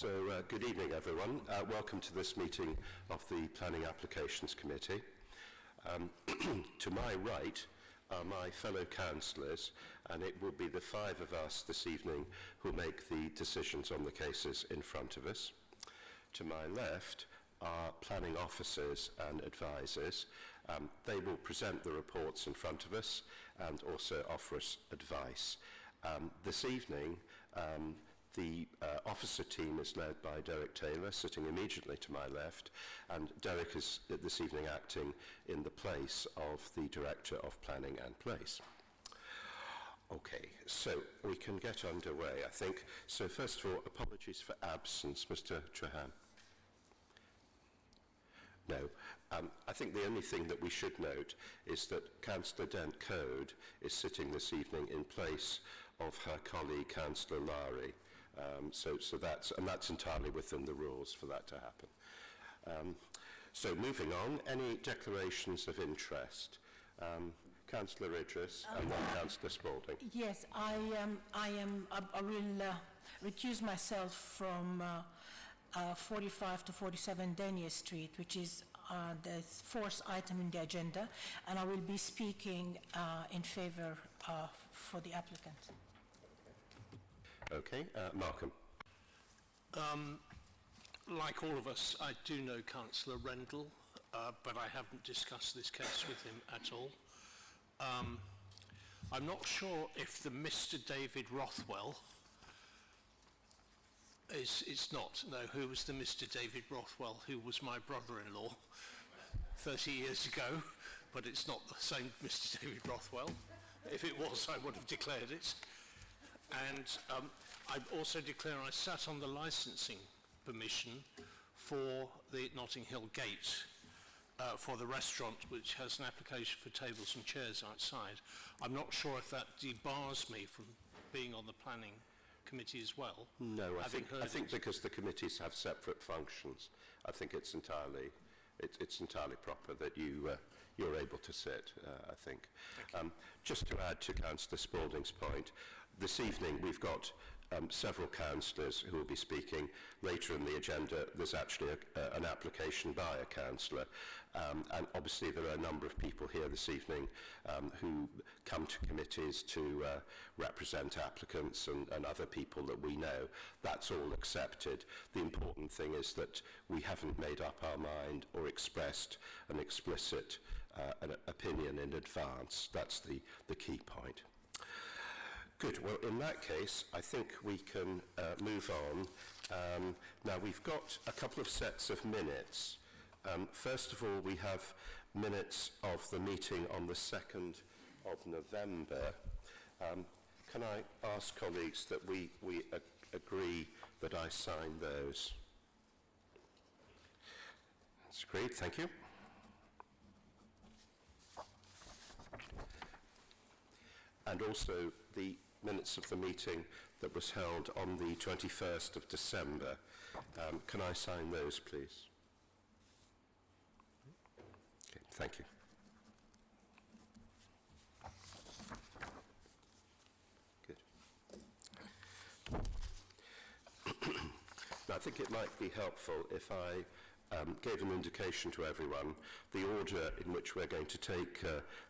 Good evening, everyone. Welcome to this meeting of the Planning Applications Committee. To my right are my fellow councillors, and it will be the five of us this evening who make the decisions on the cases in front of us. To my left are planning officers and advisors. They will present the reports in front of us and also offer us advice. This evening, the officer team is led by Derek Taylor, sitting immediately to my left, and Derek is this evening acting in the place of the Director of Planning and Place. Okay, so we can get underway, I think. So first of all, apologies for absence, Mr. Trahan. No. I think the only thing that we should note is that Councillor Dent Code is sitting this evening in place of her colleague, Councillor Lowry. So that's entirely within the rules for that to happen. So moving on, any declarations of interest? Councillor Idris and then Councillor Spalding. Yes, I will recuse myself from 45 to 47 Denier Street, which is the fourth item in the agenda, and I will be speaking in favour for the applicant. Okay, Malcolm. Like all of us, I do know Councillor Rendell, but I haven't discussed this case with him at all. I'm not sure if the Mr. David Rothwell it's not. No, who was the Mr. David Rothwell, who was my brother-in-law 30 years ago, but it's not the same Mr. David Rothwell. If it was, I would have declared it. And I also declare I sat on the licensing permission for the Notting Hill Gate, for the restaurant, which has an application for tables and chairs outside. I'm not sure if that debars me from being on the planning committee as well. No, I think because the committees have separate functions, I think it's entirely proper that you're able to sit, I think. Just to add to Councillor Spalding's point, this evening we've got several councillors who will be speaking. Later in the agenda there's actually an application by a councillor, and obviously there are a number of people here this evening who come to committees to represent applicants and other people that we know. That's all accepted. The important thing is that we haven't made up our mind or expressed an explicit an opinion in advance. That's the key point. Good. Well, in that case, I think we can move on. Now, we've got a couple of sets of minutes. First of all, we have minutes of the meeting on the 2nd of November. Can I ask colleagues that we agree that I sign those? That's great. Thank you. And also the minutes of the meeting that was held on the 21st of December. Can I sign those, please? Okay, thank you. Good. Now, I think it might be helpful if I gave an indication to everyone the order in which we're going to take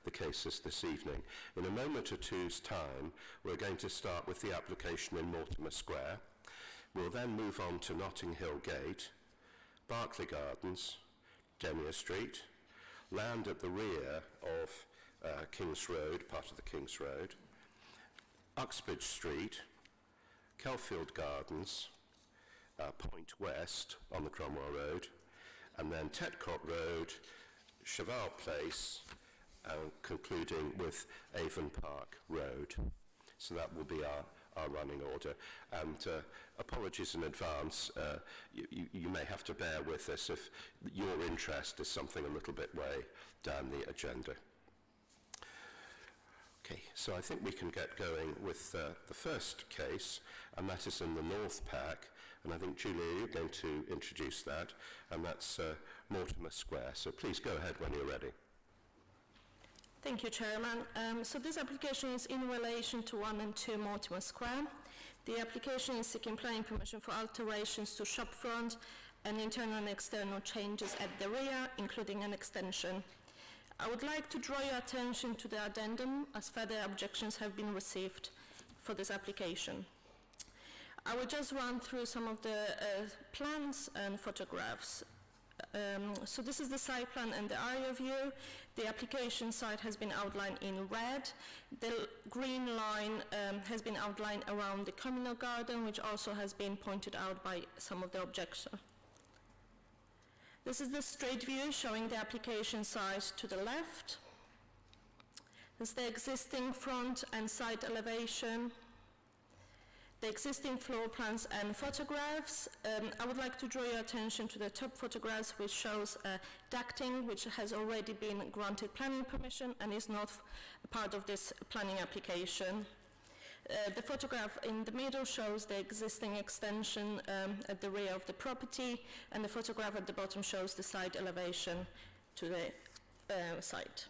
the cases this evening. In a moment or two's time, we're going to start with the application in Mortimer Square. We'll then move on to Notting Hill Gate, Barclay Gardens, Denier Street, land at the rear of King's Road, part of the King's Road, Uxbridge Street, Kelfield Gardens, Point West on the Cromwell Road, and then Tetcott Road, Cheval Place, concluding with Avon Park Road. So that will be our running order. And apologies in advance, you may have to bear with us if your interest is something a little bit way down the agenda. Okay, so I think we can get going with the first case, and that is in the North Pack, and I think, Julia, you're going to introduce that, and that's Mortimer Square. So please go ahead when you're ready. Thank you, Chairman. So this application is in relation to 1 and 2 Mortimer Square. The application is seeking planning permission for alterations to shopfront and internal and external changes at the rear, including an extension. I would like to draw your attention to the addendum, as further objections have been received for this application. I will just run through some of the plans and photographs. So this is the site plan and the area view. The application site has been outlined in red. The green line has been outlined around the communal garden, which also has been pointed out by some of the objectors. This is the street view showing the application site to the left. This is the existing front and side elevation. The existing floor plans and photographs. I would like to draw your attention to the top photographs, which shows ducting, which has already been granted planning permission and is not part of this planning application. The photograph in the middle shows the existing extension at the rear of the property, and the photograph at the bottom shows the side elevation to the site.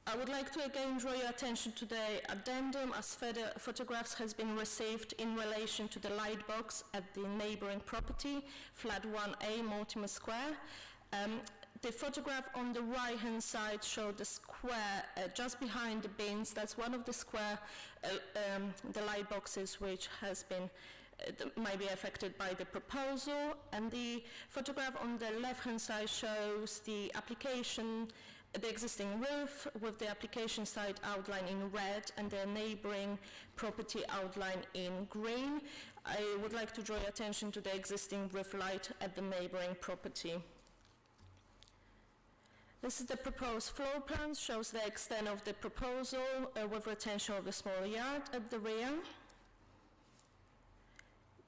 I would like to again draw your attention to the addendum, as further photographs has been received in relation to the light box at the neighboring property, flat 1A, Mortimer Square. The photograph on the right-hand side showed the square just behind the bins. That's one of the square, the light boxes, which has been might be affected by the proposal. And the photograph on the left-hand side shows the application, the existing roof with the application site outlined in red and the neighboring property outlined in green. I would like to draw your attention to the existing roof light at the neighboring property. This is the proposed floor plan, shows the extent of the proposal with retention of the small yard at the rear.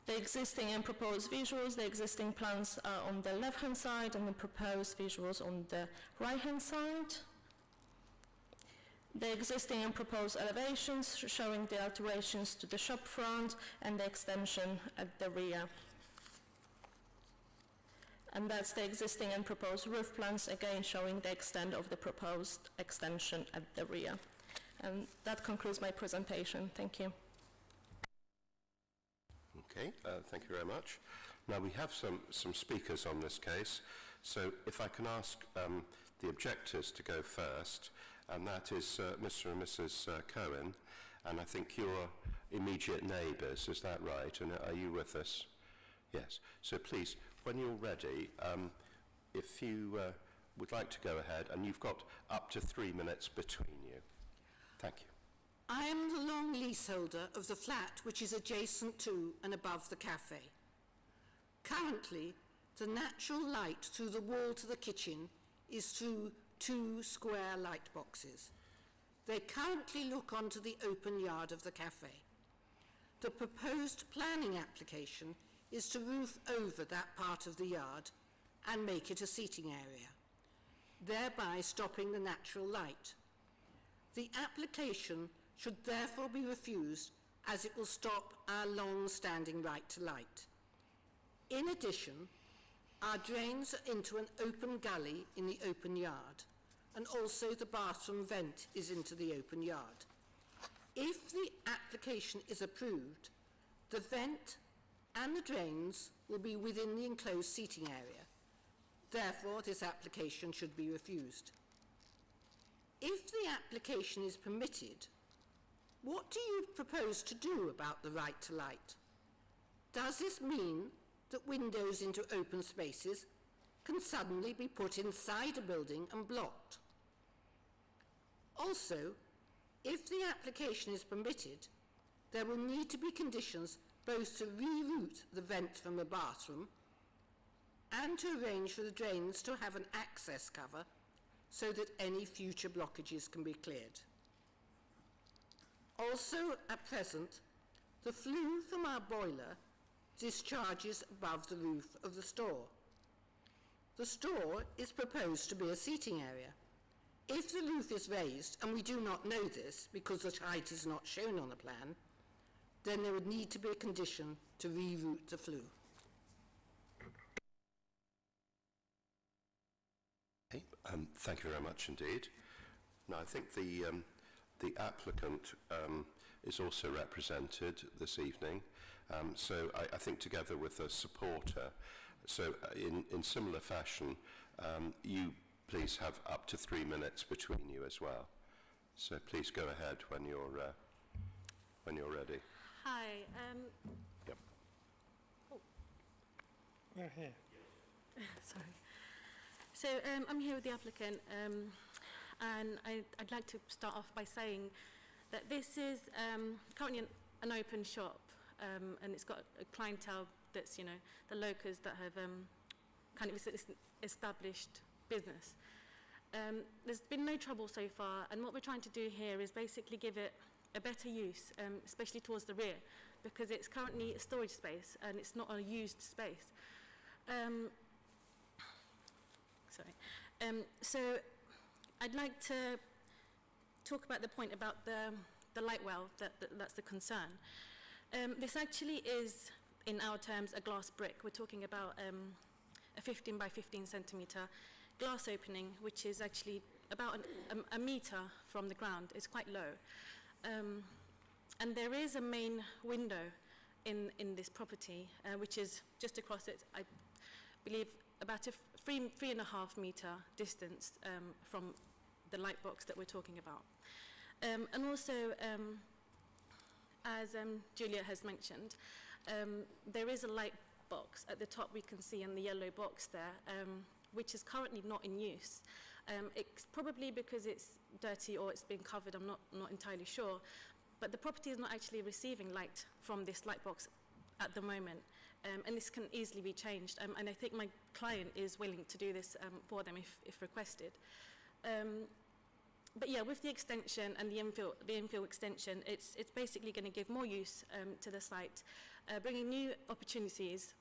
The existing and proposed visuals, the existing plans are on the left-hand side and the proposed visuals on the right-hand side. The existing and proposed elevations showing the alterations to the shop front and the extension at the rear. And that's the existing and proposed roof plans, again showing the extent of the proposed extension at the rear. And that concludes my presentation. Thank you. Okay, thank you very much. Now we have some speakers on this case, so if I can ask the objectors to go first, and that is Mr. and Mrs. Cohen, and I think you're immediate neighbours, is that right? And are you with us? Yes. So please, when you're ready, if you would like to go ahead, and you've got up to 3 minutes between you. Thank you. I am the long leaseholder of the flat which is adjacent to and above the cafe. Currently, the natural light through the wall to the kitchen is through 2 square light boxes. They currently look onto the open yard of the cafe. The proposed planning application is to roof over that part of the yard and make it a seating area, thereby stopping the natural light. The application should therefore be refused, as it will stop our long-standing right to light. In addition, our drains are into an open gully in the open yard, and also the bathroom vent is into the open yard. If the application is approved, the vent and the drains will be within the enclosed seating area. Therefore, this application should be refused. If the application is permitted, what do you propose to do about the right to light? Does this mean that windows into open spaces can suddenly be put inside a building and blocked? Also, if the application is permitted, there will need to be conditions both to reroute the vent from the bathroom and to arrange for the drains to have an access cover so that any future blockages can be cleared. Also, at present, the flue from our boiler discharges above the roof of the store. The store is proposed to be a seating area. If the roof is raised, and we do not know this because the height is not shown on the plan, then there would need to be a condition to reroute the flue. Okay, thank you very much indeed. Now I think the applicant is also represented this evening. So I think together with a supporter, so in similar fashion, you please have up to 3 minutes between you as well. So please go ahead when you're ready. Hi. Yep. We're here. Sorry. So I'm here with the applicant, and I'd like to start off by saying that this is currently an open shop, and it's got a clientele that's, you know, the locals that have kind of established business. There's been no trouble so far, and what we're trying to do here is basically give it a better use, especially towards the rear, because it's currently a storage space and it's not a used space. So I'd like to talk about the point about the light well, that's the concern. This actually is, in our terms, a glass brick. We're talking about a 15 by 15 centimetre glass opening, which is actually about a metre from the ground. It's quite low. And there is a main window in this property, which is just across it, I believe, about a 3.5 metre distance from the light box that we're talking about. And also, as Julia has mentioned, there is a light box at the top we can see in the yellow box there, which is currently not in use. It's probably because it's dirty or it's been covered, I'm not entirely sure, but the property is not actually receiving light from this light box at the moment, and this can easily be changed, and I think my client is willing to do this for them if requested. But yeah, with the extension and the infill extension, it's basically going to give more use to the site, bringing new opportunities,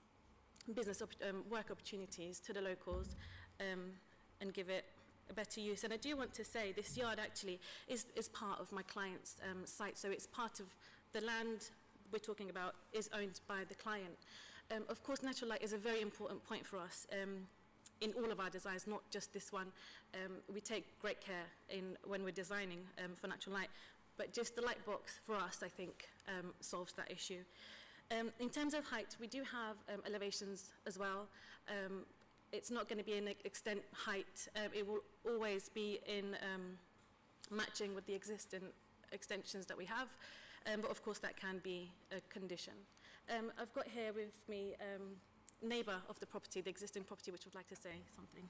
work opportunities to the locals, and give it a better use. And I do want to say this yard actually is part of my client's site, so it's part of the land we're talking about is owned by the client. Of course, natural light is a very important point for us in all of our designs, not just this one. We take great care when we're designing for natural light, but just the light box for us, I think, solves that issue. In terms of height, we do have elevations as well. It's not going to be an extent height. It will always be in matching with the existing extensions that we have, but of course that can be a condition. I've got here with me neighbour of the property, the existing property, which would like to say something.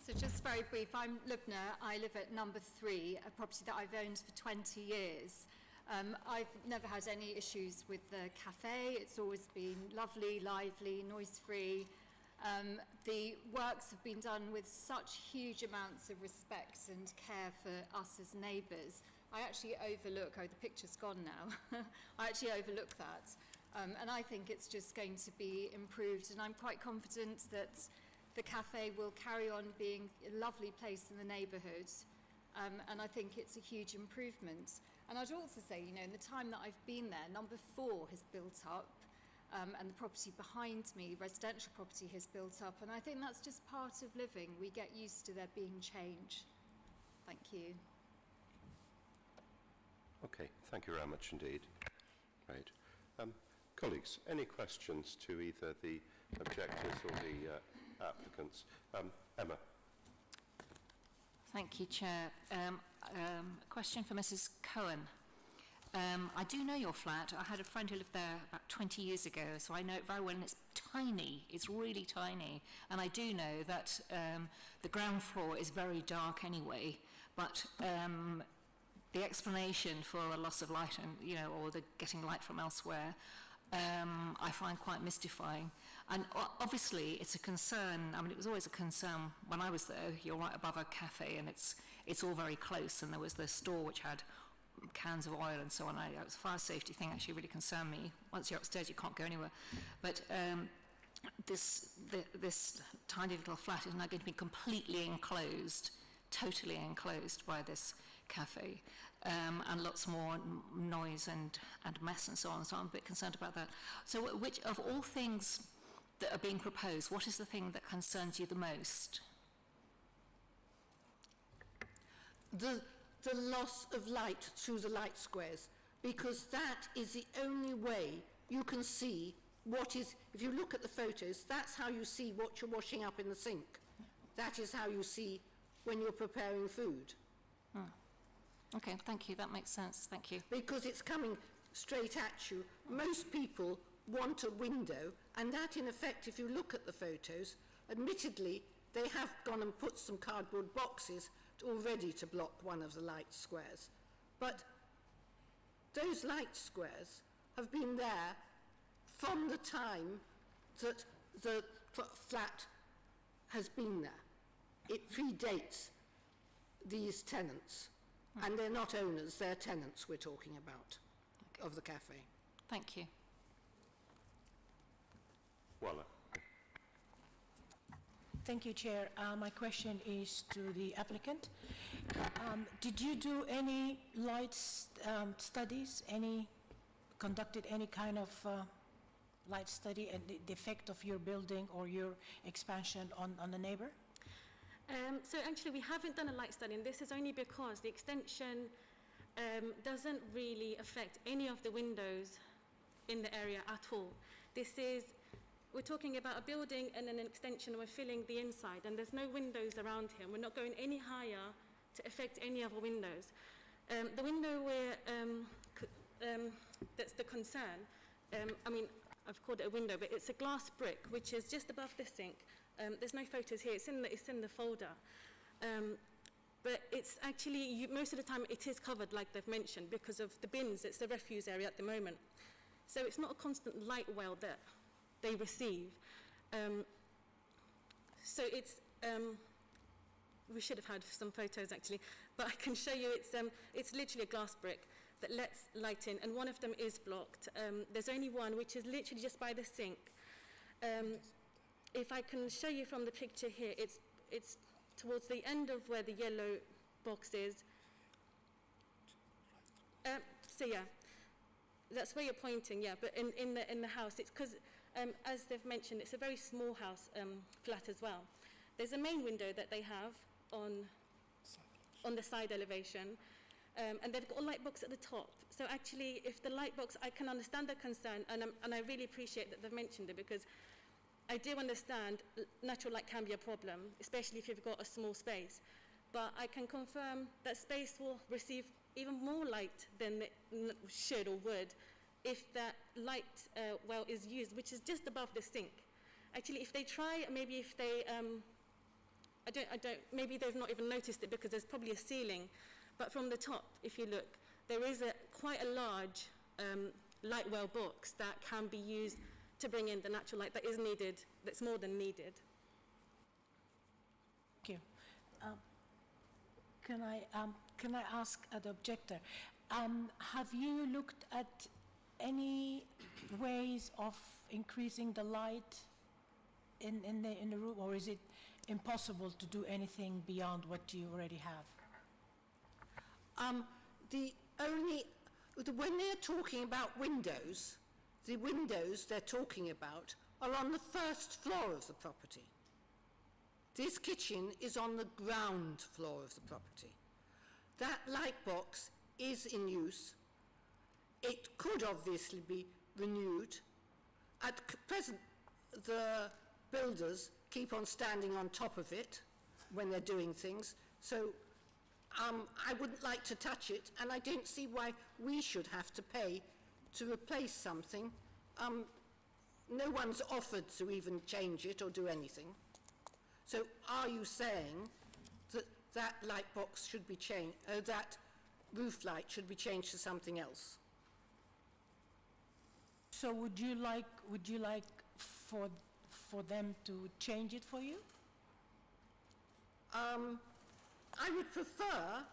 So just very brief, I'm Lubna, I live at number 3, a property that I've owned for 20 years. I've never had any issues with the cafe. It's always been lovely, lively, noise-free. The works have been done with such huge amounts of respect and care for us as neighbours. I actually overlook, oh, the picture's gone now. I actually overlook that. And I think it's just going to be improved. And I'm quite confident that the cafe will carry on being a lovely place in the neighbourhood. And I think it's a huge improvement. And I'd also say, you know, in the time that I've been there, number 4 has built up. And the property behind me, residential property, has built up. And I think that's just part of living. We get used to there being change. Thank you. Okay, thank you very much indeed. Right. Colleagues, any questions to either the objectors or the applicants? Emma. Thank you, Chair. A question for Mrs. Cohen. I do know your flat. I had a friend who lived there about 20 years ago, so I know it very well, and it's tiny. It's really tiny. And I do know that the ground floor is very dark anyway, but the explanation for a loss of light and, you know, or the getting light from elsewhere, I find quite mystifying. And obviously it's a concern. I mean, it was always a concern when I was there. You're right above a cafe and it's all very close, and there was the store which had cans of oil and so on. It was a fire safety thing actually really concerned me. Once you're upstairs you can't go anywhere. But this tiny little flat is now going to be completely enclosed, totally enclosed by this cafe, and lots more noise and mess and so on. So I'm a bit concerned about that. So which of all things that are being proposed, what is the thing that concerns you the most? The loss of light through the light squares, because that is the only way you can see what is, if you look at the photos, that's how you see what you're washing up in the sink. That is how you see when you're preparing food. Okay, thank you. That makes sense. Thank you. Because it's coming straight at you. Most people want a window, and that in effect, if you look at the photos, admittedly, they have gone and put some cardboard boxes already to block one of the light squares. But those light squares have been there from the time that the flat has been there. It predates these tenants, and they're not owners, they're tenants we're talking about of the cafe. Thank you. Waller. Thank you, Chair. My question is to the applicant. Did you do any light studies, conducted any kind of light study and the effect of your building or your expansion on the neighbor? So actually we haven't done a light study, and this is only because the extension doesn't really affect any of the windows in the area at all. We're talking about a building and an extension, and we're filling the inside, and there's no windows around here. We're not going any higher to affect any other windows. The window that's the concern, I mean, I've called it a window, but it's a glass brick, which is just above the sink. There's no photos here, it's in the folder. But it's actually, most of the time it is covered, like they've mentioned, because of the bins. It's the refuse area at the moment. So it's not a constant light well that they receive. So it's, we should have had some photos actually, but I can show you it's literally a glass brick that lets light in, and one of them is blocked. There's only one, which is literally just by the sink. If I can show you from the picture here, it's towards the end of where the yellow box is. So yeah, that's where you're pointing, yeah, but in the house, it's because, as they've mentioned, it's a very small house, flat as well. There's a main window that they have on the side elevation, and they've got a light box at the top. So actually, if the light box, I can understand the concern, and I really appreciate that they've mentioned it, because I do understand natural light can be a problem, especially if you've got a small space. But I can confirm that space will receive even more light than it should or would if that light well is used, which is just above the sink. Actually, if they try, maybe if they, maybe they've not even noticed it because there's probably a ceiling. But from the top, if you look, there is quite a large light well box that can be used to bring in the natural light that is needed, that's more than needed. Thank you. Can I ask the objector, have you looked at any ways of increasing the light in the room, or is it impossible to do anything beyond what you already have? When they're talking about windows, the windows they're talking about are on the first floor of the property. This kitchen is on the ground floor of the property. That light box is in use. It could obviously be renewed. At present, the builders keep on standing on top of it when they're doing things. So I wouldn't like to touch it, and I don't see why we should have to pay to replace something. No one's offered to even change it or do anything. So are you saying that that light box should be changed, that roof light should be changed to something else? So would you like for them to change it for you? I would prefer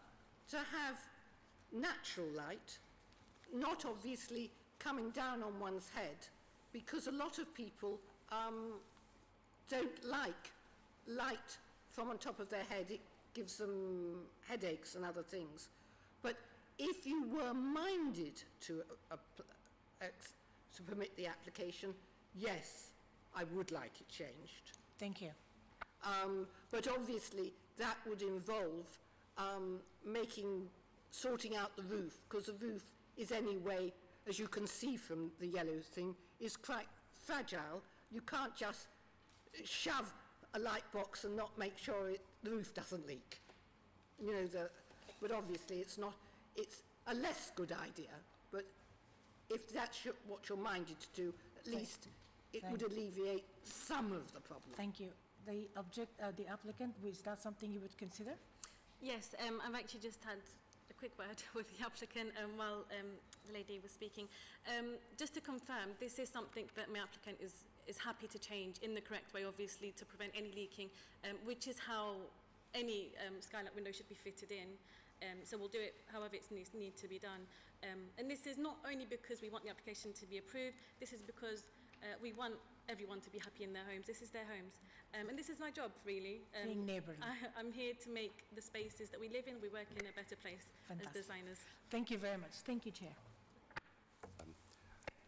to have natural light, not obviously coming down on one's head, because a lot of people don't like light from on top of their head. It gives them headaches and other things. But if you were minded to permit the application, yes, I would like it changed. Thank you. But obviously that would involve sorting out the roof, because the roof is anyway, as you can see from the yellow thing, is quite fragile. You can't just shove a light box and not make sure the roof doesn't leak. You know, but obviously it's a less good idea, but if that's what you're minded to do, at least it would alleviate some of the problem. Thank you. The applicant, is that something you would consider? Yes, I've actually just had a quick word with the applicant while the lady was speaking. Just to confirm, this is something that my applicant is happy to change in the correct way, obviously, to prevent any leaking, which is how any skylight window should be fitted in. So we'll do it however it needs to be done. And this is not only because we want the application to be approved, this is because we want everyone to be happy in their homes. This is their homes. And this is my job, really. Being neighbourly. I'm here to make the spaces that we live in, we work in a better place as designers. Thank you very much. Thank you, Chair.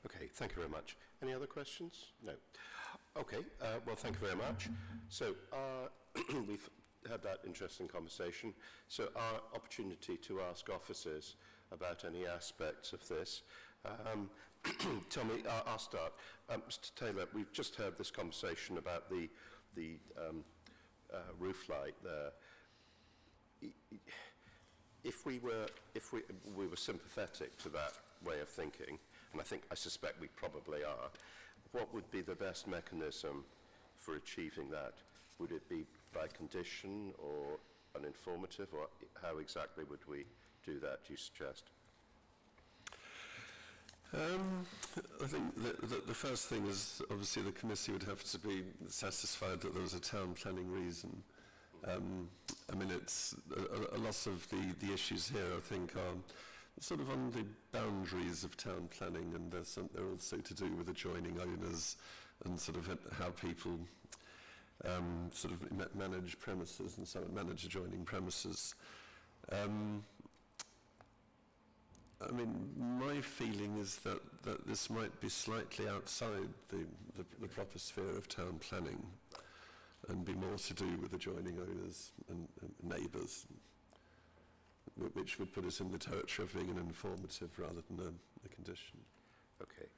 Okay, thank you very much. Any other questions? No. Okay, well, thank you very much. So we've had that interesting conversation. So our opportunity to ask officers about any aspects of this. Tommy, I'll start. Mr. Taylor, we've just heard this conversation about the roof light there. If we were sympathetic to that way of thinking, and I suspect we probably are, what would be the best mechanism for achieving that? Would it be by condition or an informative, or how exactly would we do that, do you suggest? I think the first thing is, obviously, the committee would have to be satisfied that there was a town planning reason. I mean, it's a lot of the issues here, I think, are sort of on the boundaries of town planning, and they're also to do with adjoining owners and sort of how people sort of manage premises and so on, manage adjoining premises. I mean, my feeling is that this might be slightly outside the proper sphere of town planning and be more to do with adjoining owners and neighbours, which would put us in the territory of being an informative rather than a condition. Okay.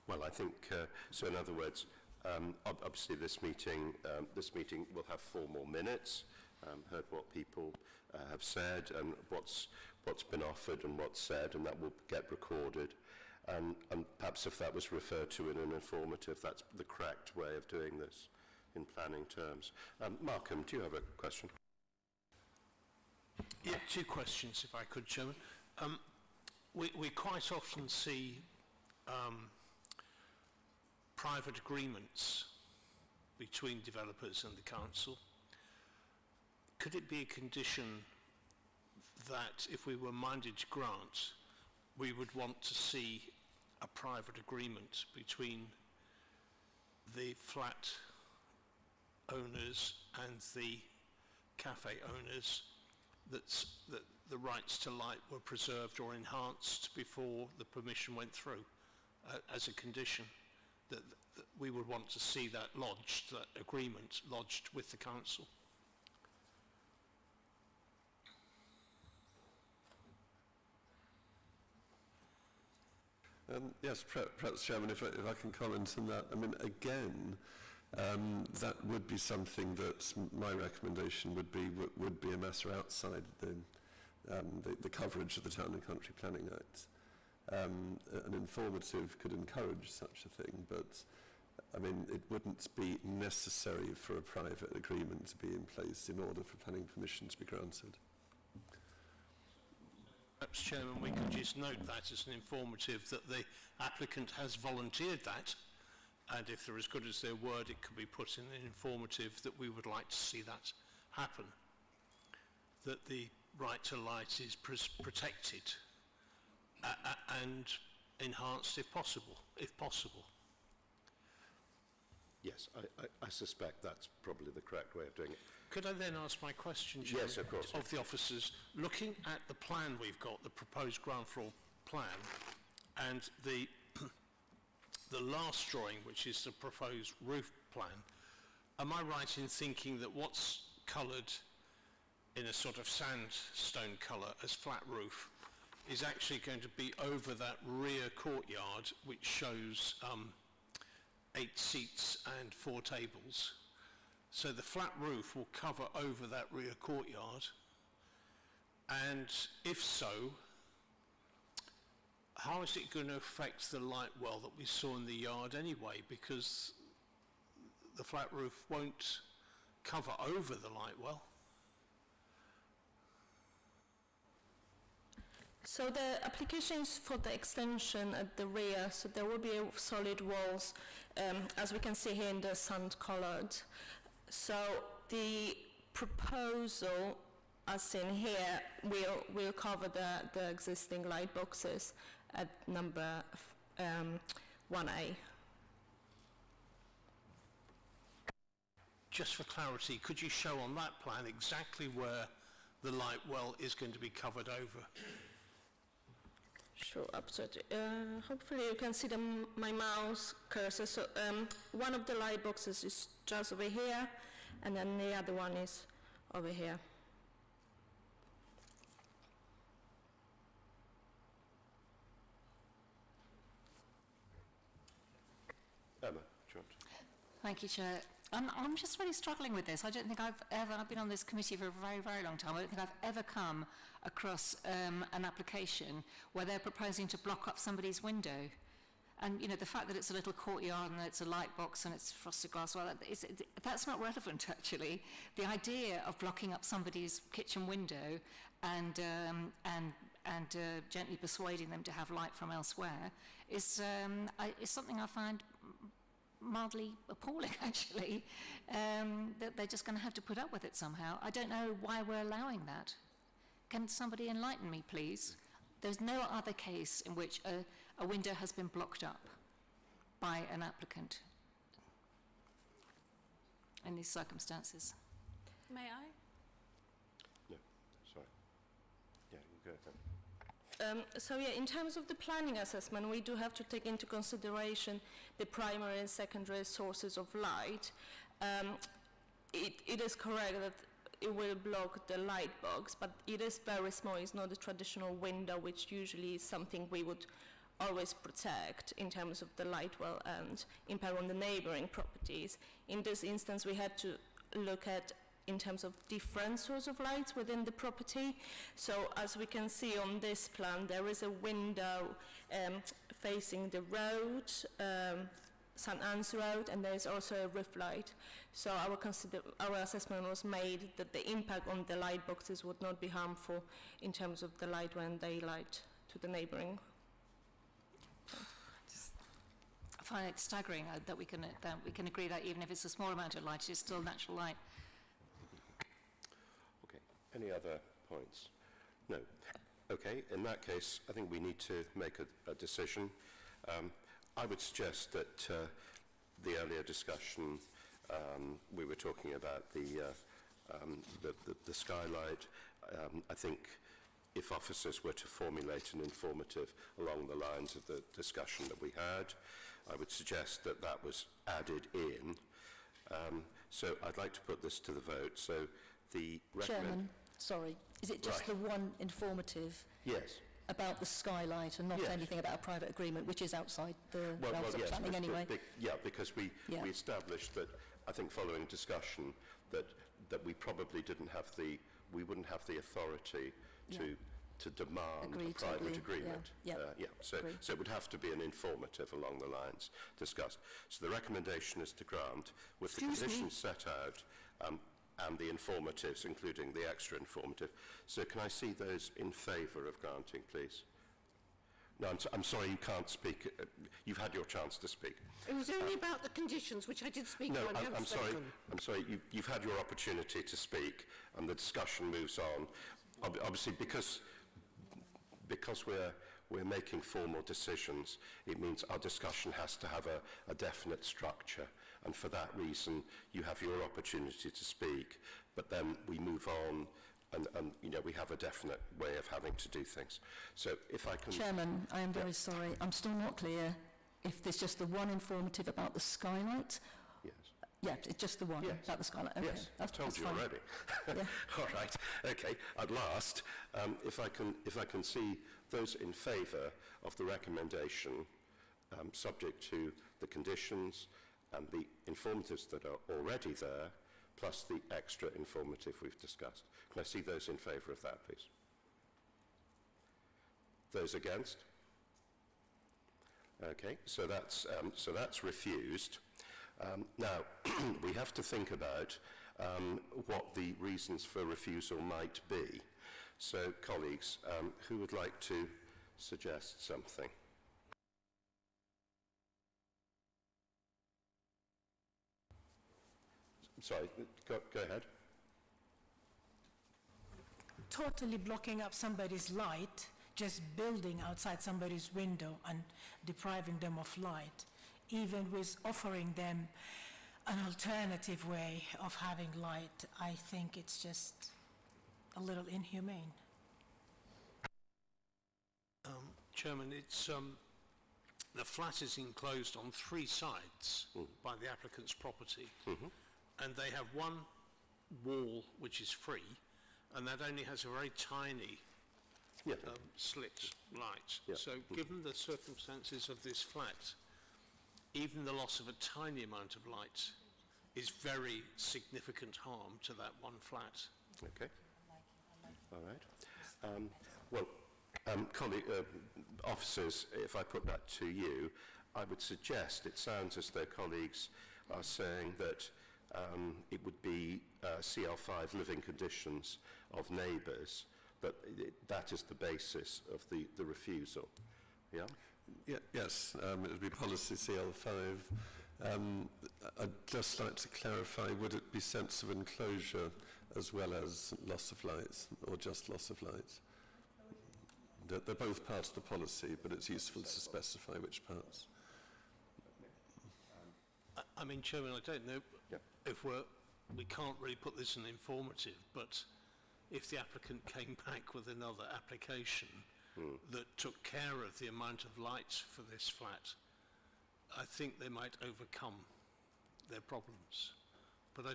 Well, I think, so in other words, obviously this meeting will have 4 more minutes, heard what people have said and what's been offered and what's said, and that will get recorded. And perhaps if that was referred to in an informative, that's the correct way of doing this in planning terms. Malcolm, do you have a question? Yeah, 2 questions, if I could, Chairman. We quite often see private agreements between developers and the council. Could it be a condition that if we were minded to grant, we would want to see a private agreement between the flat owners and the cafe owners that the rights to light were preserved or enhanced before the permission went through, as a condition that we would want to see that lodged, that agreement lodged with the council? Yes, perhaps, Chairman, if I can comment on that. I mean, again, that would be something that my recommendation would be a matter outside the coverage of the Town and Country Planning Act. An informative could encourage such a thing, but I mean, it wouldn't be necessary for a private agreement to be in place in order for planning permission to be granted. Perhaps, Chairman, we could just note that as an informative, that the applicant has volunteered that, and if they're as good as their word, it could be put in an informative that we would like to see that happen, that the right to light is protected and enhanced if possible. Yes, I suspect that's probably the correct way of doing it. Could I then ask my question, Chairman, yes, of course, of the officers, looking at the plan we've got, the proposed ground floor plan, and the last drawing, which is the proposed roof plan, am I right in thinking that what's coloured in a sort of sandstone colour as flat roof is actually going to be over that rear courtyard, which shows 8 seats and 4 tables. So the flat roof will cover over that rear courtyard. And if so, how is it going to affect the light well that we saw in the yard anyway? Because the flat roof won't cover over the light well. So the applications for the extension at the rear, so there will be solid walls, as we can see here in the sand colored. So the proposal, as seen here, will cover the existing light boxes at number 1A. Just for clarity, could you show on that plan exactly where the light well is going to be covered over? Sure, absolutely. Hopefully you can see my mouse cursor. So one of the light boxes is just over here, and then the other one is over here. Emma, George. Thank you, Chair. I'm just really struggling with this. I don't think I've been on this committee for a very, very long time. I don't think I've ever come across an application where they're proposing to block up somebody's window. And, you know, the fact that it's a little courtyard and it's a light box and it's frosted glass, well, that's not relevant, actually. The idea of blocking up somebody's kitchen window and gently persuading them to have light from elsewhere is something I find mildly appalling, actually, that they're just going to have to put up with it somehow. I don't know why we're allowing that. Can somebody enlighten me, please? There's no other case in which a window has been blocked up by an applicant in these circumstances. May I? No, sorry. Yeah, you go ahead. So yeah, in terms of the planning assessment, we do have to take into consideration the primary and secondary sources of light. It is correct that it will block the light box, but it is very small. It's not a traditional window, which usually is something we would always protect in terms of the light well and impact on the neighboring properties. In this instance, we had to look at in terms of different sources of lights within the property. So as we can see on this plan, there is a window facing the road, St. Anne's Road, and there is also a roof light. So our assessment was made that the impact on the light boxes would not be harmful in terms of the light when daylight to the neighboring. I find it staggering that we can agree that even if it's a small amount of light, it's still natural light. Okay, any other points? No. Okay, in that case, I think we need to make a decision. I would suggest that the earlier discussion, we were talking about the skylight. I think if officers were to formulate an informative along the lines of the discussion that we had, I would suggest that that was added in. So I'd like to put this to the vote. So the Chairman, sorry, is it just the one informative? Yes. About the skylight and not anything about a private agreement, which is outside the realms of planning anyway? Because we established that, I think following discussion, that we probably we wouldn't have the authority to demand a private agreement. So it would have to be an informative along the lines discussed. So the recommendation is to grant with the conditions set out and the informatives, including the extra informative. So can I see those in favour of granting, please? No, I'm sorry, you can't speak. You've had your chance to speak. It was only about the conditions, which I did speak no, on. I'm sorry. I'm sorry. You've had your opportunity to speak, and the discussion moves on. Obviously, because we're making formal decisions, it means our discussion has to have a definite structure. And for that reason, you have your opportunity to speak, but then we move on and we have a definite way of having to do things. So if I can... Chairman, I am very sorry. I'm still not clear if there's just the one informative about the skylight. Yes. Yeah, it's just the one, Yes. about the skylight. Okay, Yes, I've told you fine. already. Yeah. All right, okay. At last, if I can see those in favour of the recommendation, subject to the conditions and the informatives that are already there, plus the extra informative we've discussed. Can I see those in favour of that, please? Those against? Okay, so that's refused. Now, we have to think about what the reasons for refusal might be. So, colleagues, who would like to suggest something? Sorry, go ahead. Totally blocking up somebody's light, just building outside somebody's window and depriving them of light, even with offering them an alternative way of having light, I think it's just a little inhumane. Chairman, it's the flat is enclosed on 3 sides by the applicant's property, and they have one wall which is free, and that only has a very tiny slit light. Yeah. So given the circumstances of this flat, even the loss of a tiny amount of light is very significant harm to that one flat. Okay. All right. Officers, if I put that to you, I would suggest, it sounds as though colleagues are saying that it would be CL5 living conditions of neighbours, that that is the basis of the refusal. Yeah? Yes, it would be policy CL5. I'd just like to clarify, would it be sense of enclosure as well as loss of lights, or just loss of lights? They're both parts of the policy, but it's useful to specify which parts. I mean, Chairman, I don't know if we can't really put this in informative, but if the applicant came back with another application that took care of the amount of lights for this flat, I think they might overcome their problems. But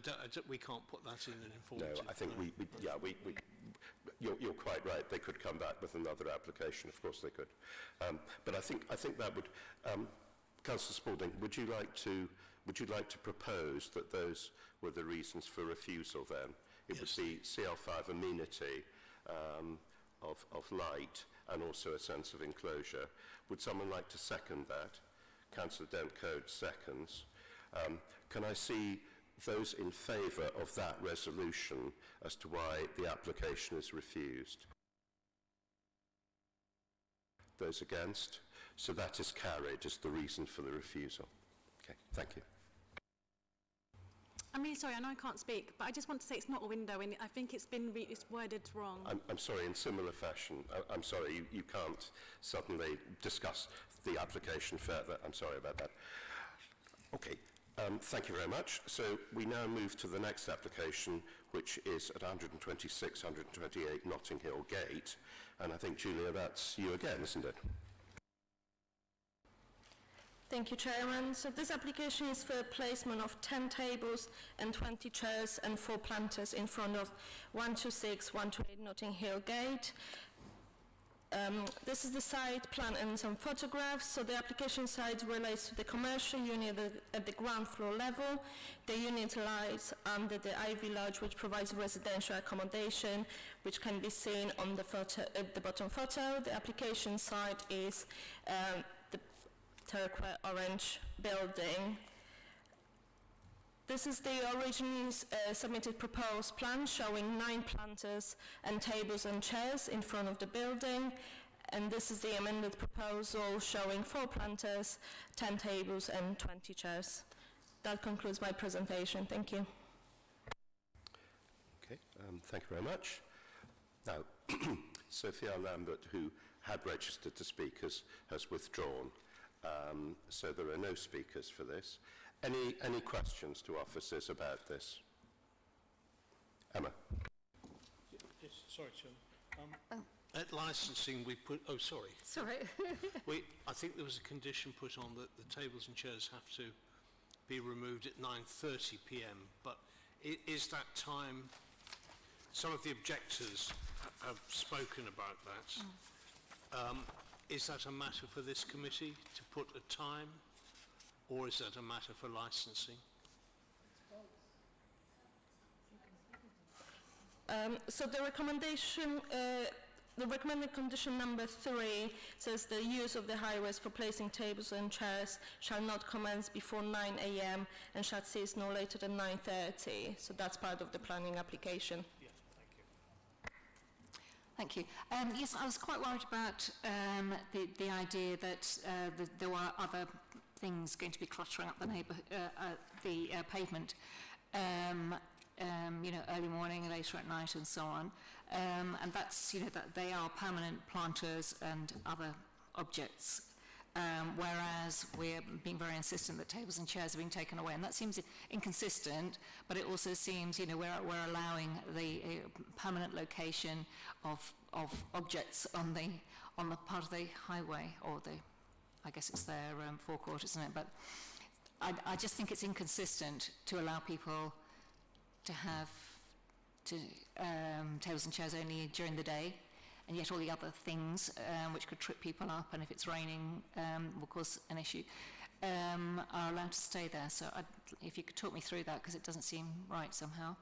we can't put that in an informative. No, I think you're quite right. They could come back with another application. Of course they could. But I think that would, Councillor Spalding, would you like to propose that those were the reasons for refusal then? It would be CL5 amenity of light and also a sense of enclosure. Would someone like to second that? Councillor Dent-Cote seconds. Can I see those in favour of that resolution as to why the application is refused? Those against? So that is carried as the reason for the refusal. Okay, thank you. I'm really sorry, I know I can't speak, but I just want to say it's not a window, and I think it's worded wrong. I'm sorry, in similar fashion, I'm sorry, you can't suddenly discuss the application further. I'm sorry about that. Okay. Thank you very much. So we now move to the next application, which is at 126, 128 Notting Hill Gate. And I think, Julia, that's you again, isn't it? Thank you, Chairman. So this application is for placement of 10 tables and 20 chairs and 4 planters in front of 126, 128 Notting Hill Gate. This is the site plan and some photographs. So the application site relates to the commercial unit at the ground floor level. The unit lies under the Ivy Lodge, which provides residential accommodation, which can be seen on the photo, at the bottom photo. The application site is the turquoise orange building. This is the originally submitted proposed plan showing 9 planters and tables and chairs in front of the building. And this is the amended proposal showing 4 planters, 10 tables and 20 chairs. That concludes my presentation. Thank you. Okay, thank you very much. Now, Sophia Lambert, who had registered to speak, has withdrawn. So there are no speakers for this. Any questions to officers about this? Emma. Yes, sorry, Chairman. At licensing, we put... Oh, sorry. Sorry. I think there was a condition put on that the tables and chairs have to be removed at 9:30 p.m. But is that time? Some of the objectors have spoken about that. Is that a matter for this committee to put a time, or is that a matter for licensing? So the recommendation, the recommended condition number 3 says the use of the highways for placing tables and chairs shall not commence before 9 a.m. and shall cease no later than 9:30. So that's part of the planning application. Yeah, Thank you. Yes, I was quite worried about the idea that there were other things going to be cluttering up the pavement. You know, early morning, later at night, and so on. And that's, you know, that they are permanent planters and other objects. Whereas we're being very insistent that tables and chairs are being taken away, and that seems inconsistent. But it also seems, you know, we're allowing the permanent location of objects on the part of the highway, or I guess it's their forecourt, isn't it? But I just think it's inconsistent to allow people to have tables and chairs only during the day, and yet all the other things which could trip people up, and if it's raining will cause an issue, are allowed to stay there. So if you could talk me through that, because it doesn't seem right somehow.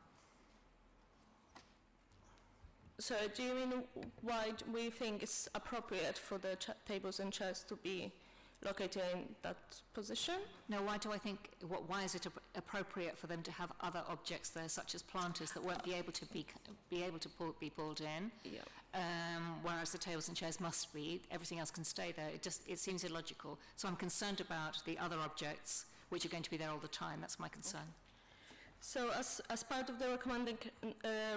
So do you mean why we think it's appropriate for the tables and chairs to be located in that position? No, why do I think, why is it appropriate for them to have other objects there, such as planters, that won't be able to be pulled in? Yeah. Whereas the tables and chairs must be, everything else can stay there. It seems illogical. So I'm concerned about the other objects which are going to be there all the time. That's my concern. So as part of the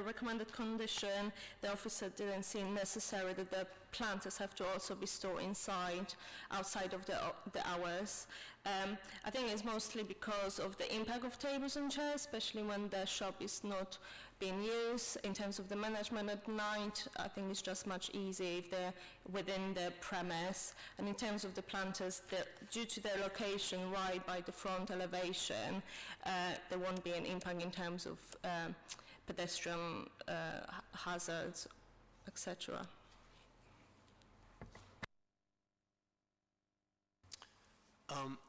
recommended condition, the officer didn't see necessary that the planters have to also be stored outside of the hours. I think it's mostly because of the impact of tables and chairs, especially when the shop is not being used. In terms of the management at night, I think it's just much easier if they're within the premise. And in terms of the planters, due to their location right by the front elevation, there won't be an impact in terms of pedestrian hazards, etc.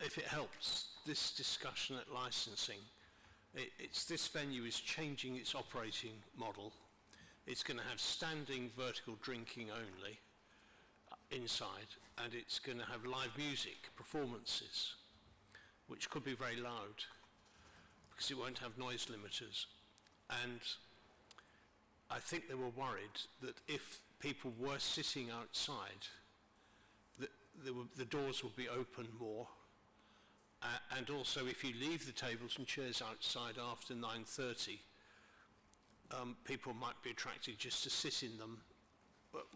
If it helps, this discussion at licensing, this venue is changing its operating model. It's going to have standing vertical drinking only inside, and it's going to have live music performances, which could be very loud because it won't have noise limiters. And I think they were worried that if people were sitting outside, the doors will be open more, and also if you leave the tables and chairs outside after 9:30, people might be attracted just to sit in them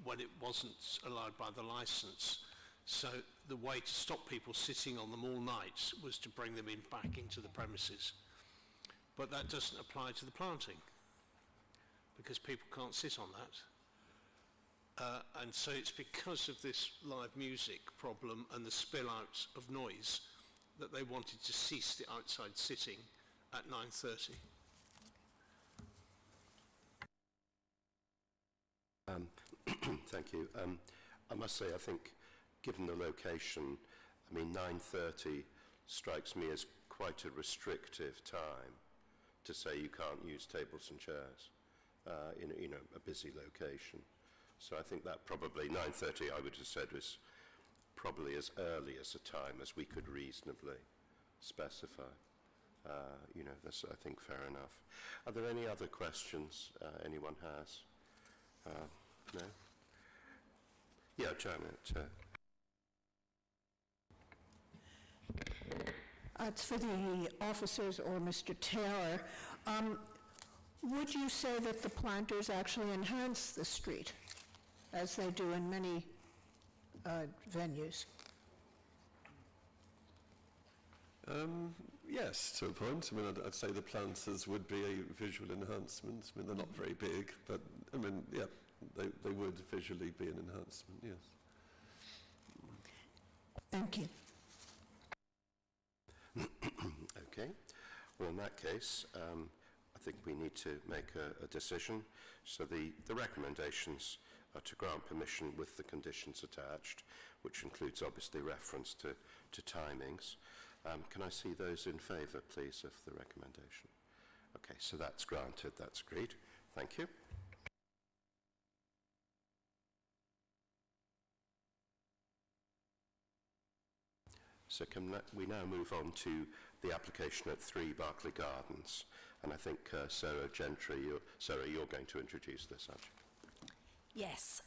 when it wasn't allowed by the license. So the way to stop people sitting on them all night was to bring them back into the premises. But that doesn't apply to the planting, because people can't sit on that. And so it's because of this live music problem and the spill out of noise that they wanted to cease the outside sitting at 9:30. Thank you. I must say, I think, given the location, I mean, 9:30 strikes me as quite a restrictive time to say you can't use tables and chairs in a busy location. So I think that probably 9:30, I would have said, was probably as early as a time as we could reasonably specify. That's, I think, fair enough. Are there any other questions anyone has? No? Yeah, Janet. It's for the officers or Mr. Taylor. Would you say that the planters actually enhance the street, as they do in many venues? Yes, to a point. I mean, I'd say the planters would be a visual enhancement. I mean, they're not very big, but I mean, yeah, they would visually be an enhancement, yes. Thank you. Okay. Well, in that case, I think we need to make a decision. So the recommendations are to grant permission with the conditions attached, which includes obviously reference to timings. Can I see those in favour, please, of the recommendation? Okay, so that's granted. That's agreed. Thank you. So can we now move on to the application at 3 Barclay Gardens? And I think Sarah Gentry, you're going to introduce this, aren't you? Yes.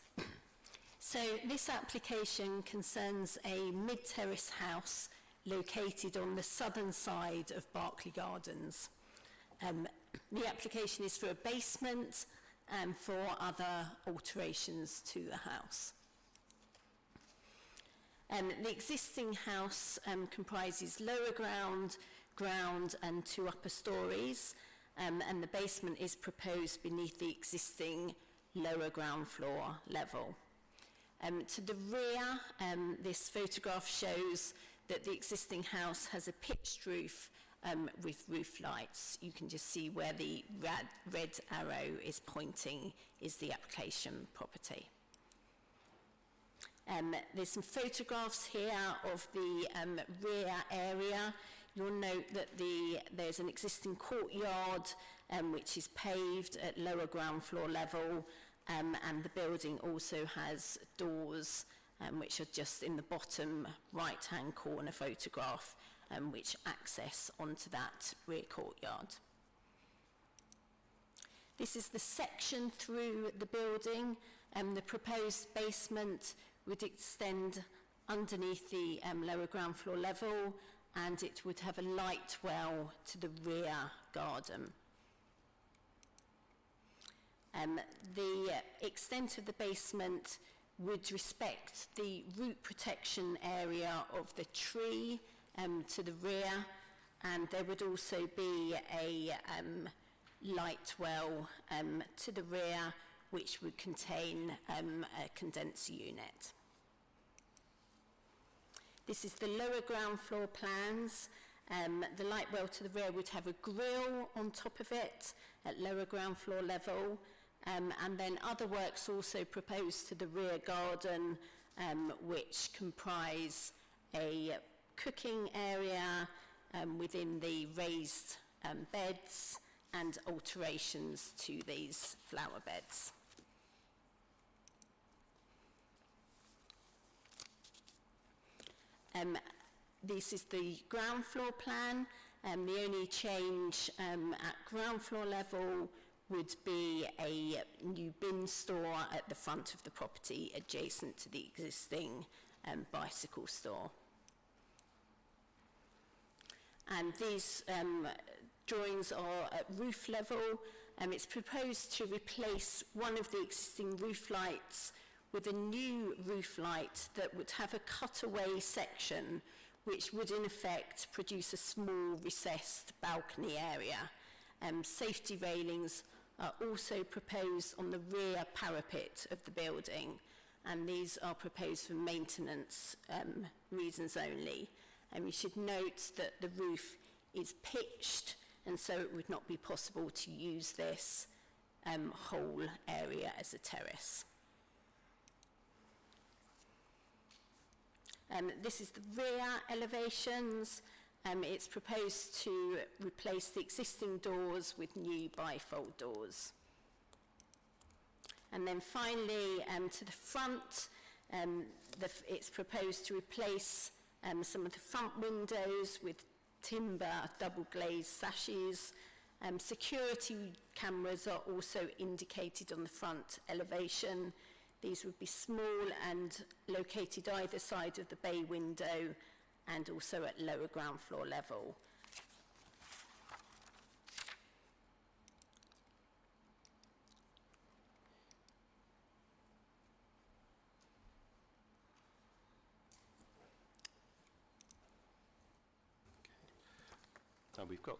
So this application concerns a mid-terrace house located on the southern side of Barclay Gardens. The application is for a basement and for other alterations to the house. The existing house comprises lower ground and 2 upper stories, and the basement is proposed beneath the existing lower ground floor level. To the rear, this photograph shows that the existing house has a pitched roof with roof lights. You can just see where the red arrow is pointing is the application property. There's some photographs here of the rear area. You'll note that there's an existing courtyard which is paved at lower ground floor level, and the building also has doors which are just in the bottom right-hand corner photograph, which access onto that rear courtyard. This is the section through the building, the proposed basement would extend underneath the lower ground floor level, and it would have a light well to the rear garden. The extent of the basement would respect the root protection area of the tree to the rear, and there would also be a light well to the rear, which would contain a condenser unit. This is the lower ground floor plans. The light well to the rear would have a grille on top of it at lower ground floor level, and then other works also proposed to the rear garden, which comprise a cooking area within the raised beds and alterations to these flower beds. This is the ground floor plan. The only change at ground floor level would be a new bin store at the front of the property adjacent to the existing bicycle store. And these drawings are at roof level. It's proposed to replace one of the existing roof lights with a new roof light that would have a cutaway section, which would in effect produce a small recessed balcony area. Safety railings are also proposed on the rear parapet of the building, and these are proposed for maintenance reasons only. You should note that the roof is pitched, and so it would not be possible to use this whole area as a terrace. This is the rear elevations. It's proposed to replace the existing doors with new bifold doors. And then finally, to the front, it's proposed to replace some of the front windows with timber double glazed sashes. Security cameras are also indicated on the front elevation. These would be small and located either side of the bay window and also at lower ground floor level. Now we've got...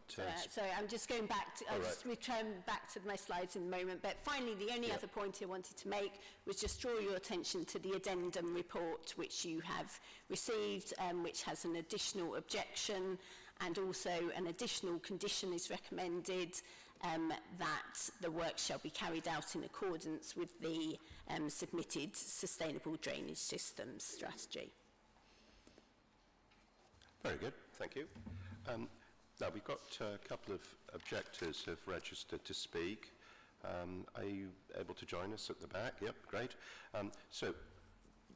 sorry, I'm just going back to... I'll just return back to my slides in a moment. But finally, the only other point I wanted to make was just draw your attention to the Addendum Report, which you have received, which has an additional objection. and also an additional condition is recommended that the work shall be carried out in accordance with the submitted Sustainable Drainage Systems strategy. Very good, thank you. Now, we've got a couple of objectors who have registered to speak. Are you able to join us at the back? Yep, great. So,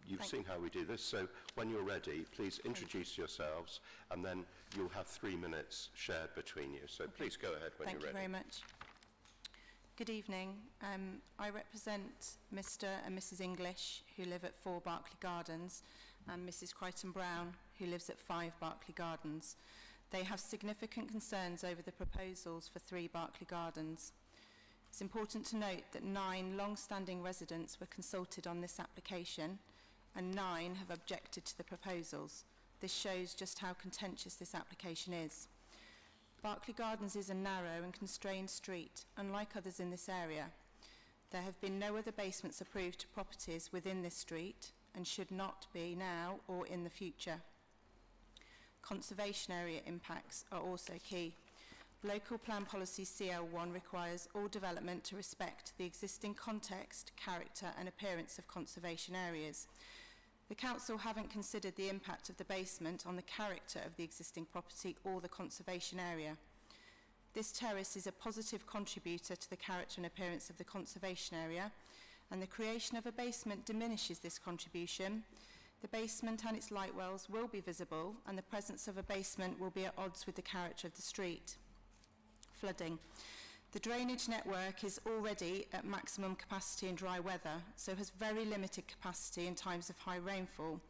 you've seen how we do this, so when you're ready, please introduce yourselves, and then you'll have 3 minutes shared between you. So please go ahead when you're ready. Thank you very much. Good evening. I represent Mr. and Mrs. English, who live at 4 Barclay Gardens, and Mrs. Crichton-Brown, who lives at 5 Barclay Gardens. They have significant concerns over the proposals for 3 Barclay Gardens. It's important to note that 9 long-standing residents were consulted on this application, and 9 have objected to the proposals. This shows just how contentious this application is. Barclay Gardens is a narrow and constrained street, unlike others in this area. There have been no other basements approved to properties within this street, and should not be now or in the future. Conservation area impacts are also key. Local Plan Policy CL1 requires all development to respect the existing context, character and appearance of conservation areas. The Council haven't considered the impact of the basement on the character of the existing property or the conservation area. This terrace is a positive contributor to the character and appearance of the conservation area, and the creation of a basement diminishes this contribution. The basement and its light wells will be visible, and the presence of a basement will be at odds with the character of the street. Flooding. The drainage network is already at maximum capacity in dry weather, so has very limited capacity in times of high rainfall.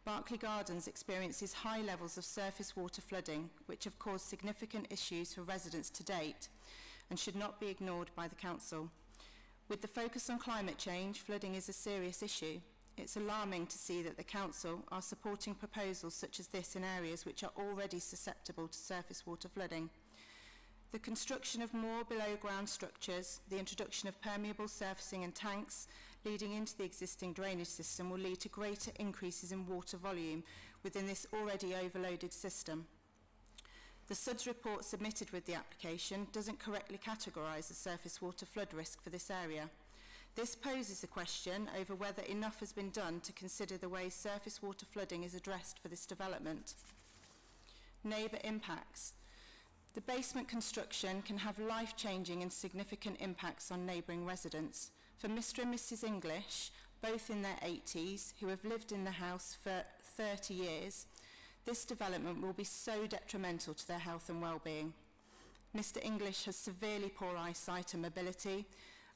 Barclay Gardens experiences high levels of surface water flooding, which have caused significant issues for residents to date, and should not be ignored by the Council. With the focus on climate change, flooding is a serious issue. It's alarming to see that the Council are supporting proposals such as this in areas which are already susceptible to surface water flooding. The construction of more below-ground structures, the introduction of permeable surfacing and tanks leading into the existing drainage system will lead to greater increases in water volume within this already overloaded system. The SUDS report submitted with the application doesn't correctly categorise the surface water flood risk for this area. This poses a question over whether enough has been done to consider the way surface water flooding is addressed for this development. Neighbour impacts. The basement construction can have life-changing and significant impacts on neighbouring residents. For Mr. and Mrs. English, both in their 80s, who have lived in the house for 30 years, this development will be so detrimental to their health and well-being. Mr. English has severely poor eyesight and mobility,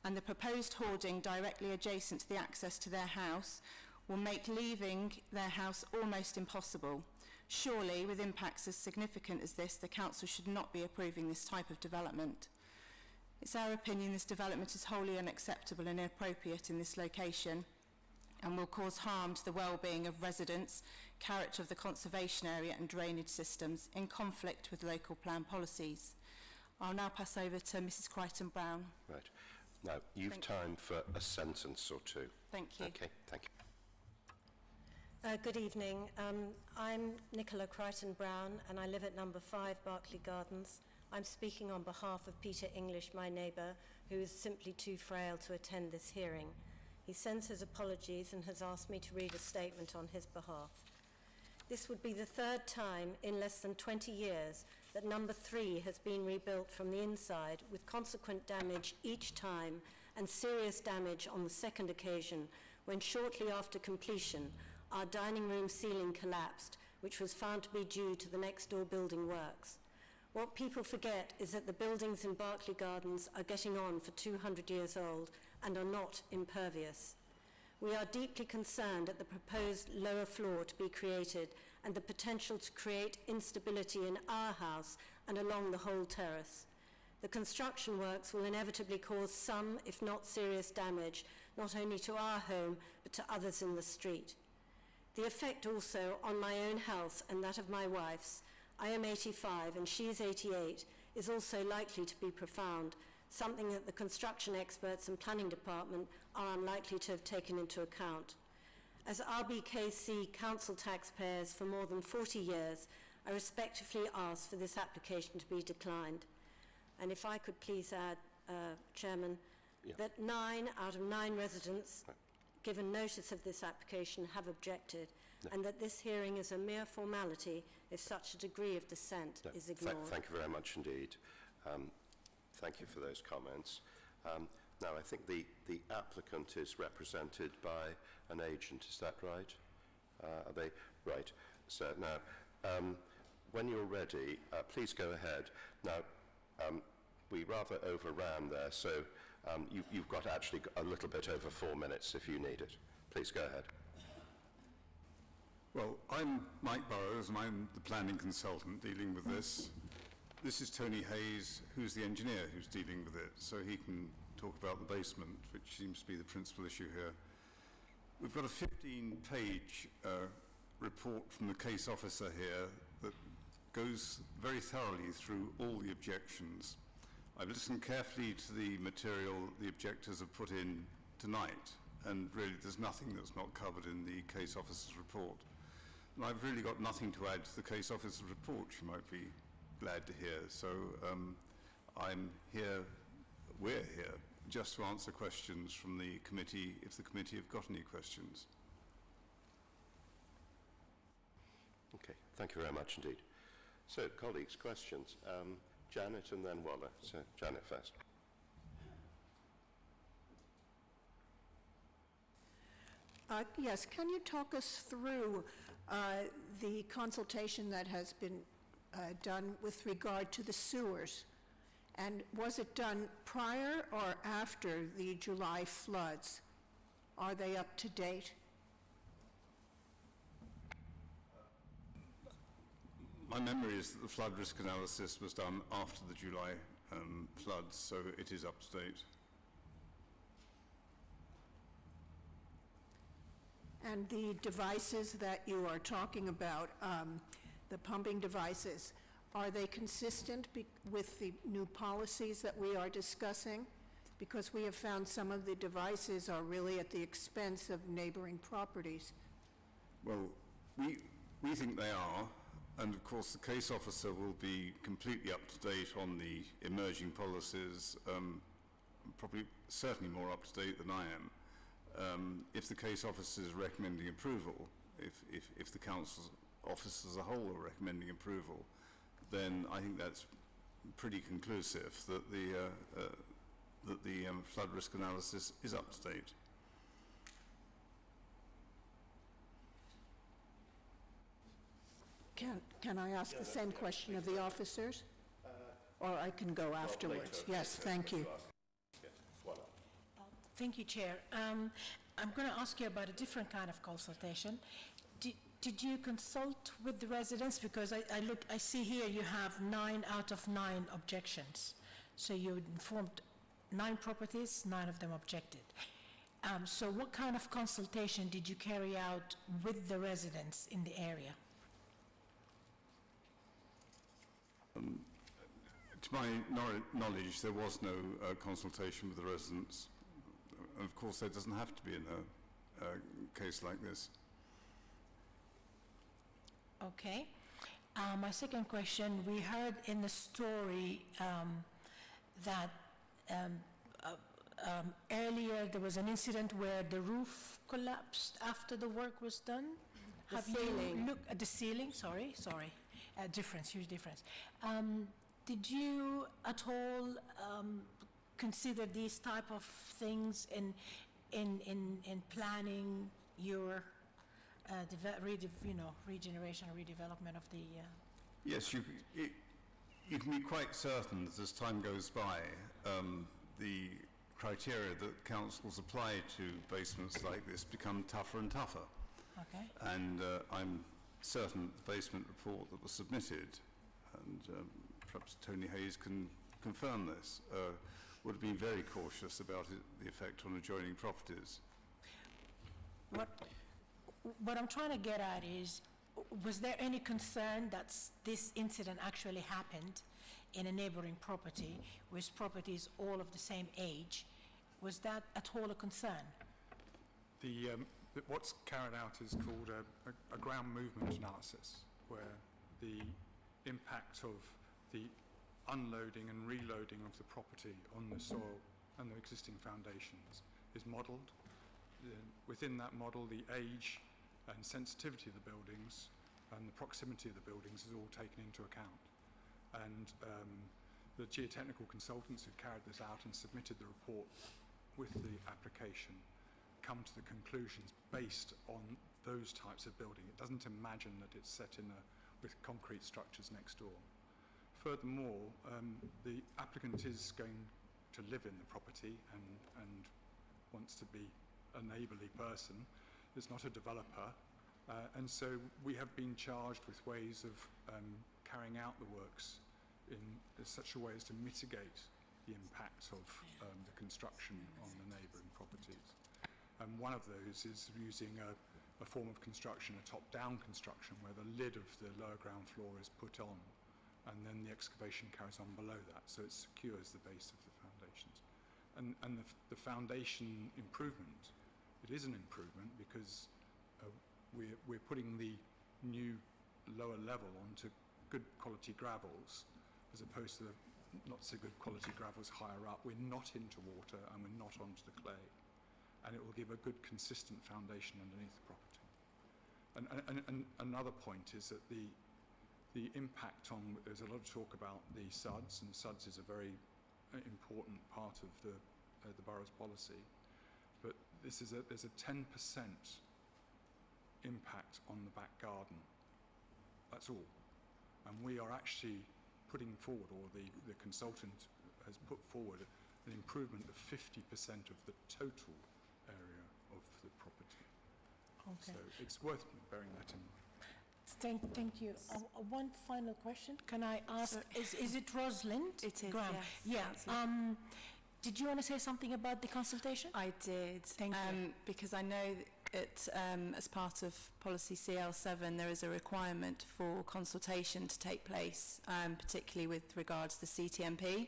and the proposed hoarding directly adjacent to the access to their house will make leaving their house almost impossible. Surely, with impacts as significant as this, the Council should not be approving this type of development. It's our opinion this development is wholly unacceptable and inappropriate in this location, and will cause harm to the well-being of residents, character of the conservation area and drainage systems, in conflict with local plan policies. I'll now pass over to Mrs. Crichton-Brown. Right. Now, you've time for a sentence or two. Thank you. Okay, thank you. Good evening. I'm Nicola Crichton-Brown, and I live at number 5 Barclay Gardens. I'm speaking on behalf of Peter English, my neighbour, who is simply too frail to attend this hearing. He sends his apologies and has asked me to read a statement on his behalf. This would be the 3rd time in less than 20 years that number 3 has been rebuilt from the inside, with consequent damage each time and serious damage on the second occasion when, shortly after completion, our dining room ceiling collapsed, which was found to be due to the next door building works. What people forget is that the buildings in Barclay Gardens are getting on for 200 years old and are not impervious. We are deeply concerned at the proposed lower floor to be created and the potential to create instability in our house and along the whole terrace. The construction works will inevitably cause some, if not serious damage, not only to our home, but to others in the street. The effect also on my own health and that of my wife's, I am 85 and she is 88, is also likely to be profound, something that the construction experts and planning department are unlikely to have taken into account. As RBKC council taxpayers for more than 40 years, I respectfully ask for this application to be declined. And if I could please add, Chairman, that 9 out of 9 residents given notice of this application have objected, and that this hearing is a mere formality if such a degree of dissent is ignored. Thank you very much indeed. Thank you for those comments. Now, I think the applicant is represented by an agent, is that right? Are they? Right. So now, when you're ready, please go ahead. Now, we rather overran there, so you've got actually a little bit over 4 minutes if you need it. Please go ahead. Well, I'm Mike Burrows, and I'm the planning consultant dealing with this. This is Tony Hayes, who's the engineer who's dealing with it, so he can talk about the basement, which seems to be the principal issue here. We've got a 15-page report from the case officer here that goes very thoroughly through all the objections. I've listened carefully to the material the objectors have put in tonight, and really there's nothing that's not covered in the case officer's report. And I've really got nothing to add to the case officer's report, you might be glad to hear. So we're here just to answer questions from the committee, if the committee have got any questions. Okay, thank you very much indeed. So, colleagues, questions? Janet and then Waller. So, Janet first. Yes, can you talk us through the consultation that has been done with regard to the sewers? And was it done prior or after the July floods? Are they up to date? My memory is that the flood risk analysis was done after the July floods, so it is up to date. And the devices that you are talking about, the pumping devices, are they consistent with the new policies that we are discussing? Because we have found some of the devices are really at the expense of neighboring properties. Well, we think they are, and of course the case officer will be completely up to date on the emerging policies, probably certainly more up to date than I am. If the case officer is recommending approval, if the council's office as a whole are recommending approval, then I think that's pretty conclusive that the flood risk analysis is up to date. Can I ask the same question of the officers? Or I can go afterwards. Yes, thank you. Thank you, Chair. I'm going to ask you about a different kind of consultation. Did you consult with the residents? Because I see here you have 9 out of 9 objections. So you informed 9 properties, 9 of them objected. So what kind of consultation did you carry out with the residents in the area? To my knowledge, there was no consultation with the residents. And of course, there doesn't have to be in a case like this. Okay. My second question, we heard in the story that earlier there was an incident where the roof collapsed after the work was done. The ceiling. Look at the ceiling, sorry. Huge difference. Did you at all consider these type of things in planning your regeneration or redevelopment of the... Yes, you can be quite certain that as time goes by, the criteria that councils apply to basements like this become tougher and tougher. Okay. And I'm certain the basement report that was submitted, and perhaps Tony Hayes can confirm this, would have been very cautious about the effect on adjoining properties. What I'm trying to get at is, was there any concern that this incident actually happened in a neighboring property, with properties all of the same age? Was that at all a concern? What's carried out is called a ground movement analysis, where the impact of the unloading and reloading of the property on the soil and the existing foundations is modelled. Within that model, the age and sensitivity of the buildings and the proximity of the buildings is all taken into account. And the geotechnical consultants who carried this out and submitted the report with the application come to the conclusions based on those types of building. It doesn't imagine that it's set in with concrete structures next door. Furthermore, the applicant is going to live in the property and wants to be a neighbourly person. It's not a developer. And so we have been charged with ways of carrying out the works in such a way as to mitigate the impact of the construction on the neighbouring properties. And one of those is using a form of construction, a top-down construction, where the lid of the lower ground floor is put on, and then the excavation carries on below that, so it secures the base of the foundations. And the foundation improvement, it is an improvement because we're putting the new lower level onto good quality gravels, as opposed to the not so good quality gravels higher up. We're not into water and we're not onto the clay. And it will give a good consistent foundation underneath the property. And another point is that the impact on, there's a lot of talk about the SUDS, and SUDS is a very important part of the borough's policy. But there's a 10% impact on the back garden. That's all. And we are actually putting forward, or the consultant has put forward, an improvement of 50% of the total area of the property. Okay. So it's worth bearing that in mind. Thank you. One final question. Can I ask, is it Rosalind? It is, Graham? yes. Yeah. Did you want to say something about the consultation? I did. Thank you. Because I know that as part of policy CL7, there is a requirement for consultation to take place, particularly with regards to the CTMP.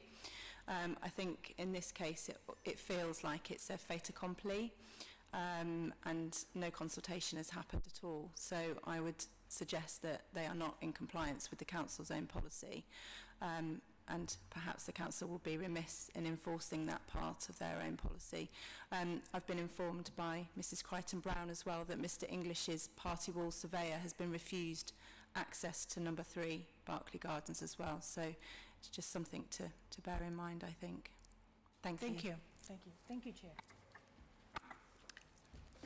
I think in this case it feels like it's a fait accompli, and no consultation has happened at all. So I would suggest that they are not in compliance with the council's own policy, and perhaps the council will be remiss in enforcing that part of their own policy. I've been informed by Mrs. Crichton-Brown as well that Mr. English's party wall surveyor has been refused access to number 3 Barclay Gardens as well. So it's just something to bear in mind, I think. Thank you. Thank you. Thank you. Thank you, Chair.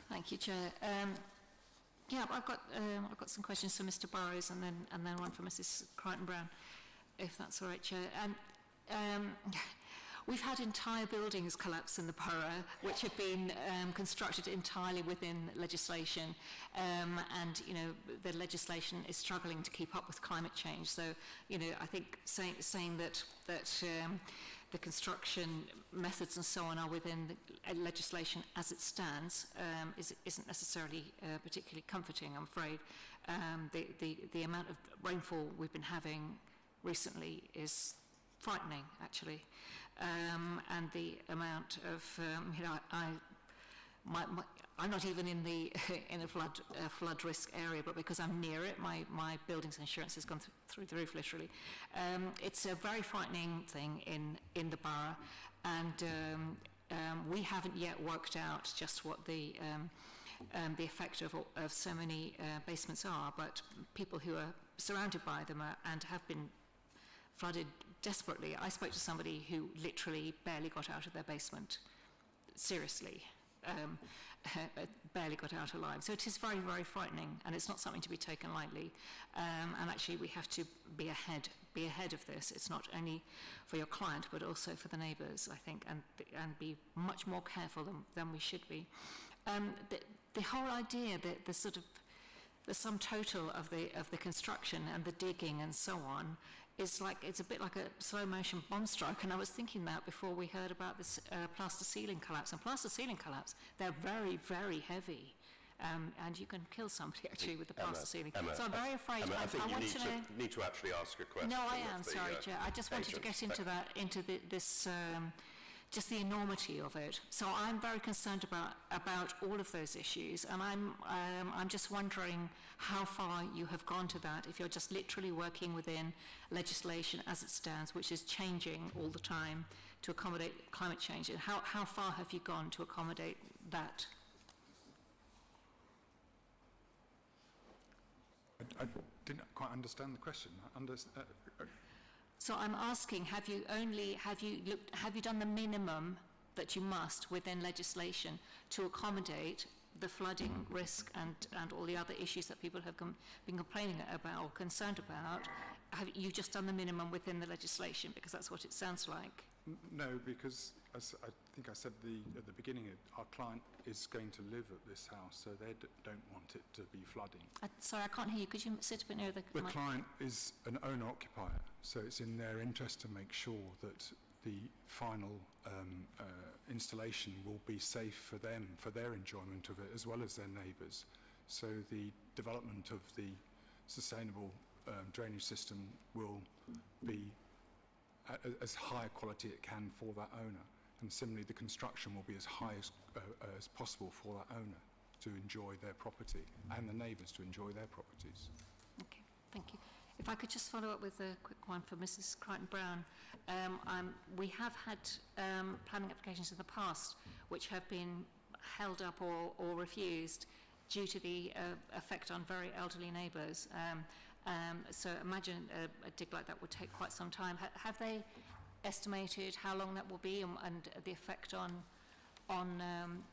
Thank you, Chair. Yeah, I've got some questions for Mr. Burrows and then one for Mrs. Crichton-Brown, if that's all right, Chair. We've had entire buildings collapse in the borough, which have been constructed entirely within legislation, and the legislation is struggling to keep up with climate change. So, I think saying that the construction methods and so on are within the legislation as it stands isn't necessarily particularly comforting, I'm afraid. The amount of rainfall we've been having recently is frightening, actually, and the amount of I'm not even in a flood risk area, but because I'm near it, my buildings insurance has gone through the roof, literally. It's a very frightening thing in the borough, and we haven't yet worked out just what the effect of so many basements are, but people who are surrounded by them and have been flooded desperately. I spoke to somebody who literally barely got out of their basement, seriously, barely got out alive. So it is very, very frightening, and it's not something to be taken lightly. And actually, we have to be ahead of this. It's not only for your client, but also for the neighbours, I think, and be much more careful than we should be. The whole idea that the sum total of the construction and the digging and so on is it's a bit like a slow motion bomb strike, and I was thinking that before we heard about this plaster ceiling collapse. And plaster ceiling collapse, they're very, very heavy, and you can kill somebody actually with the plaster ceiling. So I'm very afraid. I think you need to actually ask a question. No, I am sorry, Chair. I just wanted to get into that, just the enormity of it. So I'm very concerned about all of those issues, and I'm just wondering how far you have gone to that, if you're just literally working within legislation as it stands, which is changing all the time to accommodate climate change, and how far have you gone to accommodate that? I didn't quite understand the question. So I'm asking, have you done the minimum that you must within legislation to accommodate the flooding risk and all the other issues that people have been complaining about or concerned about? Have you just done the minimum within the legislation? Because that's what it sounds like. No, because as I think I said at the beginning, our client is going to live at this house, so they don't want it to be flooding. Sorry, I can't hear you. Could you sit a bit nearer the The mic? client is an owner-occupier, so it's in their interest to make sure that the final installation will be safe for them, for their enjoyment of it, as well as their neighbours. So the development of the sustainable drainage system will be as high a quality it can for that owner. And similarly, the construction will be as high as possible for that owner to enjoy their property and the neighbours to enjoy their properties. Okay, thank you. If I could just follow up with a quick one for Mrs. Crichton-Brown. We have had planning applications in the past which have been held up or refused due to the effect on very elderly neighbours. So imagine a dig like that would take quite some time. Have they estimated how long that will be and the effect on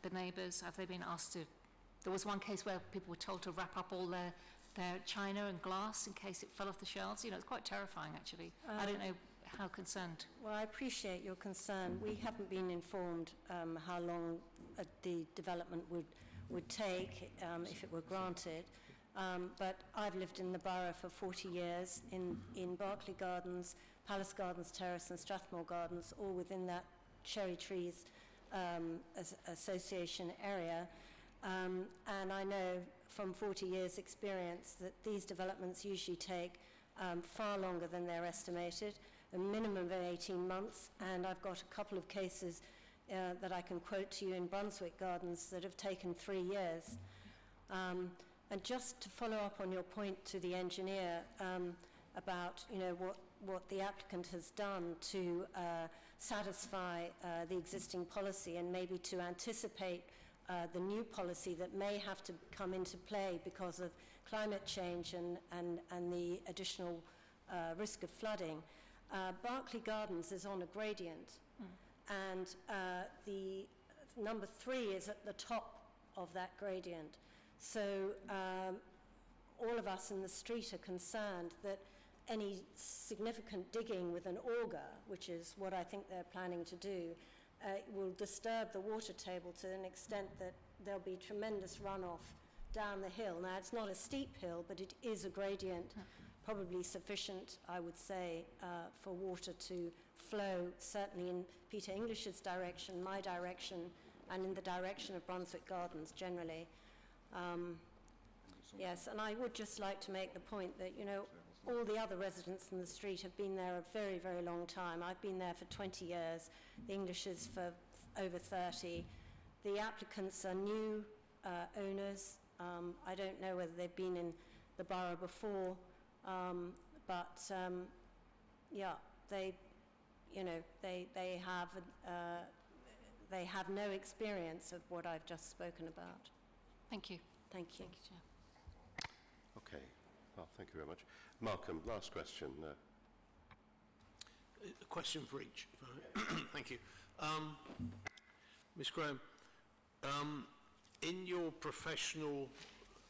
the neighbours? Have they been asked to... There was one case where people were told to wrap up all their china and glass in case it fell off the shelves. You know, it's quite terrifying, actually. I don't know how concerned. Well, I appreciate your concern. We haven't been informed how long the development would take if it were granted. But I've lived in the borough for 40 years in Barclay Gardens, Palace Gardens Terrace and Strathmore Gardens, all within that Cherry Trees Association area. And I know from 40 years experience that these developments usually take far longer than they're estimated, a minimum of 18 months, and I've got a couple of cases that I can quote to you in Brunswick Gardens that have taken 3 years. And just to follow up on your point to the engineer about, you know, what the applicant has done to satisfy the existing policy and maybe to anticipate the new policy that may have to come into play because of climate change and the additional risk of flooding. Barclay Gardens is on a gradient, and the number 3 is at the top of that gradient. So all of us in the street are concerned that any significant digging with an auger, which is what I think they're planning to do, will disturb the water table to an extent that there'll be tremendous runoff down the hill. Now, it's not a steep hill, but it is a gradient, probably sufficient, I would say, for water to flow, certainly in Peter English's direction, my direction, and in the direction of Brunswick Gardens generally. Yes, and I would just like to make the point that, you know, all the other residents in the street have been there a very, very long time. I've been there for 20 years, the Englishes for over 30. The applicants are new owners. I don't know whether they've been in the borough before, but yeah, they have no experience of what I've just spoken about. Thank you. Thank you. Thank you, Chair. Okay. Well, thank you very much. Malcolm, last question. A question for each. Thank you. Ms. Graham, in your professional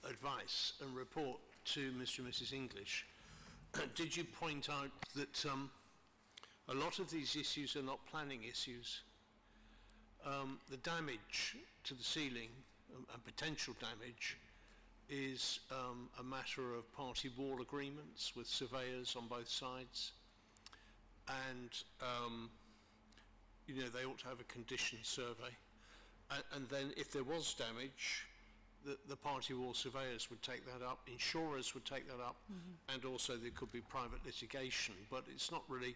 advice and report to Mr. and Mrs. English, did you point out that a lot of these issues are not planning issues? The damage to the ceiling and potential damage is a matter of party wall agreements with surveyors on both sides, and you know, they ought to have a condition survey, and then if there was damage, the party wall surveyors would take that up, insurers would take that up, and also there could be private litigation, but it's not really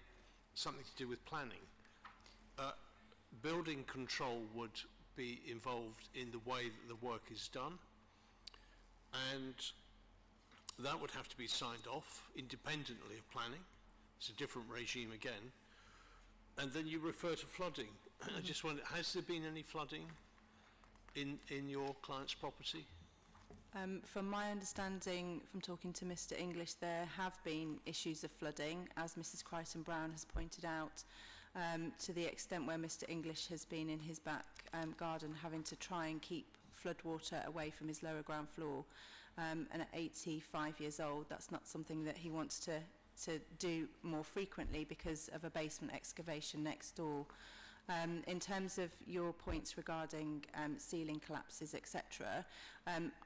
something to do with planning. building control would be involved in the way that the work is done, and that would have to be signed off independently of planning. It's a different regime again. And then you refer to flooding. I just wonder, has there been any flooding in your client's property? From my understanding, from talking to Mr English, there have been issues of flooding, as Mrs Crichton-Brown has pointed out, to the extent where Mr English has been in his back garden having to try and keep floodwater away from his lower ground floor. And at 85 years old, that's not something that he wants to do more frequently because of a basement excavation next door. In terms of your points regarding ceiling collapses, etc.,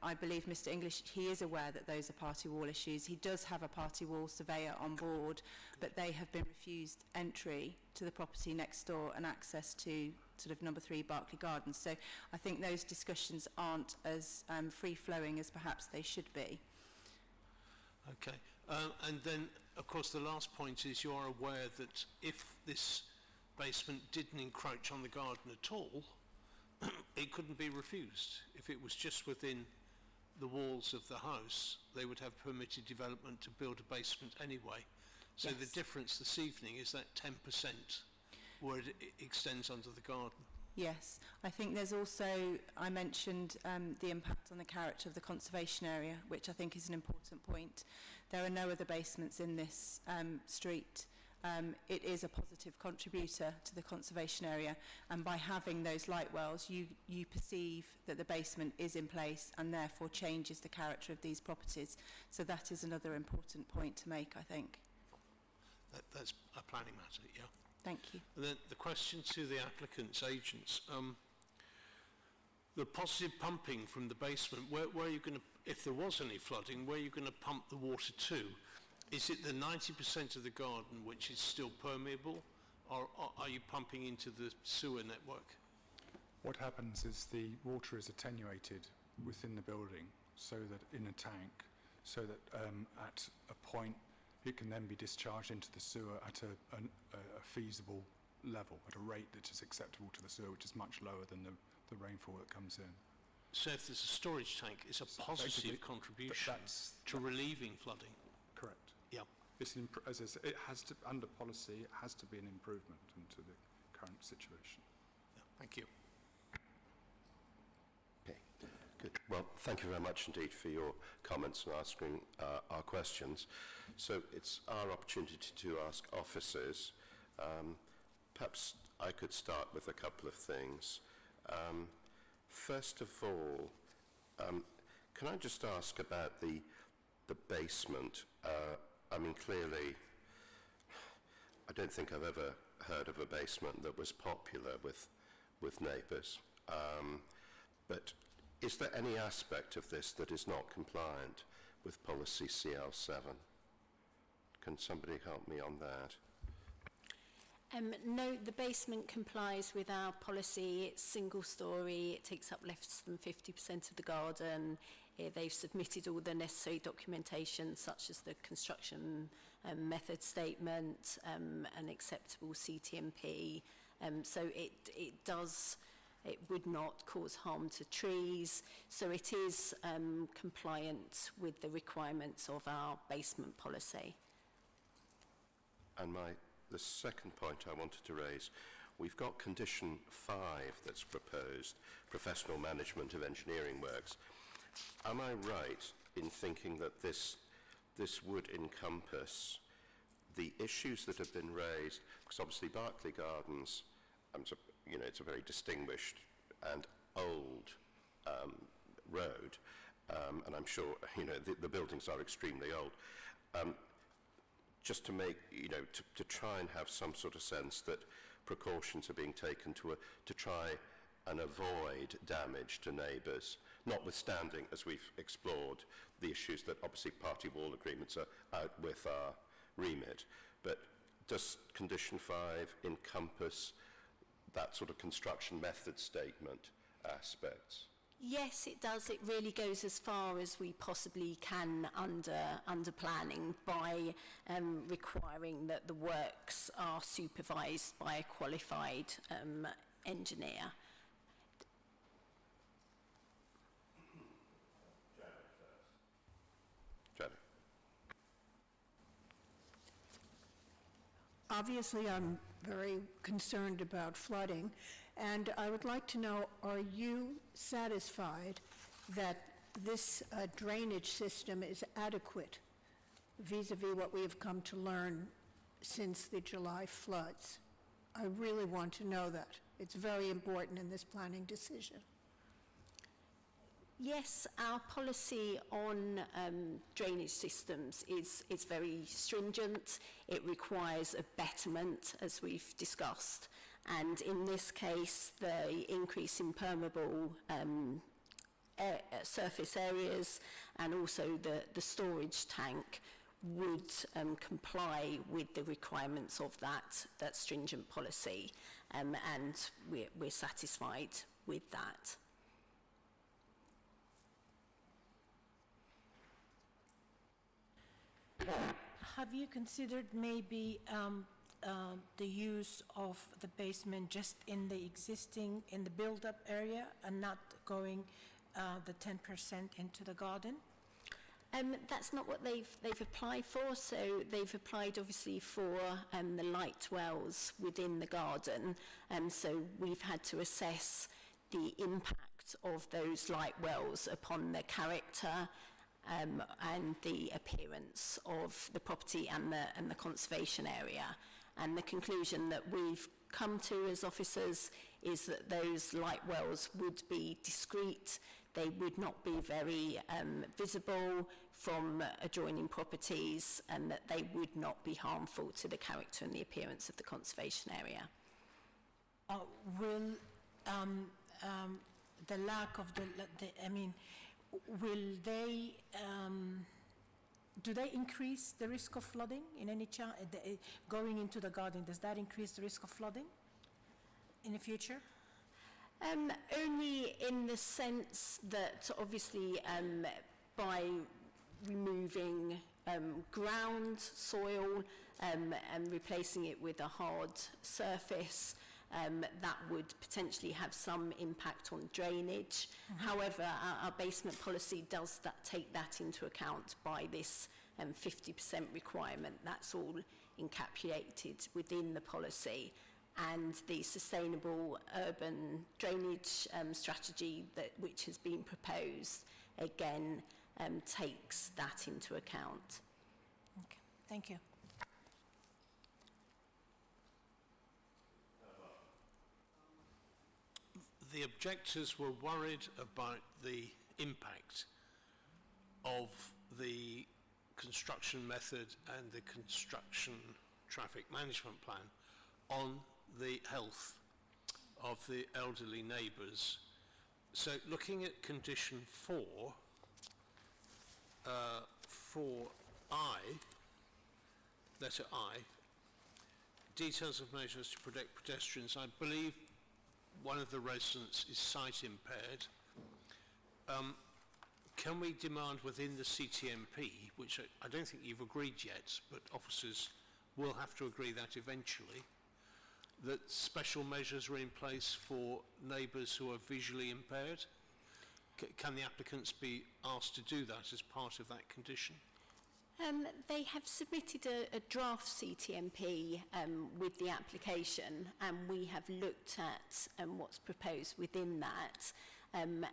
I believe Mr English, he is aware that those are party wall issues. He does have a party wall surveyor on board, but they have been refused entry to the property next door and access to sort of number 3 Barclay Gardens. So I think those discussions aren't as free-flowing as perhaps they should be. Okay. And then, of course, the last point is you're aware that if this basement didn't encroach on the garden at all, it couldn't be refused. If it was just within the walls of the house, they would have permitted development to build a basement anyway. So Yes. the difference this evening is that 10% where it extends under the garden. Yes, I think there's also, I mentioned the impact on the character of the conservation area, which I think is an important point. There are no other basements in this street. It is a positive contributor to the conservation area, and by having those light wells, you perceive that the basement is in place and therefore changes the character of these properties. So that is another important point to make, I think. That's a planning matter, yeah. Thank you. And then the question to the applicant's agents, the positive pumping from the basement, where are you going to, if there was any flooding, where are you going to pump the water to? Is it the 90% of the garden which is still permeable, or are you pumping into the sewer network? What happens is the water is attenuated within the building, so that in a tank, so that at a point it can then be discharged into the sewer at a feasible level, at a rate that is acceptable to the sewer, which is much lower than the rainfall that comes in. So if there's a storage tank, it's a positive contribution to relieving flooding. Correct. Yeah. It's as I say, it has to, under policy, it has to be an improvement into the current situation. Yeah, thank you. Okay, good. Well, thank you very much indeed for your comments and asking our questions. So it's our opportunity to ask officers. Perhaps I could start with a couple of things. First of all, can I just ask about the basement? I mean, clearly, I don't think I've ever heard of a basement that was popular with neighbours. But is there any aspect of this that is not compliant with policy CL7? Can somebody help me on that? No, the basement complies with our policy. It's single storey, it takes up less than 50% of the garden. They've submitted all the necessary documentation, such as the construction method statement, an acceptable CTMP. So it would not cause harm to trees. So it is compliant with the requirements of our basement policy. And the second point I wanted to raise, we've got condition 5 that's proposed, professional management of engineering works. Am I right in thinking that this would encompass the issues that have been raised? Because obviously Barclay Gardens, you know, it's a very distinguished and old road, and I'm sure, you know, the buildings are extremely old. Just to make, you know, to try and have some sort of sense that precautions are being taken to try and avoid damage to neighbours, notwithstanding, as we've explored, the issues that obviously party wall agreements are out with our remit. But does condition 5 encompass that sort of construction method statement aspects? Yes, it does. It really goes as far as we possibly can under planning by requiring that the works are supervised by a qualified engineer. Janet. Obviously, I'm very concerned about flooding, and I would like to know, are you satisfied that this drainage system is adequate vis-a-vis what we have come to learn since the July floods? I really want to know that. It's very important in this planning decision. Yes, our policy on drainage systems is very stringent. It requires a betterment, as we've discussed. And in this case, the increase in permeable surface areas and also the storage tank would comply with the requirements of that stringent policy. And we're satisfied with that. Have you considered maybe the use of the basement just in the build-up area and not going the 10% into the garden? That's not what they've applied for. So they've applied obviously for the light wells within the garden. So we've had to assess the impact of those light wells upon the character and the appearance of the property and the conservation area. And the conclusion that we've come to as officers is that those light wells would be discreet. They would not be very visible from adjoining properties, and that they would not be harmful to the character and the appearance of the conservation area. Will the lack of will they, do they increase the risk of flooding in any going into the garden? Does that increase the risk of flooding in the future? Only in the sense that obviously by removing ground, soil, and replacing it with a hard surface, that would potentially have some impact on drainage. However, our basement policy does take that into account by this 50% requirement. That's all encapsulated within the policy. And the sustainable urban drainage strategy which has been proposed, again, takes that into account. Okay, thank you. The objectors were worried about the impact of the construction method and the construction traffic management plan on the health of the elderly neighbours. So looking at condition 4I, letter I, details of measures to protect pedestrians. I believe one of the residents is sight impaired. Can we demand within the CTMP, which I don't think you've agreed yet, but officers will have to agree that eventually, that special measures are in place for neighbours who are visually impaired? Can the applicants be asked to do that as part of that condition? They have submitted a draft CTMP with the application, and we have looked at what's proposed within that, and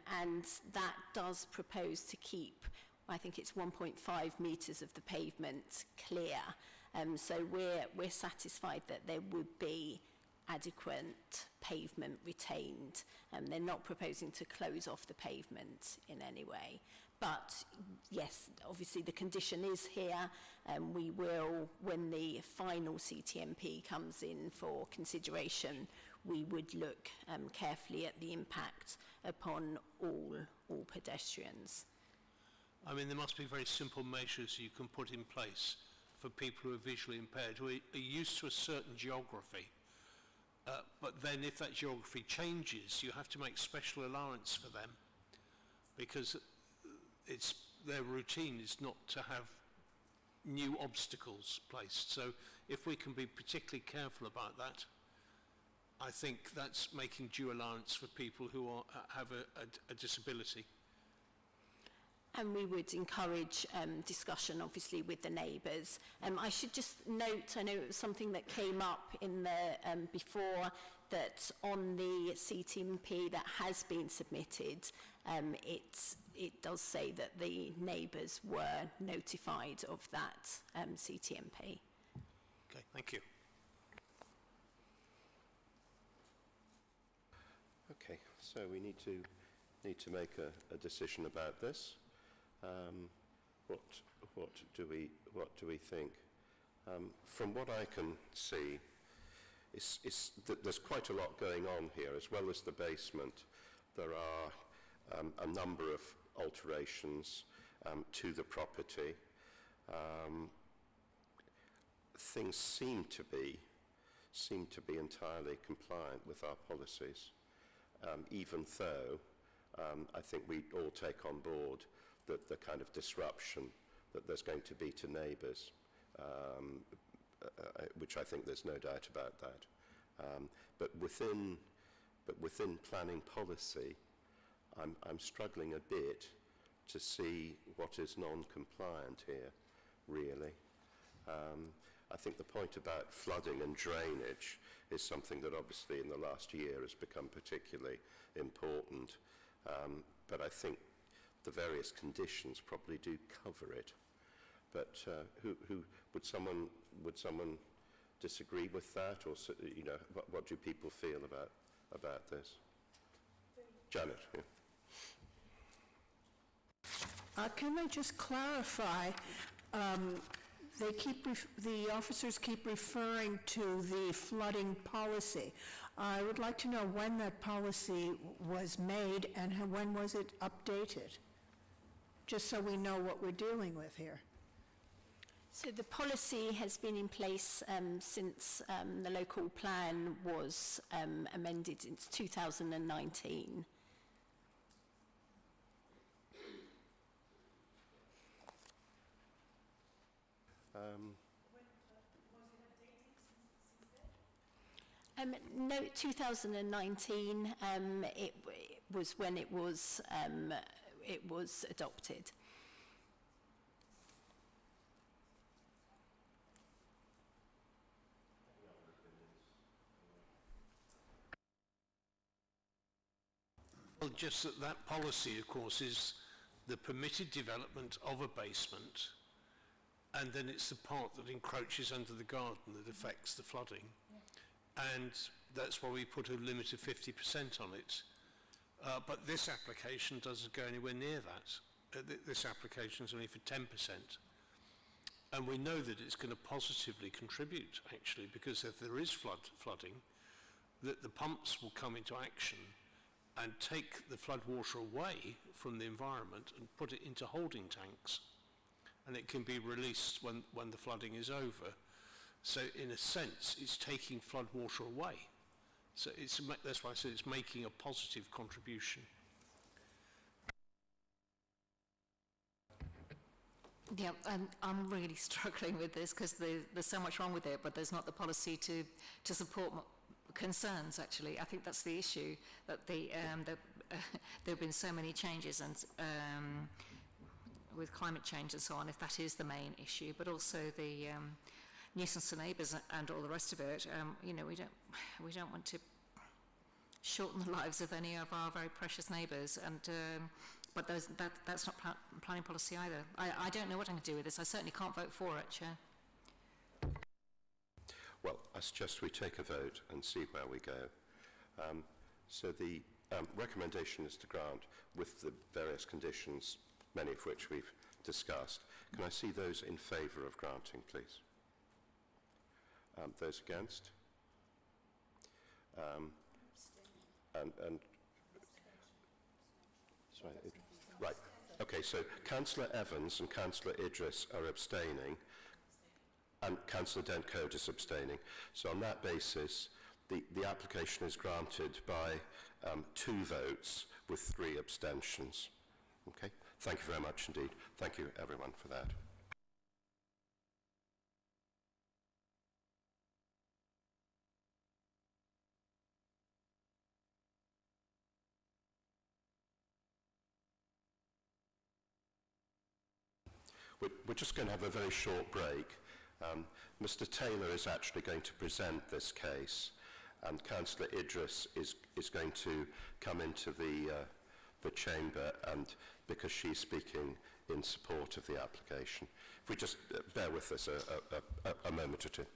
that does propose to keep, I think it's 1.5 metres of the pavement clear. So we're satisfied that there would be adequate pavement retained. They're not proposing to close off the pavement in any way. But yes, obviously the condition is here, and we will, when the final CTMP comes in for consideration, we would look carefully at the impact upon all pedestrians. I mean, there must be very simple measures you can put in place for people who are visually impaired, who are used to a certain geography. But then if that geography changes, you have to make special allowance for them, because their routine is not to have new obstacles placed. So if we can be particularly careful about that, I think that's making due allowance for people who are, have a disability. And we would encourage discussion, obviously, with the neighbours. I should just note, I know it was something that came up in the before, that on the CTMP that has been submitted, it does say that the neighbours were notified of that CTMP. Okay, thank you. Okay, so we need to make a decision about this. What do we think? From what I can see, is that there's quite a lot going on here. As well as the basement, there are a number of alterations to the property. Things seem to be entirely compliant with our policies, even though I think we all take on board the kind of disruption that there's going to be to neighbours, which I think there's no doubt about that. But within planning policy, I'm struggling a bit to see what is non-compliant here, really. I think the point about flooding and drainage is something that obviously in the last year has become particularly important, but I think the various conditions probably do cover it. But who would someone disagree with that, or what do people feel about this? Janet. Yeah. Can I just clarify? The officers keep referring to the flooding policy. I would like to know when that policy was made and when was it updated, just so we know what we're dealing with here. So the policy has been in place since the local plan was amended in 2019. No, 2019. It was when it was adopted. Well, just that policy, of course, is the permitted development of a basement, and then it's the part that encroaches under the garden that affects the flooding. Yeah. And that's why we put a limit of 50% on it. But this application doesn't go anywhere near that. This application is only for 10%. And we know that it's going to positively contribute, actually, because if there is flooding, that the pumps will come into action and take the flood water away from the environment and put it into holding tanks. And it can be released when the flooding is over. So in a sense, it's taking flood water away. So that's why I said it's making a positive contribution. Yeah, I'm really struggling with this because there's so much wrong with it, but there's not the policy to support concerns, actually. I think that's the issue, that there have been so many changes and with climate change and so on, if that is the main issue, but also the nuisance to neighbours and all the rest of it. We don't want to shorten the lives of any of our very precious neighbours, and but that's not planning policy either. I don't know what I'm going to do with this. I certainly can't vote for it, Chair. Well, I suggest we take a vote and see where we go. So the recommendation is to grant with the various conditions, many of which we've discussed. Can I see those in favour of granting, please? Those against? Sorry, right. Okay, so Councillor Evans and Councillor Idris are abstaining, and Councillor Dent-Cote is abstaining. So on that basis, the application is granted by 2 votes with 3 abstentions. Okay, thank you very much indeed. Thank you everyone for that. We're just going to have a very short break. Mr. Taylor is actually going to present this case, and Councillor Idris is going to come into the chamber, and because she's speaking in support of the application. If we just bear with us a moment or two.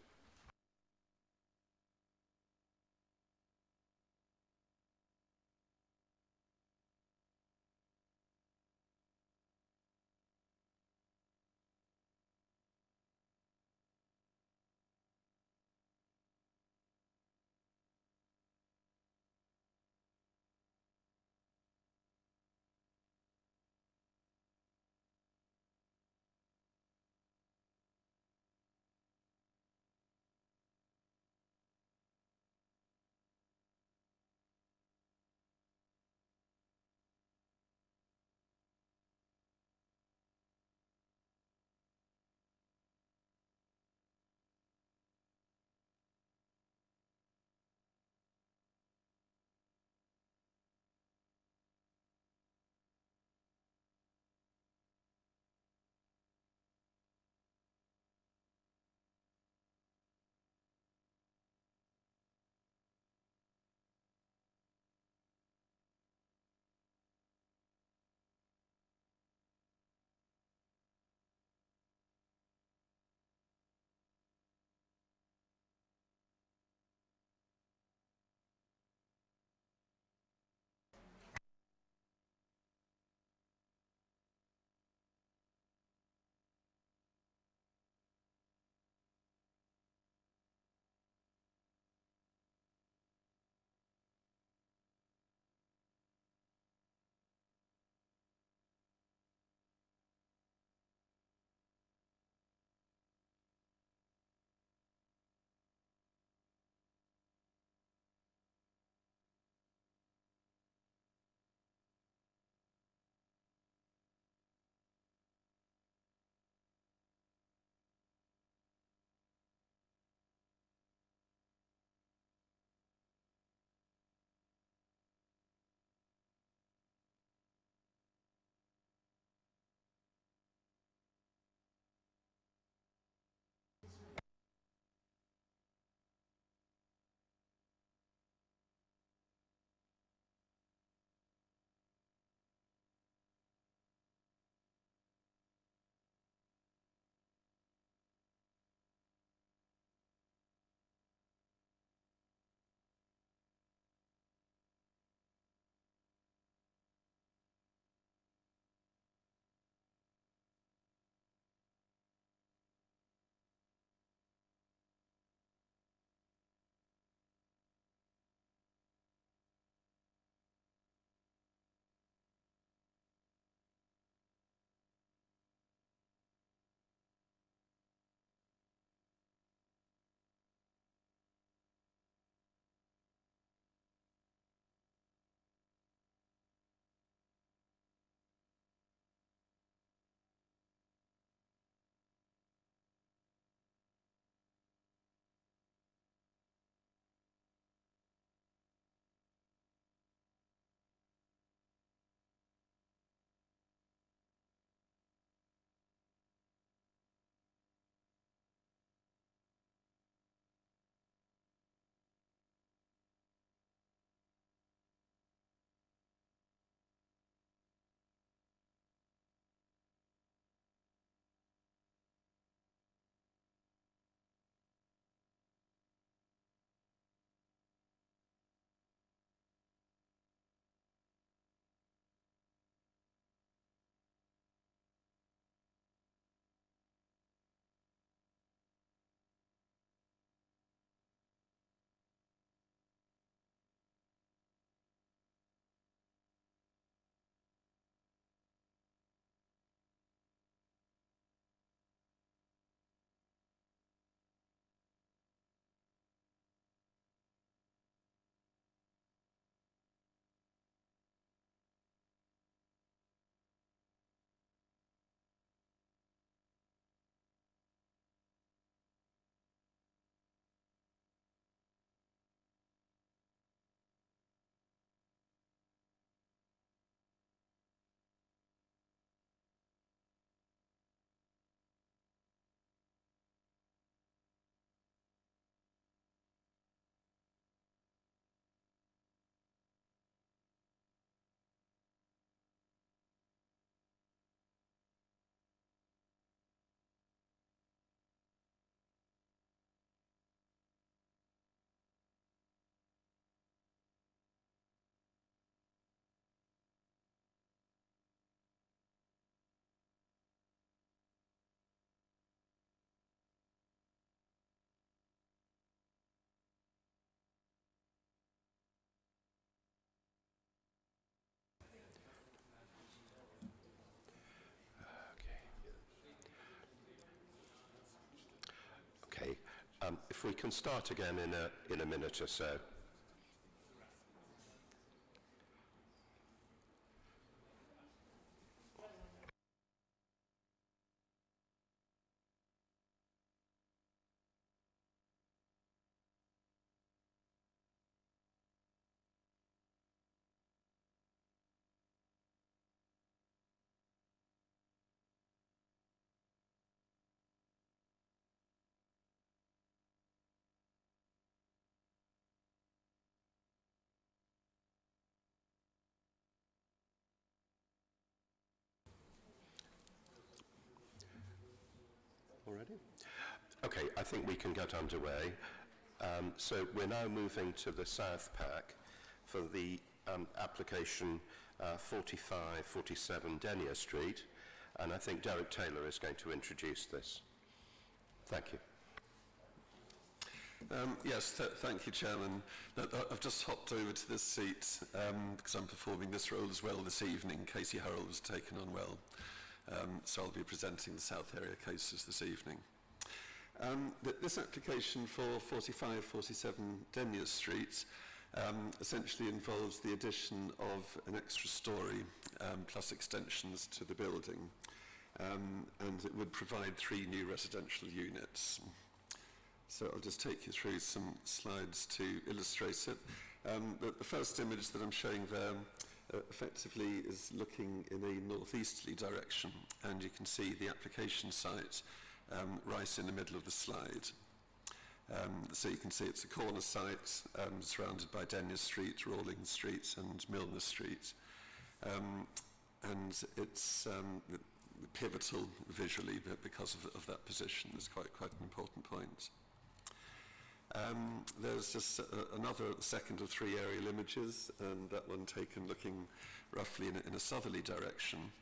if we can start again in a minute or so. Already? Okay, I think we can get underway. So we're now moving to the South Pack for the application 4547 Denyer Street, and I think Derek Taylor is going to introduce this. Thank you. Yes, thank you, Chairman. I've just hopped over to this seat because I'm performing this role as well this evening. Casey Harrell was taken on well. So I'll be presenting the South Area cases this evening. This application for 4547 Denyer Street essentially involves the addition of an extra storey plus extensions to the building, and it would provide 3 new residential units. So I'll just take you through some slides to illustrate it. The first image that I'm showing there effectively is looking in a northeasterly direction, and you can see the application site right in the middle of the slide. So you can see it's a corner site surrounded by Denyer Street, Rawlings Street and Milner Street. And it's pivotal visually because of that position. It's quite an important point. There's just another second of 3 aerial images, and that one taken looking roughly in a southerly direction.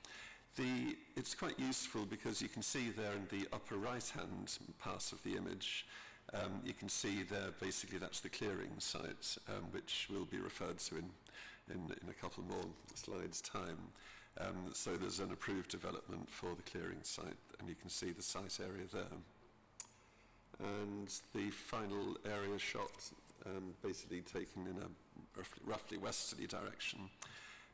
It's quite useful because you can see there in the upper right-hand part of the image, you can see there basically that's the clearing site, which will be referred to in a couple more slides' time. So there's an approved development for the clearing site, and you can see the site area there. And the final area shot, basically taken in a roughly westerly direction.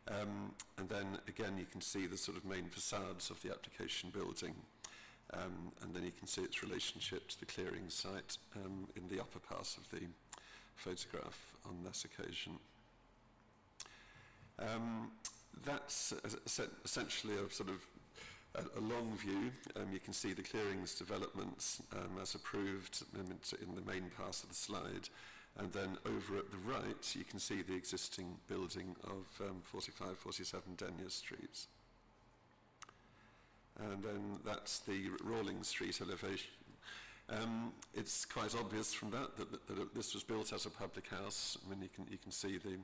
And then again you can see the sort of main facades of the application building, and then you can see its relationship to the clearing site in the upper part of the photograph on that occasion. That's essentially a sort of a long view. You can see the clearings developments as approved in the main part of the slide, and then over at the right you can see the existing building of 4547 Denyer Street. And then that's the Rawlings Street elevation. It's quite obvious from that this was built as a public house. I mean, you can see the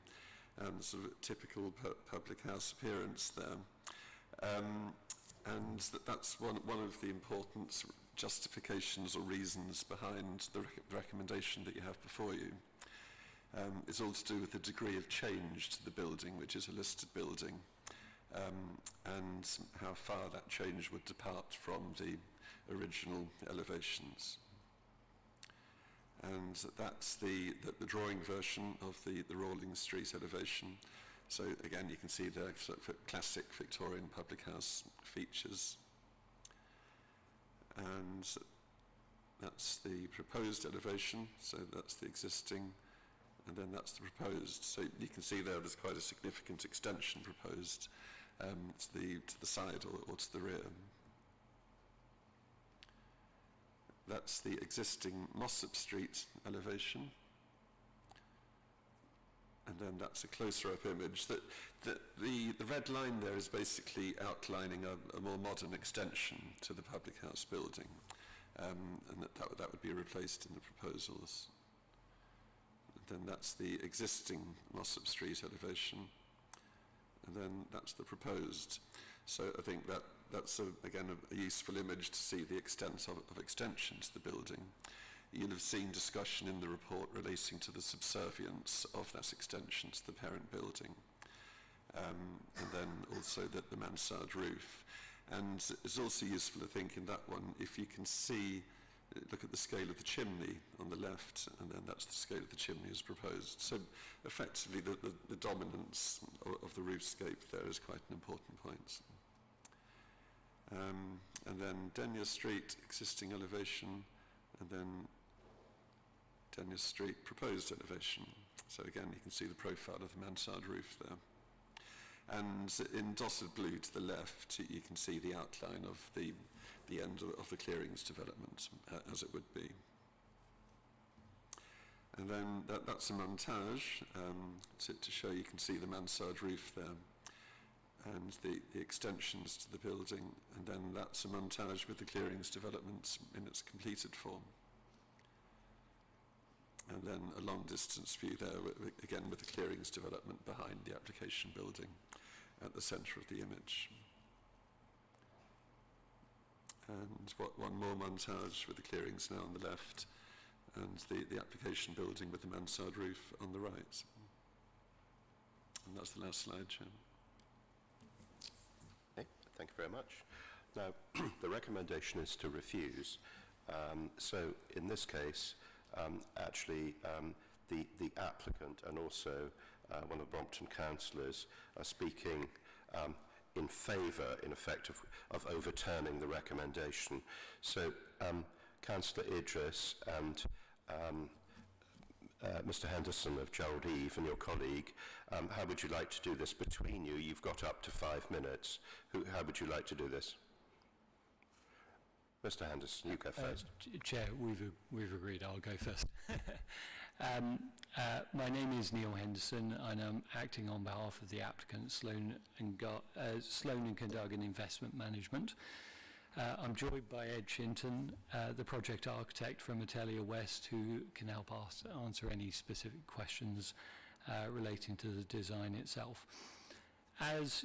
sort of typical public house appearance there. And that's one of the important justifications or reasons behind the recommendation that you have before you. It's all to do with the degree of change to the building, which is a listed building, and how far that change would depart from the original elevations. And that's the drawing version of the Rawlings Street elevation. So again, you can see the sort of classic Victorian public house features. And that's the proposed elevation, so that's the existing, and then that's the proposed. So you can see there's quite a significant extension proposed to the side or to the rear. That's the existing Mossop Street elevation. And then that's a closer-up image. The red line there is basically outlining a more modern extension to the public house building, and that would be replaced in the proposals. And then that's the existing Mossop Street elevation, and then that's the proposed. So I think that's again a useful image to see the extent of extension to the building. You'll have seen discussion in the report relating to the subservience of that extension to the parent building, and then also the mansard roof. And it's also useful, I think, in that one, if you can see look at the scale of the chimney on the left, and then that's the scale of the chimney as proposed. So effectively the dominance of the roofscape there is quite an important point. And then Denyer Street, existing elevation, and then Denyer Street, proposed elevation. So again, you can see the profile of the mansard roof there. And in dotted blue to the left, you can see the outline of the end of the clearings development, as it would be. And then that's a montage to show you can see the mansard roof there, and the extensions to the building, and then that's a montage with the clearings development in its completed form. And then a long distance view there, again with the clearings development behind the application building at the centre of the image. And one more montage with the clearings now on the left, and the application building with the mansard roof on the right. And that's the last slide, Chairman. Okay, thank you very much. Now, the recommendation is to refuse. So in this case, actually, the applicant and also one of the Brompton councillors are speaking in favour, in effect, of overturning the recommendation. So Councillor Idris and Mr Henderson of Gerald Eve and your colleague, how would you like to do this between you? You've got up to 5 minutes. How would you like to do this? Mr Henderson, you go first. Chair, we've agreed. I'll go first. My name is Neil Henderson, and I'm acting on behalf of the applicant, Sloan and Cadogan Investment Management. I'm joined by Ed Shinton, the project architect from Atelier West, who can help us answer any specific questions relating to the design itself. As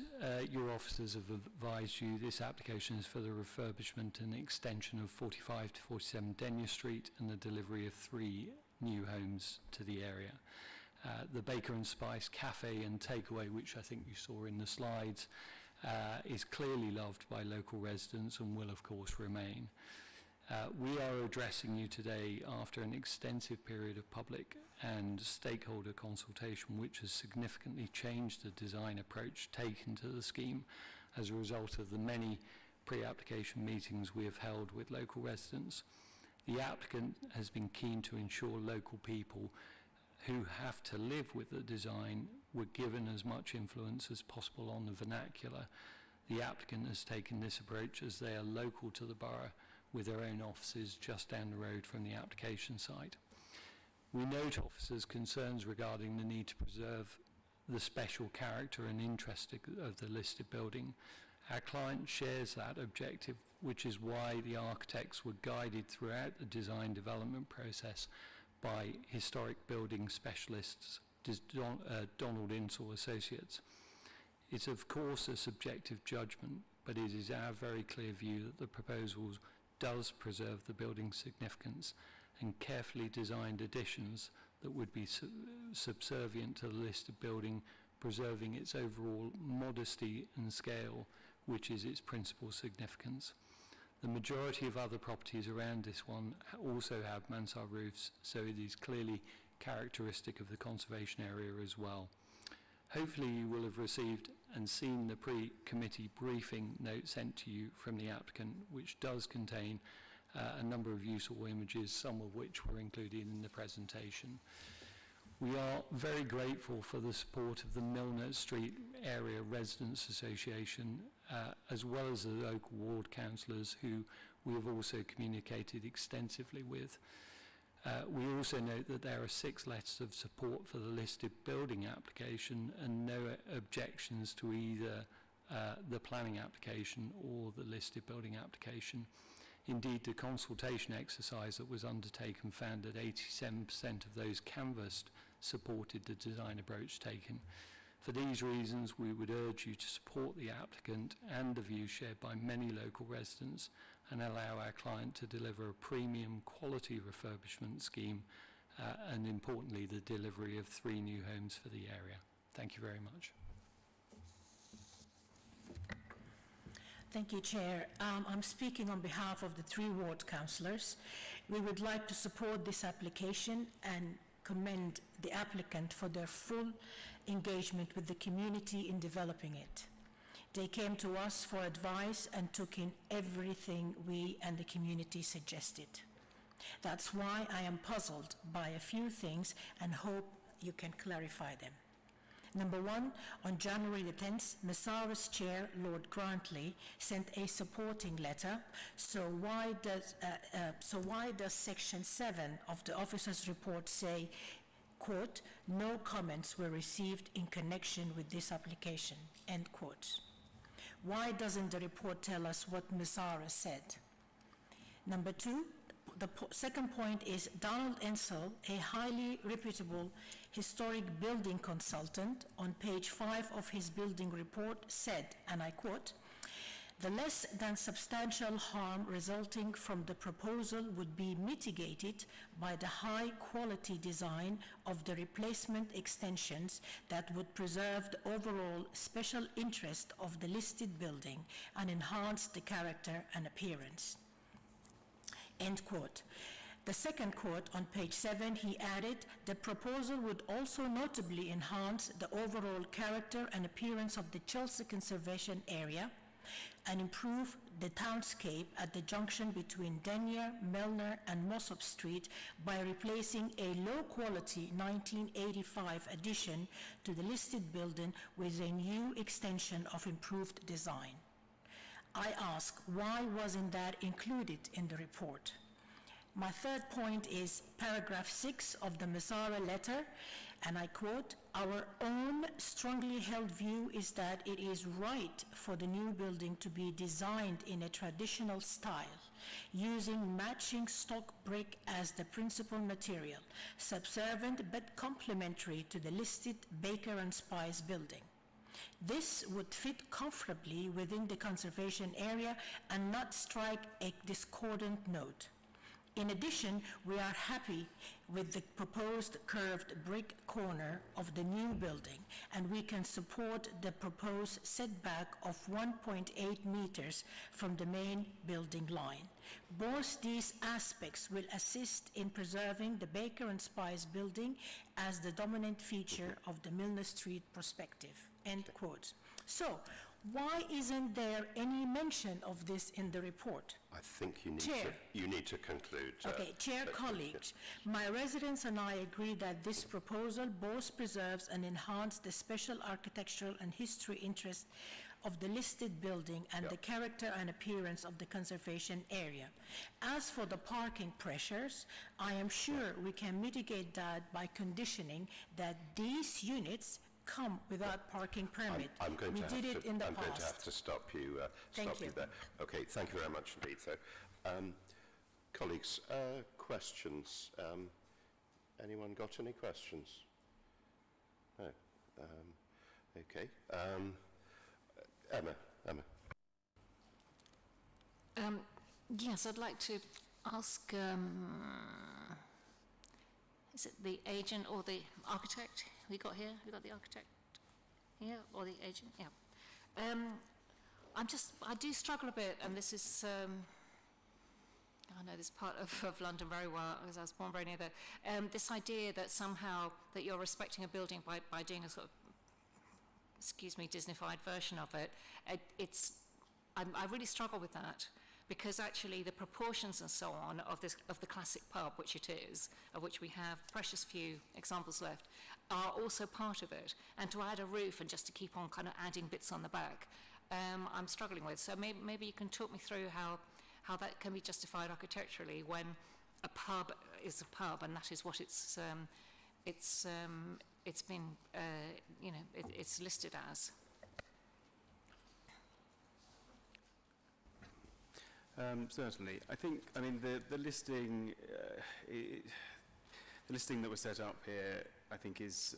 your officers have advised you, this application is for the refurbishment and extension of 45 to 47 Denyer Street and the delivery of 3 new homes to the area. The Baker and Spice Cafe and Takeaway, which I think you saw in the slides, is clearly loved by local residents and will of course remain. We are addressing you today after an extensive period of public and stakeholder consultation, which has significantly changed the design approach taken to the scheme as a result of the many pre-application meetings we have held with local residents. The applicant has been keen to ensure local people who have to live with the design were given as much influence as possible on the vernacular. The applicant has taken this approach as they are local to the borough, with their own offices just down the road from the application site. We note officers' concerns regarding the need to preserve the special character and interest of the listed building. Our client shares that objective, which is why the architects were guided throughout the design development process by historic building specialists, Donald Insall Associates. It's of course a subjective judgment, but it is our very clear view that the proposals does preserve the building's significance and carefully designed additions that would be subservient to the listed building, preserving its overall modesty and scale, which is its principal significance. The majority of other properties around this one also have mansard roofs, so it is clearly characteristic of the conservation area as well. Hopefully you will have received and seen the pre-committee briefing note sent to you from the applicant, which does contain a number of useful images, some of which were included in the presentation. We are very grateful for the support of the Milner Street Area Residents Association, as well as the local ward councillors who we have also communicated extensively with. We also note that there are 6 letters of support for the listed building application and no objections to either the planning application or the listed building application. Indeed, the consultation exercise that was undertaken found that 87% of those canvassed supported the design approach taken. For these reasons, we would urge you to support the applicant and the view shared by many local residents and allow our client to deliver a premium quality refurbishment scheme and importantly the delivery of 3 new homes for the area. Thank you very much. Thank you, Chair. I'm speaking on behalf of the 3 ward councillors. We would like to support this application and commend the applicant for their full engagement with the community in developing it. They came to us for advice and took in everything we and the community suggested. That's why I am puzzled by a few things and hope you can clarify them. Number 1, on January the 10th, Masara's chair, Lord Grantley, sent a supporting letter. So why does section 7 of the officer's report say, quote, no comments were received in connection with this application, end quote? Why doesn't the report tell us what Masara said? Number 2, the second point is Donald Ensel, a highly reputable historic building consultant, on page 5 of his building report said, and I quote, the less than substantial harm resulting from the proposal would be mitigated by the high quality design of the replacement extensions that would preserve the overall special interest of the listed building and enhance the character and appearance. End quote. The second quote on page 7, he added, the proposal would also notably enhance the overall character and appearance of the Chelsea Conservation Area and improve the townscape at the junction between Denyer, Milner and Mossop Street by replacing a low-quality 1985 addition to the listed building with a new extension of improved design. I ask, why wasn't that included in the report? My third point is paragraph 6 of the Masara letter, and I quote, our own strongly held view is that it is right for the new building to be designed in a traditional style, using matching stock brick as the principal material, subservient but complementary to the listed Baker and Spice building. This would fit comfortably within the conservation area and not strike a discordant note. In addition, we are happy with the proposed curved brick corner of the new building, and we can support the proposed setback of 1.8 meters from the main building line. Both these aspects will assist in preserving the Baker and Spice building as the dominant feature of the Milner Street perspective. End quote. So, why isn't there any mention of this in the report? I think you need to conclude. Okay, Chair, colleagues, my residents and I agree that this proposal both preserves and enhances the special architectural and history interest of the listed building and the character and appearance of the conservation area. As for the parking pressures, I am sure we can mitigate that by conditioning that these units come without parking permit. We did it in the past. I'm going to have to stop you there. Okay, thank you very much indeed. So, colleagues, questions? Anyone got any questions? No. Okay. Emma. Yes, I'd like to ask, is it the agent or the architect we got here? We got the architect here, or the agent? Yeah. I do struggle a bit, and this is, I know this part of London very well, because I was born very near there. This idea that somehow that you're respecting a building by doing a sort of, excuse me, Disneyfied version of it, I really struggle with that, because actually the proportions and so on of the classic pub, which it is, of which we have precious few examples left, are also part of it. And to add a roof and just to keep on kind of adding bits on the back, I'm struggling with. So maybe you can talk me through how that can be justified architecturally when a pub is a pub, and that is what it's been, it's listed as. Certainly. I mean, the listing, the listing that was set up here, I think is,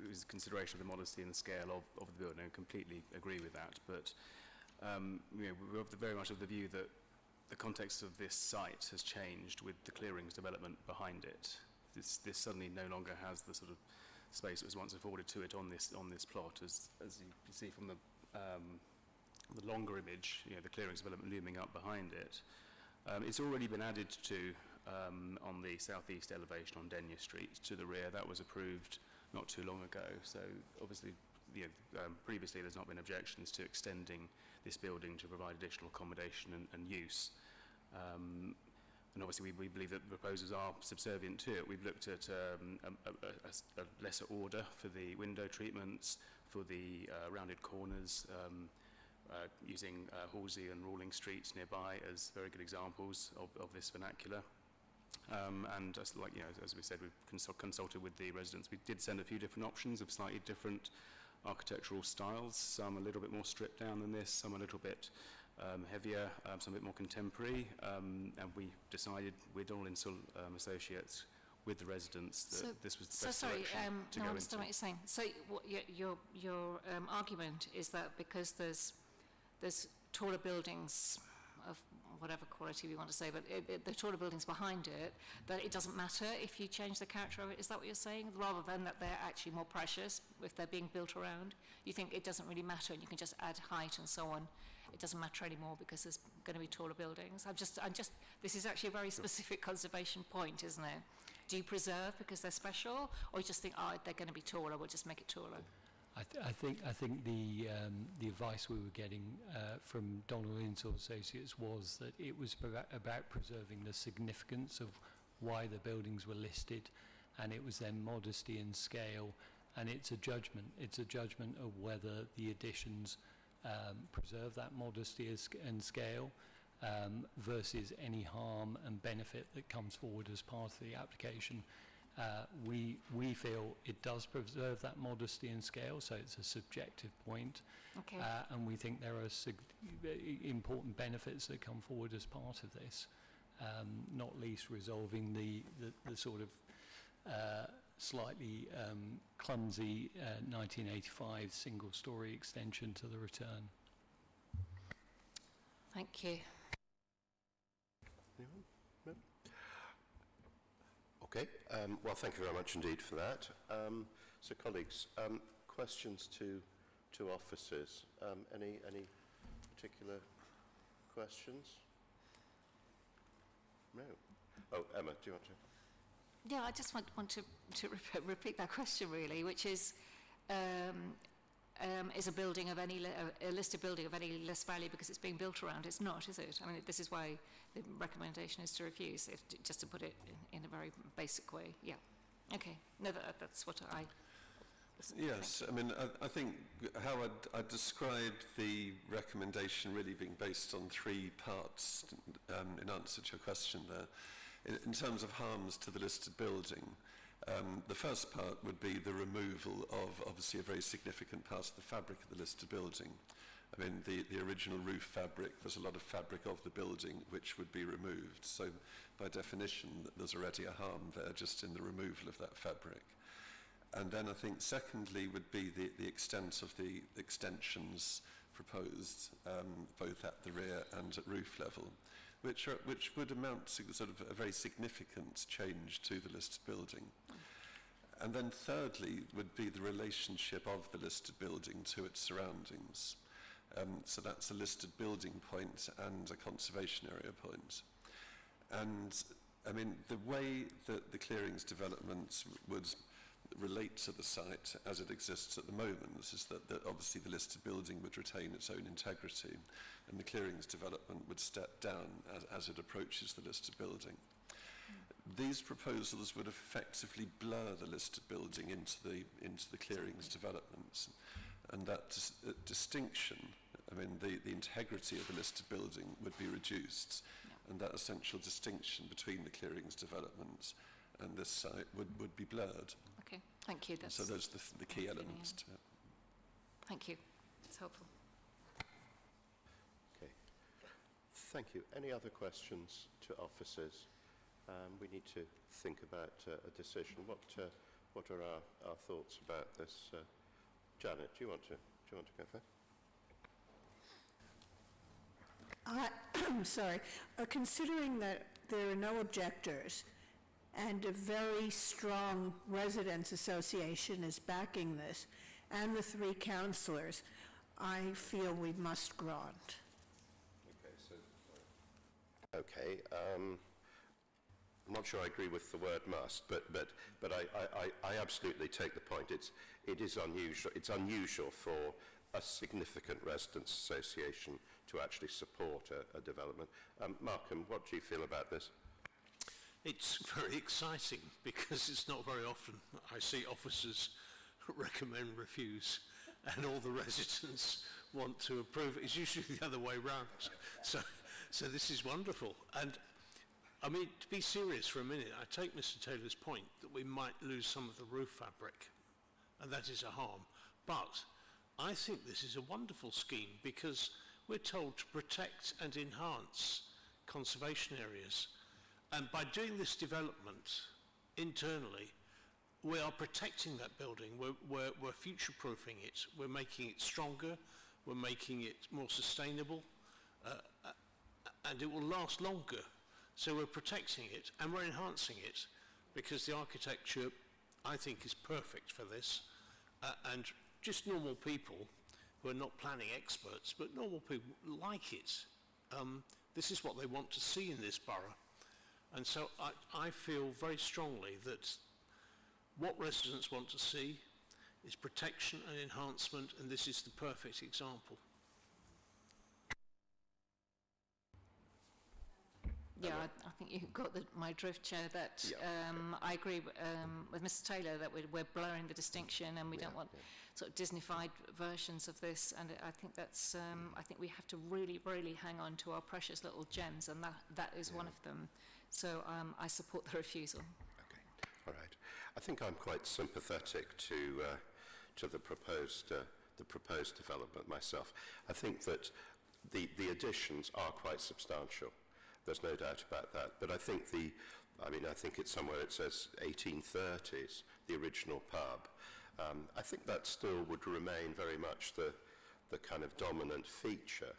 is a consideration of the modesty and the scale of the building. I completely agree with that. But, we're very much of the view that the context of this site has changed with the clearings development behind it. This suddenly no longer has the sort of space that was once afforded to it on this plot, as you can see from the the longer image, the clearings development looming up behind it. It's already been added to on the southeast elevation on Denyer Street to the rear. That was approved not too long ago. So obviously, previously there's not been objections to extending this building to provide additional accommodation and use. And obviously we believe that the proposals are subservient to it. We've looked at a lesser order for the window treatments, for the rounded corners, using Halsey and Rawling Streets nearby as very good examples of this vernacular. And as we said, we've consulted with the residents. We did send a few different options of slightly different architectural styles, some a little bit more stripped down than this, some a little bit heavier, some a bit more contemporary, and we decided with Donald Insel Associates, with the residents, that this was the best direction to go I into. understand what you're saying. So what your argument is that because there's taller buildings of whatever quality we want to say, but the taller buildings behind it, that it doesn't matter if you change the character of it. Is that what you're saying? Rather than that they're actually more precious if they're being built around? You think it doesn't really matter and you can just add height and so on? It doesn't matter anymore because there's going to be taller buildings. This is actually a very specific conservation point, isn't it? Do you preserve because they're special, or you just think, they're going to be taller, we'll just make it taller? I think the advice we were getting from Donald Insel Associates was that it was about preserving the significance of why the buildings were listed, and it was then modesty and scale, and it's a judgment. It's a judgment of whether the additions preserve that modesty and scale versus any harm and benefit that comes forward as part of the application. We feel it does preserve that modesty and scale, so it's a subjective point. Okay. And we think there are important benefits that come forward as part of this, not least resolving the sort of slightly clumsy 1985 single-storey extension to the return. Thank you. Anyone? No? Okay. Well, thank you very much indeed for that. So, colleagues, questions to officers. Any particular questions? No. Oh, Emma, do you want to? Yeah, I just want to repeat that question really, which is a building of a listed building of any less value because it's being built around? It's not, is it? I mean, this is why the recommendation is to refuse, just to put it in a very basic way. Yeah. Okay. No, that's what I... Yes, I mean, I think how I'd describe the recommendation really being based on three parts in answer to your question there. In terms of harms to the listed building, the first part would be the removal of obviously a very significant part of the fabric of the listed building. I mean, the original roof fabric, there's a lot of fabric of the building which would be removed. So by definition, there's already a harm there just in the removal of that fabric. And then I think secondly would be the extent of the extensions proposed, both at the rear and at roof level, which would amount to sort of a very significant change to the listed building. And then thirdly would be the relationship of the listed building to its surroundings. So that's a listed building point and a conservation area point. And I mean, the way that the clearings development would relate to the site as it exists at the moment is that obviously the listed building would retain its own integrity and the clearings development would step down as it approaches the listed building. These proposals would effectively blur the listed building into the clearings developments, and that distinction, I mean the integrity of the listed building would be reduced, and that essential distinction between the clearings developments and this site would be blurred. Okay, thank you. So those are the key elements to it. Thank you. It's helpful. Okay. Thank you. Any other questions to officers? We need to think about a decision. What are our thoughts about this? Janet, do you want to go first? Sorry. Considering that there are no objectors and a very strong residents association is backing this, and the three councillors, I feel we must grant. Okay, I'm not sure I agree with the word must, but I absolutely take the point. It is unusual. It's unusual for a significant residents' association to actually support a development. Malcolm, what do you feel about this? It's very exciting because it's not very often I see officers recommend refuse and all the residents want to approve. It's usually the other way round. So this is wonderful. And I mean, to be serious for a minute, I take Mr. Taylor's point that we might lose some of the roof fabric, and that is a harm. But I think this is a wonderful scheme because we're told to protect and enhance conservation areas. And by doing this development internally, we are protecting that building. We're future-proofing it. We're making it stronger. We're making it more sustainable. And it will last longer. So we're protecting it and we're enhancing it because the architecture, I think, is perfect for this. And just normal people who are not planning experts, but normal people like it. This is what they want to see in this borough. And so I feel very strongly that what residents want to see is protection and enhancement, and this is the perfect example. Yeah, I think you got my drift, Chair, that I agree with Mr. Taylor that we're blurring the distinction and we don't want sort of Disney-fied versions of this, and I think that's, I think we have to really, really hang on to our precious little gems, and that is one of them. So I support the refusal. Okay, all right. I think I'm quite sympathetic to the proposed development myself. I think that the additions are quite substantial. There's no doubt about that. But I think I think it's somewhere it says 1830s, the original pub. I think that still would remain very much the kind of dominant feature,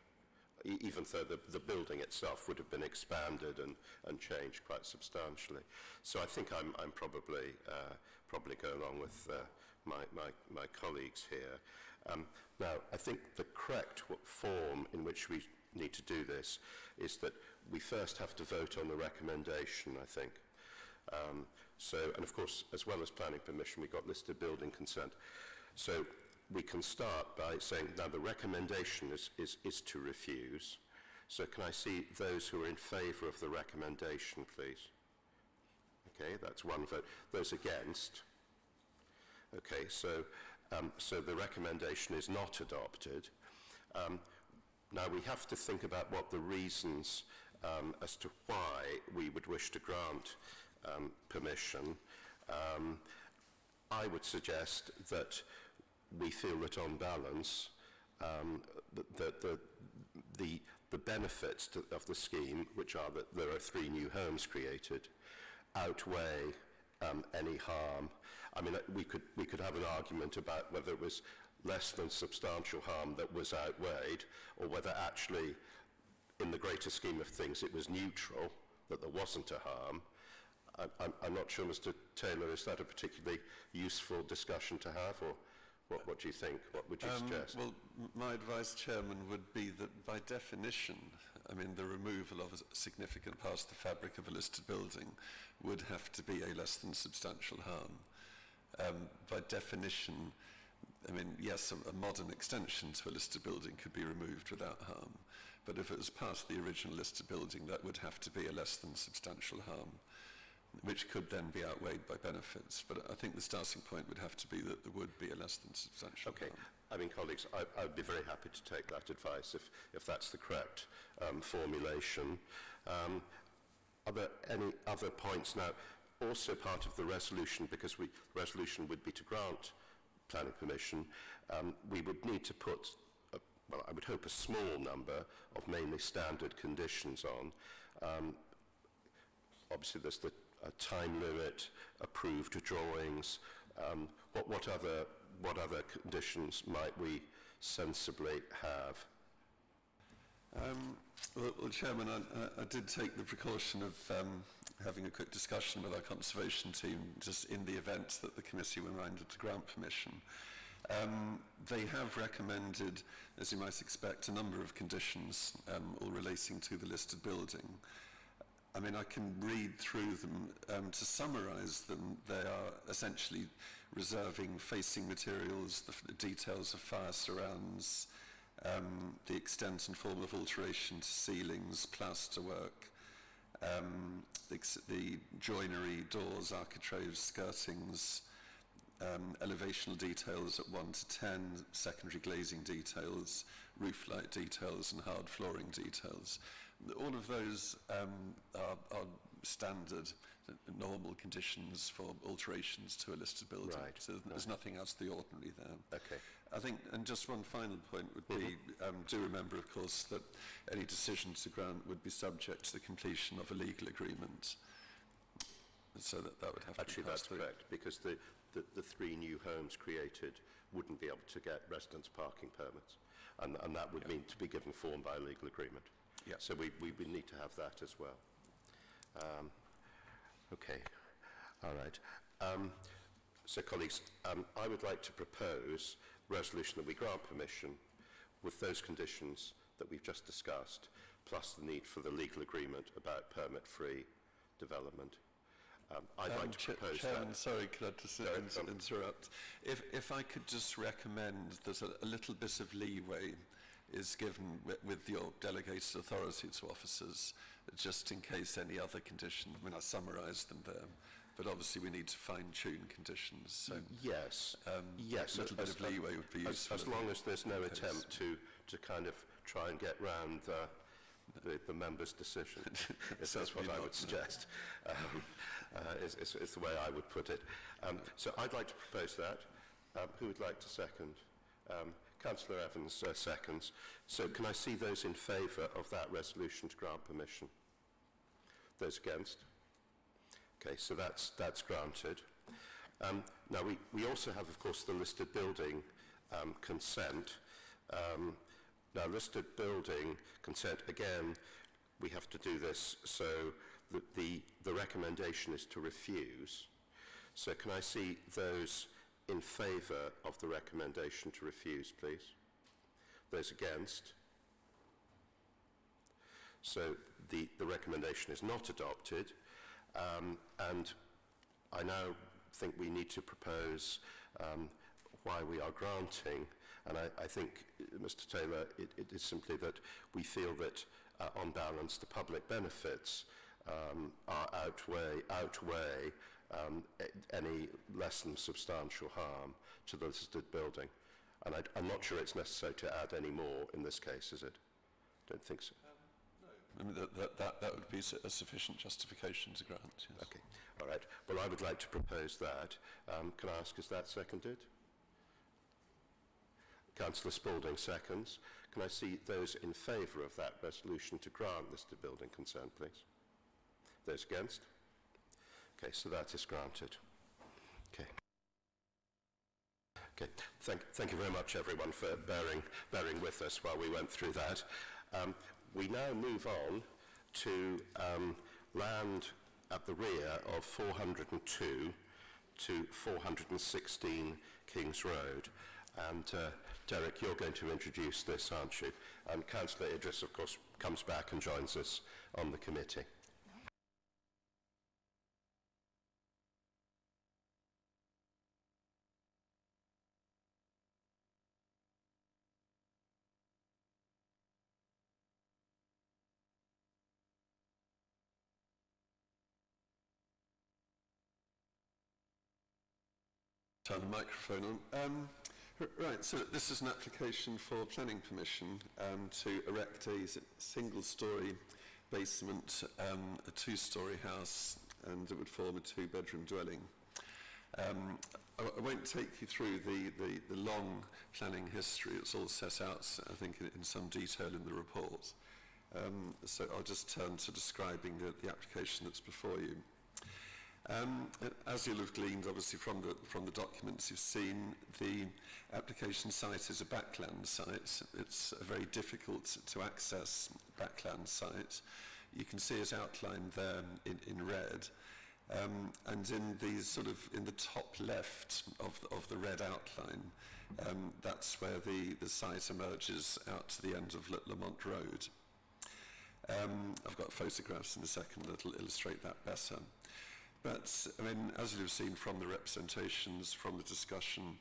even though the building itself would have been expanded and changed quite substantially. So I think I'm probably go along with my colleagues here. Now, I think the correct form in which we need to do this is that we first have to vote on the recommendation, I think. And of course, as well as planning permission, we've got listed building consent. So we can start by saying, now the recommendation is to refuse. So can I see those who are in favour of the recommendation, please? Okay, that's one vote. Those against? Okay, so the recommendation is not adopted. Now we have to think about what the reasons as to why we would wish to grant permission. I would suggest that we feel that on balance that the benefits of the scheme, which are that there are 3 new homes created, outweigh any harm. I mean, we could have an argument about whether it was less than substantial harm that was outweighed, or whether actually, in the greater scheme of things, it was neutral, that there wasn't a harm. I'm not sure, Mr. Taylor, is that a particularly useful discussion to have, or what do you think? What would you suggest? Well, my advice, Chairman, would be that by definition, I mean, the removal of a significant part of the fabric of a listed building would have to be a less than substantial harm. By definition, I mean, yes, a modern extension to a listed building could be removed without harm, but if it was part of the original listed building, that would have to be a less than substantial harm, which could then be outweighed by benefits. But I think the starting point would have to be that there would be a less than substantial harm. I mean, colleagues, I would be very happy to take that advice if that's the correct formulation. Are there any other points? Now, also part of the resolution, because the resolution would be to grant planning permission, we would need to put, well, I would hope a small number of mainly standard conditions on. Obviously, there's the time limit, approved drawings. What other conditions might we sensibly have? Well, Chairman, I did take the precaution of having a quick discussion with our conservation team just in the event that the committee were minded to grant permission. They have recommended, as you might expect, a number of conditions, all relating to the listed building. I mean, I can read through them. To summarise them, they are essentially reserving facing materials, the details of fire surrounds, the extent and form of alteration to ceilings, plasterwork, the joinery, doors, architraves, skirtings, elevational details at 1 to 10, secondary glazing details, roof light details and hard flooring details. All of those are standard, normal conditions for alterations to a listed building. Right. So there's nothing out of the ordinary there. Okay. I think, and just one final point would be, do remember, of course, that any decision to grant would be subject to the completion of a legal agreement. So that would have Actually, to be that's passed through. correct, because the 3 new homes created wouldn't be able to get residence parking permits, and that would mean to be given form by a legal agreement. Yeah. So we need to have that as well. Okay. All right. So, colleagues, I would like to propose a resolution that we grant permission with those conditions that we've just discussed, plus the need for the legal agreement about permit-free development. I'd like to propose Chairman, that. sorry, could I just interrupt? If I could just recommend that a little bit of leeway is given with your delegated authority to officers, just in case any other condition. I mean, I summarised them there, but obviously we need to fine-tune conditions. So yes, yes, a little bit of leeway would be useful. As long as there's no attempt to kind of try and get round the member's decision. If that's what I would suggest. Is the way I would put it. So I'd like to propose that. Who would like to second? Councillor Evans seconds. So can I see those in favour of that resolution to grant permission? Those against? Okay, so that's granted. Now we also have, of course, the listed building consent. Now, listed building consent, again, we have to do this, so the recommendation is to refuse. So can I see those in favour of the recommendation to refuse, please? Those against? So the recommendation is not adopted, and I now think we need to propose why we are granting, and I think, Mr. Taylor, it is simply that we feel that, on balance, the public benefits outweigh any less than substantial harm to the listed building. And I'm not sure it's necessary to add any more in this case, is it? Don't think so. No. I mean, that would be a sufficient justification to grant, yes. Okay, all right. Well, I would like to propose that. Can I ask, is that seconded? Councillor Spalding seconds. Can I see those in favour of that resolution to grant listed building consent, please? Those against? Okay, so that is granted. Okay. Okay, thank you very much, everyone, for bearing with us while we went through that. We now move on to land at the rear of 402 to 416 Kings Road. And Derek, you're going to introduce this, aren't you? And Councillor Idris, of course, comes back and joins us on the committee. Turn the microphone on. Right, so this is an application for planning permission to erect a single-storey basement, a 2-storey house, and it would form a 2-bedroom dwelling. I won't take you through the long planning history. It's all set out, I think, in some detail in the report. So I'll just turn to describing the application that's before you. As you'll have gleaned, obviously, from the documents you've seen, the application site is a backland site. It's a very difficult to access backland site. You can see it outlined there in red. And in the top left of the red outline, That's where the site emerges out to the end of Lamont Road. I've got photographs in a second that will illustrate that better. But, I mean, as you've seen from the representations, from the discussion,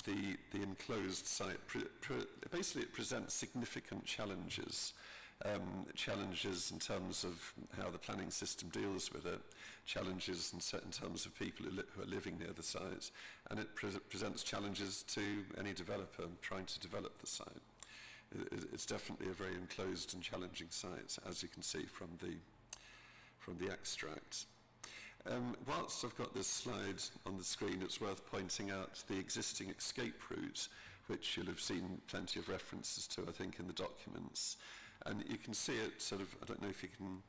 the enclosed site, basically it presents significant challenges. Challenges in terms of how the planning system deals with it, challenges in terms of people who are living near the site, and it presents challenges to any developer trying to develop the site. It's definitely a very enclosed and challenging site, as you can see from the extract. Whilst I've got this slide on the screen, it's worth pointing out the existing escape route, which you'll have seen plenty of references to, I think, in the documents. And you can see it sort of, I don't know if you can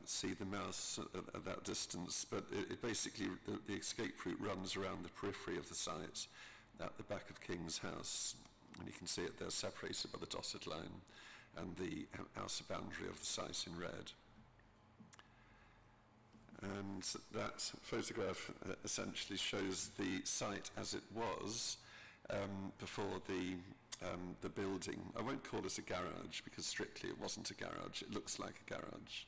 see the mouse at that distance, but it basically, the escape route runs around the periphery of the site at the back of King's House. And you can see it there separated by the dotted line and the outer boundary of the site in red. And that photograph essentially shows the site as it was before the building. I won't call it a garage because strictly it wasn't a garage. It looks like a garage.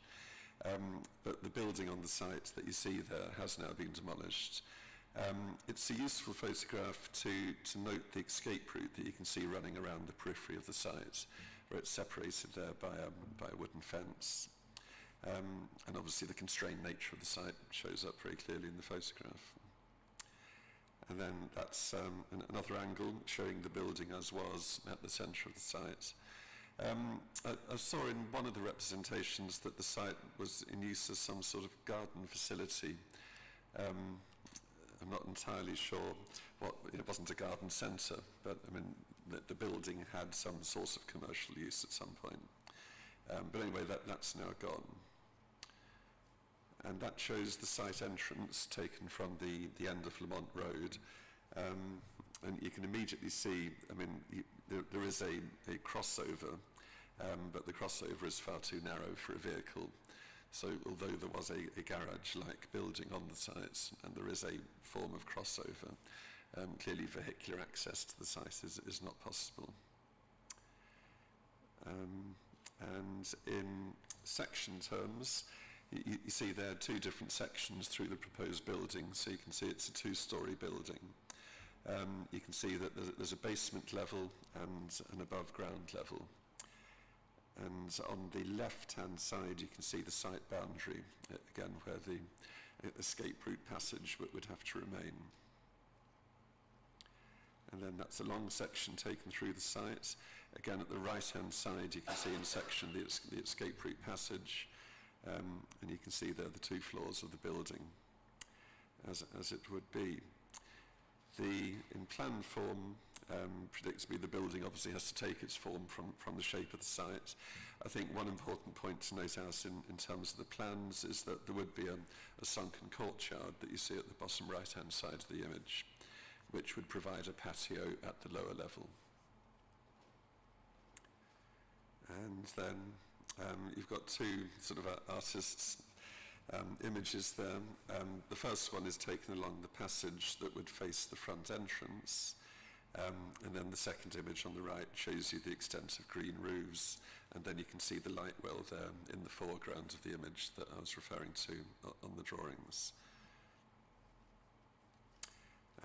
But the building on the site that you see there has now been demolished. It's a useful photograph to note the escape route that you can see running around the periphery of the site, where it's separated there by a wooden fence. And obviously the constrained nature of the site shows up very clearly in the photograph. And then that's another angle showing the building as was at the centre of the site. I saw in one of the representations that the site was in use as some sort of garden facility. I'm not entirely sure it wasn't a garden centre, but I mean the building had some source of commercial use at some point. But anyway, that's now gone. And that shows the site entrance taken from the end of Lamont Road. And you can immediately see, I mean, there is a crossover, but the crossover is far too narrow for a vehicle. So although there was a garage-like building on the site, and there is a form of crossover, clearly vehicular access to the site is not possible. And in section terms, you see there are two different sections through the proposed building, so you can see it's a two-storey building. You can see that there's a basement level and an above-ground level. And on the left-hand side, you can see the site boundary, again, where the escape route passage would have to remain. And then that's a long section taken through the site. Again, at the right-hand side, you can see in section the escape route passage. And you can see there the two floors of the building as it would be. In plan form, predictably the building obviously has to take its form from the shape of the site. I think one important point to note out in terms of the plans is that there would be a sunken courtyard that you see at the bottom right-hand side of the image, which would provide a patio at the lower level. And then you've got two sort of artists' images there. The first one is taken along the passage that would face the front entrance, and then the second image on the right shows you the extent of green roofs, and then you can see the light well there in the foreground of the image that I was referring to on the drawings.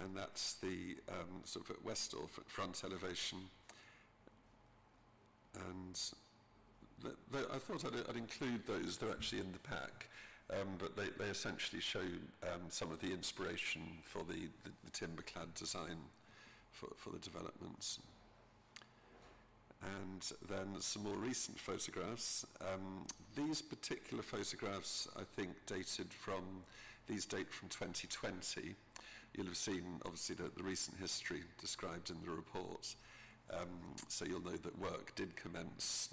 And that's the sort of west or front elevation. And I thought I'd include those. They're actually in the pack, but they essentially show some of the inspiration for the timber-clad design for the developments. And then some more recent photographs. These particular photographs, I think, date from 2020. You'll have seen, obviously, the recent history described in the report. So you'll know that work did commence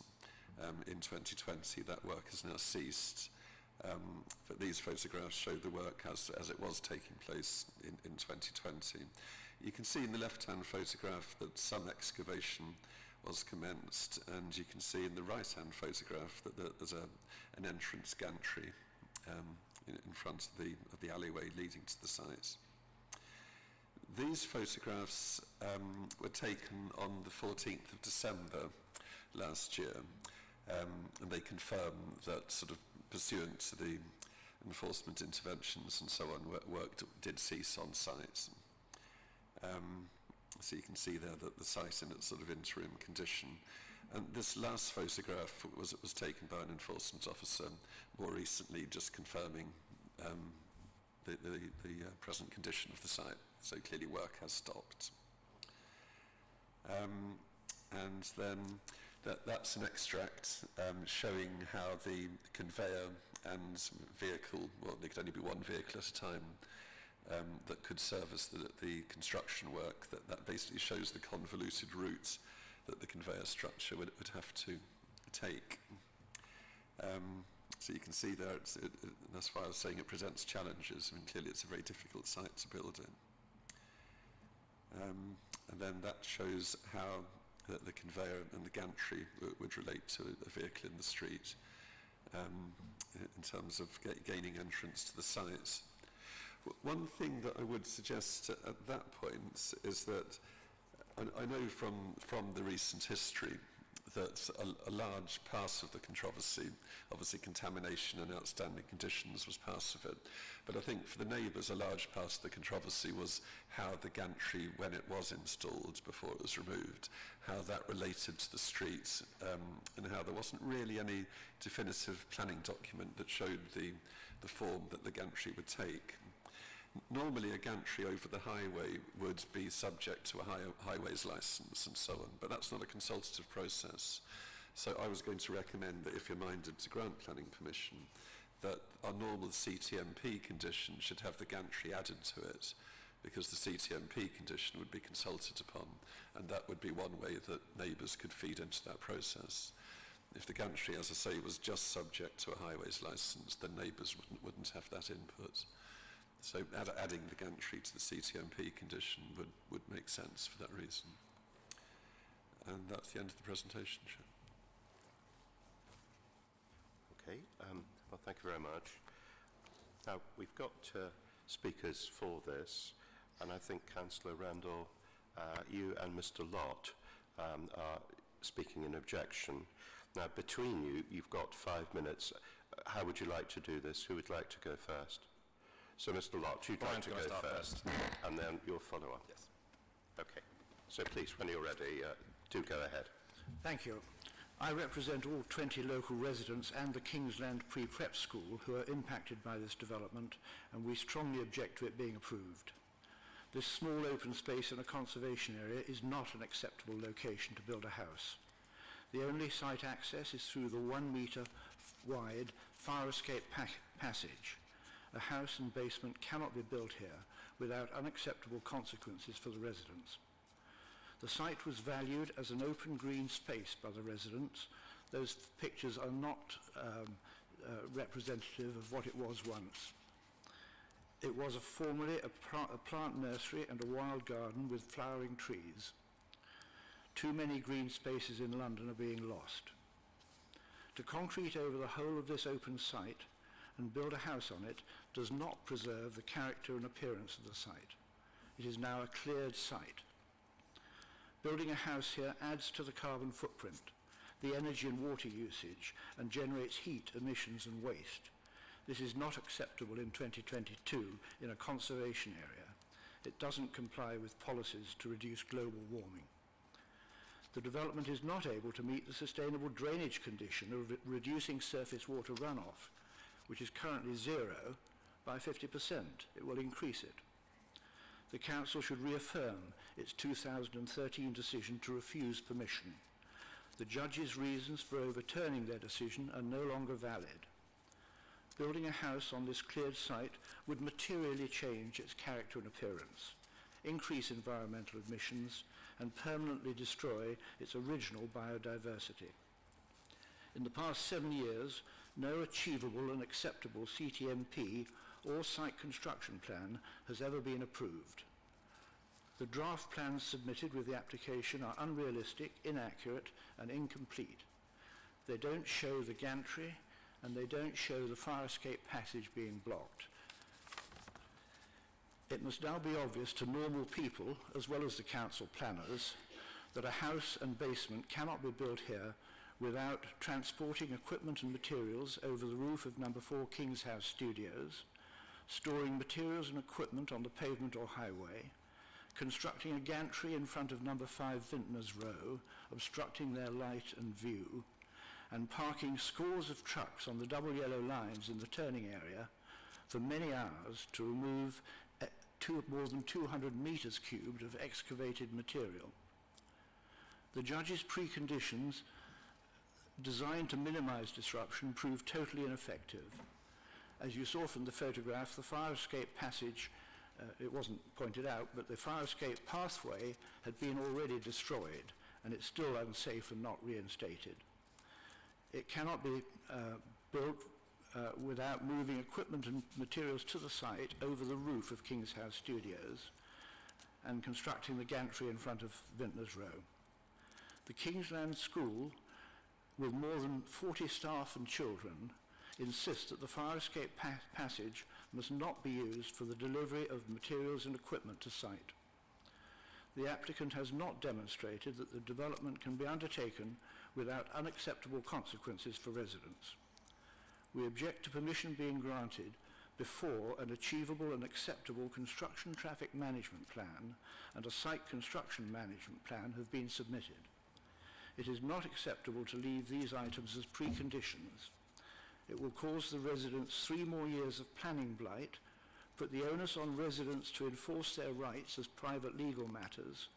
in 2020. That work has now ceased. But these photographs show the work as it was taking place in 2020. You can see in the left-hand photograph that some excavation was commenced, and you can see in the right-hand photograph that there's an entrance gantry in front of the alleyway leading to the site. These photographs were taken on the 14th of December last year, and they confirm that sort of pursuant to the enforcement interventions and so on, work did cease on site. So you can see there that the site in its sort of interim condition. And this last photograph was taken by an enforcement officer more recently, just confirming the present condition of the site. So clearly work has stopped. And then that's an extract showing how the conveyor and vehicle, well, there could only be one vehicle at a time, that could service the construction work. That basically shows the convoluted route that the conveyor structure would have to take. So you can see there, that's why I was saying it presents challenges. I mean, clearly it's a very difficult site to build in. And then that shows how the conveyor and the gantry would relate to a vehicle in the street in terms of gaining entrance to the site. One thing that I would suggest at that point is that I know from the recent history that a large part of the controversy, obviously contamination and outstanding conditions was part of it, but I think for the neighbours a large part of the controversy was how the gantry, when it was installed before it was removed, how that related to the street, and how there wasn't really any definitive planning document that showed the form that the gantry would take. Normally a gantry over the highway would be subject to a highways licence and so on, but that's not a consultative process. So I was going to recommend that if you're minded to grant planning permission, that our normal CTMP condition should have the gantry added to it, because the CTMP condition would be consulted upon, and that would be one way that neighbours could feed into that process. If the gantry, as I say, was just subject to a highways licence, then neighbours wouldn't have that input. So adding the gantry to the CTMP condition would make sense for that reason. And that's the end of the presentation, Chair. Okay, well, thank you very much. Now, we've got speakers for this, and I think Councillor Randall, you and Mr. Lott are speaking in objection. Now, between you, you've got 5 minutes. How would you like to do this? Who would like to go first? So, Mr. Lott, you'd like to go first, and then you'll follow up. Yes. Okay. So, please, when you're ready, do go ahead. Thank you. I represent all 20 local residents and the Kingsland Pre-Prep School who are impacted by this development, and we strongly object to it being approved. This small open space in a conservation area is not an acceptable location to build a house. The only site access is through the 1 metre wide fire escape passage. A house and basement cannot be built here without unacceptable consequences for the residents. The site was valued as an open green space by the residents. Those pictures are not representative of what it was once. It was formerly a plant nursery and a wild garden with flowering trees. Too many green spaces in London are being lost. To concrete over the whole of this open site and build a house on it does not preserve the character and appearance of the site. It is now a cleared site. Building a house here adds to the carbon footprint, the energy and water usage, and generates heat, emissions and waste. This is not acceptable in 2022 in a conservation area. It doesn't comply with policies to reduce global warming. The development is not able to meet the sustainable drainage condition of reducing surface water runoff, which is currently 0, by 50%. It will increase it. The Council should reaffirm its 2013 decision to refuse permission. The judge's reasons for overturning their decision are no longer valid. Building a house on this cleared site would materially change its character and appearance, increase environmental emissions, and permanently destroy its original biodiversity. In the past 7 years, no achievable and acceptable CTMP or site construction plan has ever been approved. The draft plans submitted with the application are unrealistic, inaccurate, and incomplete. They don't show the gantry, and they don't show the fire escape passage being blocked. It must now be obvious to normal people, as well as the council planners, that a house and basement cannot be built here without transporting equipment and materials over the roof of number 4 King's House Studios, storing materials and equipment on the pavement or highway, constructing a gantry in front of number 5 Vintners Row, obstructing their light and view, and parking scores of trucks on the double yellow lines in the turning area for many hours to remove more than 200 meters cubed of excavated material. The judge's preconditions designed to minimize disruption proved totally ineffective. As you saw from the photograph, the fire escape passage, it wasn't pointed out, but the fire escape pathway had been already destroyed, and it's still unsafe and not reinstated. It cannot be built without moving equipment and materials to the site over the roof of King's House Studios and constructing the gantry in front of Vintners Row. The Kingsland School, with more than 40 staff and children, insists that the fire escape passage must not be used for the delivery of materials and equipment to site. The applicant has not demonstrated that the development can be undertaken without unacceptable consequences for residents. We object to permission being granted before an achievable and acceptable construction traffic management plan and a site construction management plan have been submitted. It is not acceptable to leave these items as preconditions. It will cause the residents 3 more years of planning blight, put the onus on residents to enforce their rights as private legal matters,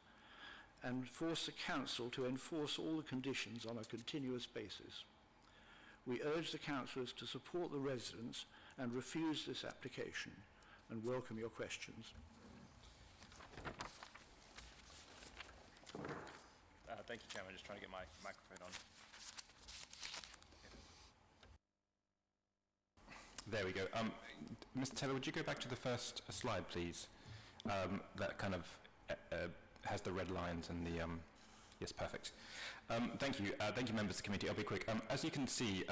and force the council to enforce all the conditions on a continuous basis. We urge the councillors to support the residents and refuse this application, and welcome your questions. Thank you, Chairman. Just trying to get my microphone on. There we go. Mr. Taylor, would you go back to the first slide, please? That kind of has the red lines and the... Yes, perfect. Thank you. Thank you, members of the committee. I'll be quick. As you can see,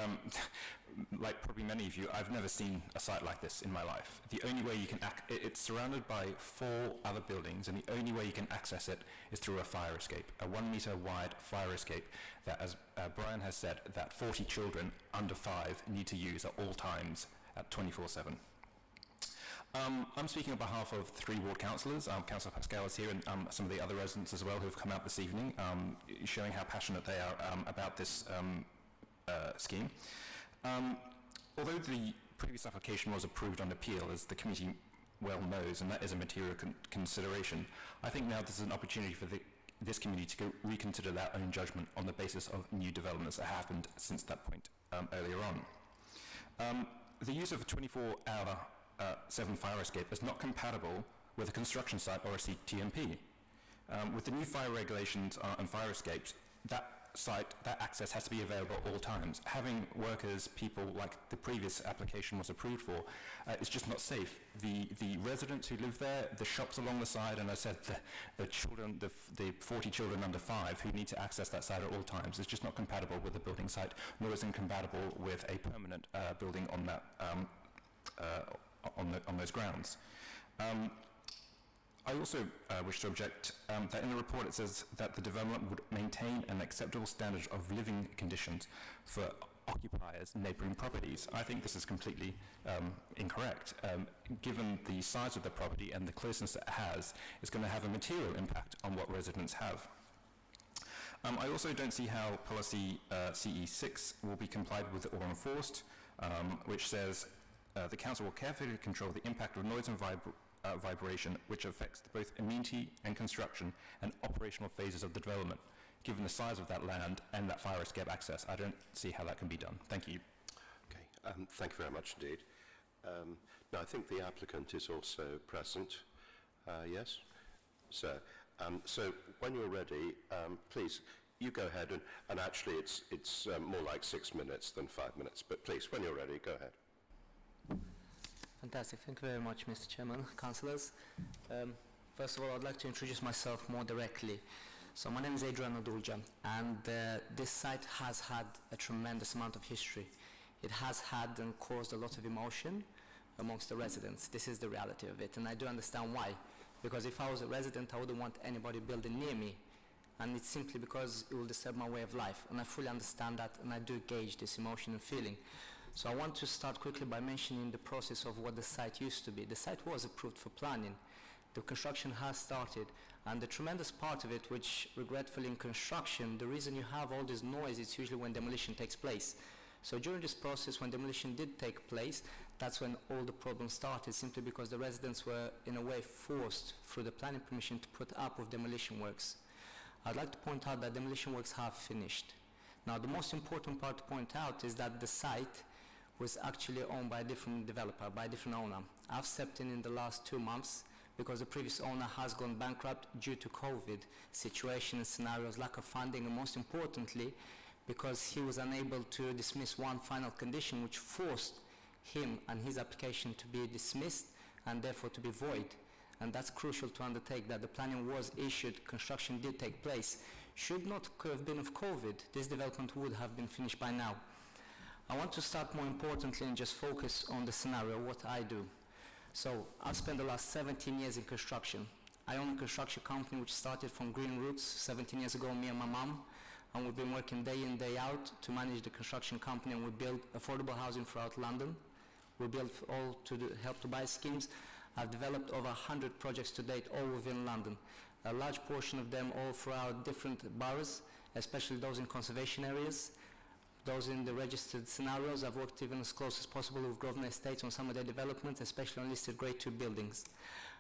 like probably many of you, I've never seen a site like this in my life. The only way you can it's surrounded by 4 other buildings, and the only way you can access it is through a fire escape, a 1 meter wide fire escape that, as Brian has said, that 40 children under 5 need to use at all times at 24/7. I'm speaking on behalf of 3 ward councillors. Councillor Pascal is here, and some of the other residents as well who have come out this evening, showing how passionate they are about this scheme. Although the previous application was approved on appeal, as the committee well knows, and that is a material consideration, I think now this is an opportunity for this committee to reconsider their own judgment on the basis of new developments that happened since that point earlier on. The use of a 24-hour 7 fire escape is not compatible with a construction site or a CTMP. With the new fire regulations and fire escapes, that access has to be available at all times. Having workers, people like the previous application was approved for, is just not safe. The residents who live there, the shops along the side, and I said the children, the 40 children under 5 who need to access that site at all times, is just not compatible with the building site, nor is it compatible with a permanent building on that on those grounds. I also wish to object that in the report it says that the development would maintain an acceptable standard of living conditions for occupiers and neighbouring properties. I think this is completely incorrect. Given the size of the property and the closeness that it has, it's going to have a material impact on what residents have. I also don't see how policy CE6 will be complied with or enforced, which says the council will carefully control the impact of noise and vibration which affects both amenity and construction and operational phases of the development. Given the size of that land and that fire escape access, I don't see how that can be done. Thank you. Okay, thank you very much indeed. Now I think the applicant is also present. Yes? So when you're ready, please, you go ahead and actually it's more like 6 minutes than 5 minutes, but please, when you're ready, go ahead. Fantastic. Thank you very much, Mr. Chairman, councillors. First of all, I'd like to introduce myself more directly. So my name is Adrian Odulja, and this site has had a tremendous amount of history. It has had and caused a lot of emotion amongst the residents. This is the reality of it, and I do understand why. Because if I was a resident, I wouldn't want anybody building near me, and it's simply because it will disturb my way of life, and I fully understand that, and I do gauge this emotion and feeling. So I want to start quickly by mentioning the process of what the site used to be. The site was approved for planning. The construction has started, and the tremendous part of it, which regretfully in construction, the reason you have all this noise is usually when demolition takes place. So during this process, when demolition did take place, that's when all the problems started, simply because the residents were in a way forced through the planning permission to put up with demolition works. I'd like to point out that demolition works have finished. Now, the most important part to point out is that the site was actually owned by a different developer, by a different owner. I've stepped in the last 2 months because the previous owner has gone bankrupt due to COVID situation and scenarios, lack of funding, and most importantly, because he was unable to dismiss one final condition which forced him and his application to be dismissed and therefore to be void. And that's crucial to undertake, that the planning was issued, construction did take place. Should not have been of COVID, this development would have been finished by now. I want to start more importantly and just focus on the scenario, what I do. So I've spent the last 17 years in construction. I own a construction company which started from green roots 17 years ago, me and my mom, and we've been working day in, day out to manage the construction company, and we build affordable housing throughout London. We build all to the Help to Buy schemes. I've developed over 100 projects to date, all within London. A large portion of them all throughout different boroughs, especially those in conservation areas. Those in the registered scenarios, I've worked even as close as possible with Grosvenor Estates on some of their developments, especially on listed grade 2 buildings.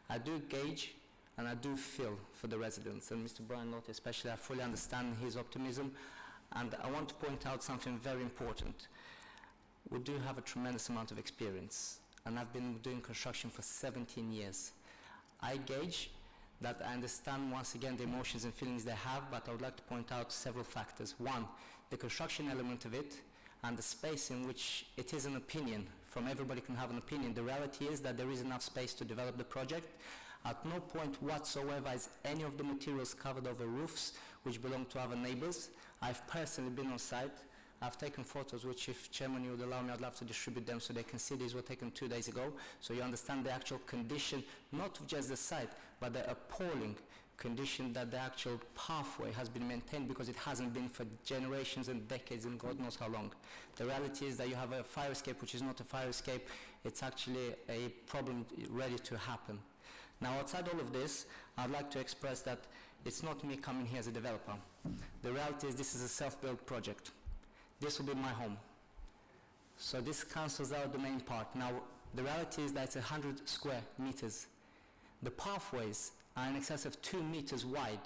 I do gauge and I do feel for the residents, and Mr. Brian Lott especially, I fully understand his optimism, and I want to point out something very important. We do have a tremendous amount of experience, and I've been doing construction for 17 years. I gauge that I understand once again the emotions and feelings they have, but I would like to point out several factors. One, the construction element of it and the space in which it is an opinion. From everybody can have an opinion. The reality is that there is enough space to develop the project. At no point whatsoever is any of the materials covered over roofs which belong to other neighbors. I've personally been on site. I've taken photos which, if Chairman you would allow me, I'd love to distribute them so they can see. These were taken 2 days ago. So you understand the actual condition, not of just the site, but the appalling condition that the actual pathway has been maintained, because it hasn't been for generations and decades and God knows how long. The reality is that you have a fire escape which is not a fire escape. It's actually a problem ready to happen. Now, outside all of this, I'd like to express that it's not me coming here as a developer. The reality is this is a self-built project. This will be my home. So this cancels out the main part. Now, the reality is that it's 100 square meters. The pathways are in excess of 2 meters wide,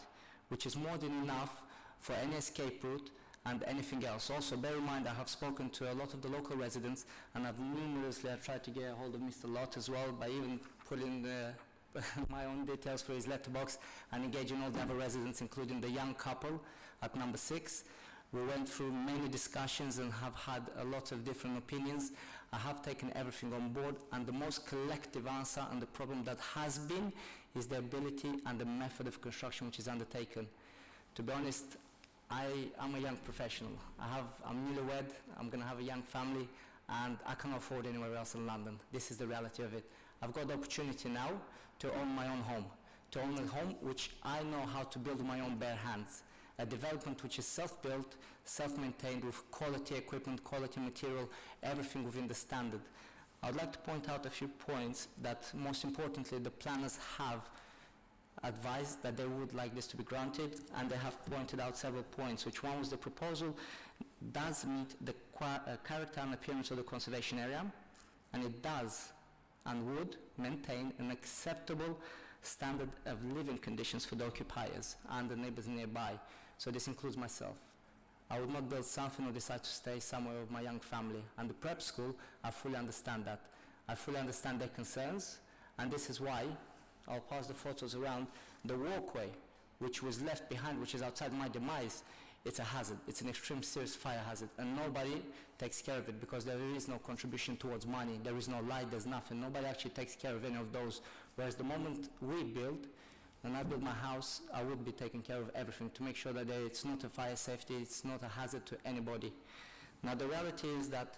which is more than enough for any escape route and anything else. Also, bear in mind, I have spoken to a lot of the local residents, and I've tried to get a hold of Mr. Lott as well by even putting my own details for his letterbox and engaging all the other residents, including the young couple at number 6. We went through many discussions and have had a lot of different opinions. I have taken everything on board, and the most collective answer and the problem that has been is the ability and the method of construction which is undertaken. To be honest, I'm a young professional. I'm newlywed, I'm going to have a young family, and I cannot afford anywhere else in London. This is the reality of it. I've got the opportunity now to own my own home, to own a home which I know how to build with my own bare hands. A development which is self-built, self-maintained, with quality equipment, quality material, everything within the standard. I'd like to point out a few points that, most importantly, the planners have advised that they would like this to be granted, and they have pointed out several points, which one was the proposal does meet the character and appearance of the conservation area, and it does and would maintain an acceptable standard of living conditions for the occupiers and the neighbors nearby. So this includes myself. I would not build something or decide to stay somewhere with my young family. And the prep school, I fully understand that. I fully understand their concerns, and this is why, I'll pass the photos around, the walkway which was left behind, which is outside my demise, it's a hazard. It's an extreme serious fire hazard, and nobody takes care of it because there is no contribution towards money, there is no light, there's nothing. Nobody actually takes care of any of those. Whereas the moment we build, when I build my house, I would be taking care of everything to make sure that it's not a fire safety, it's not a hazard to anybody. Now the reality is that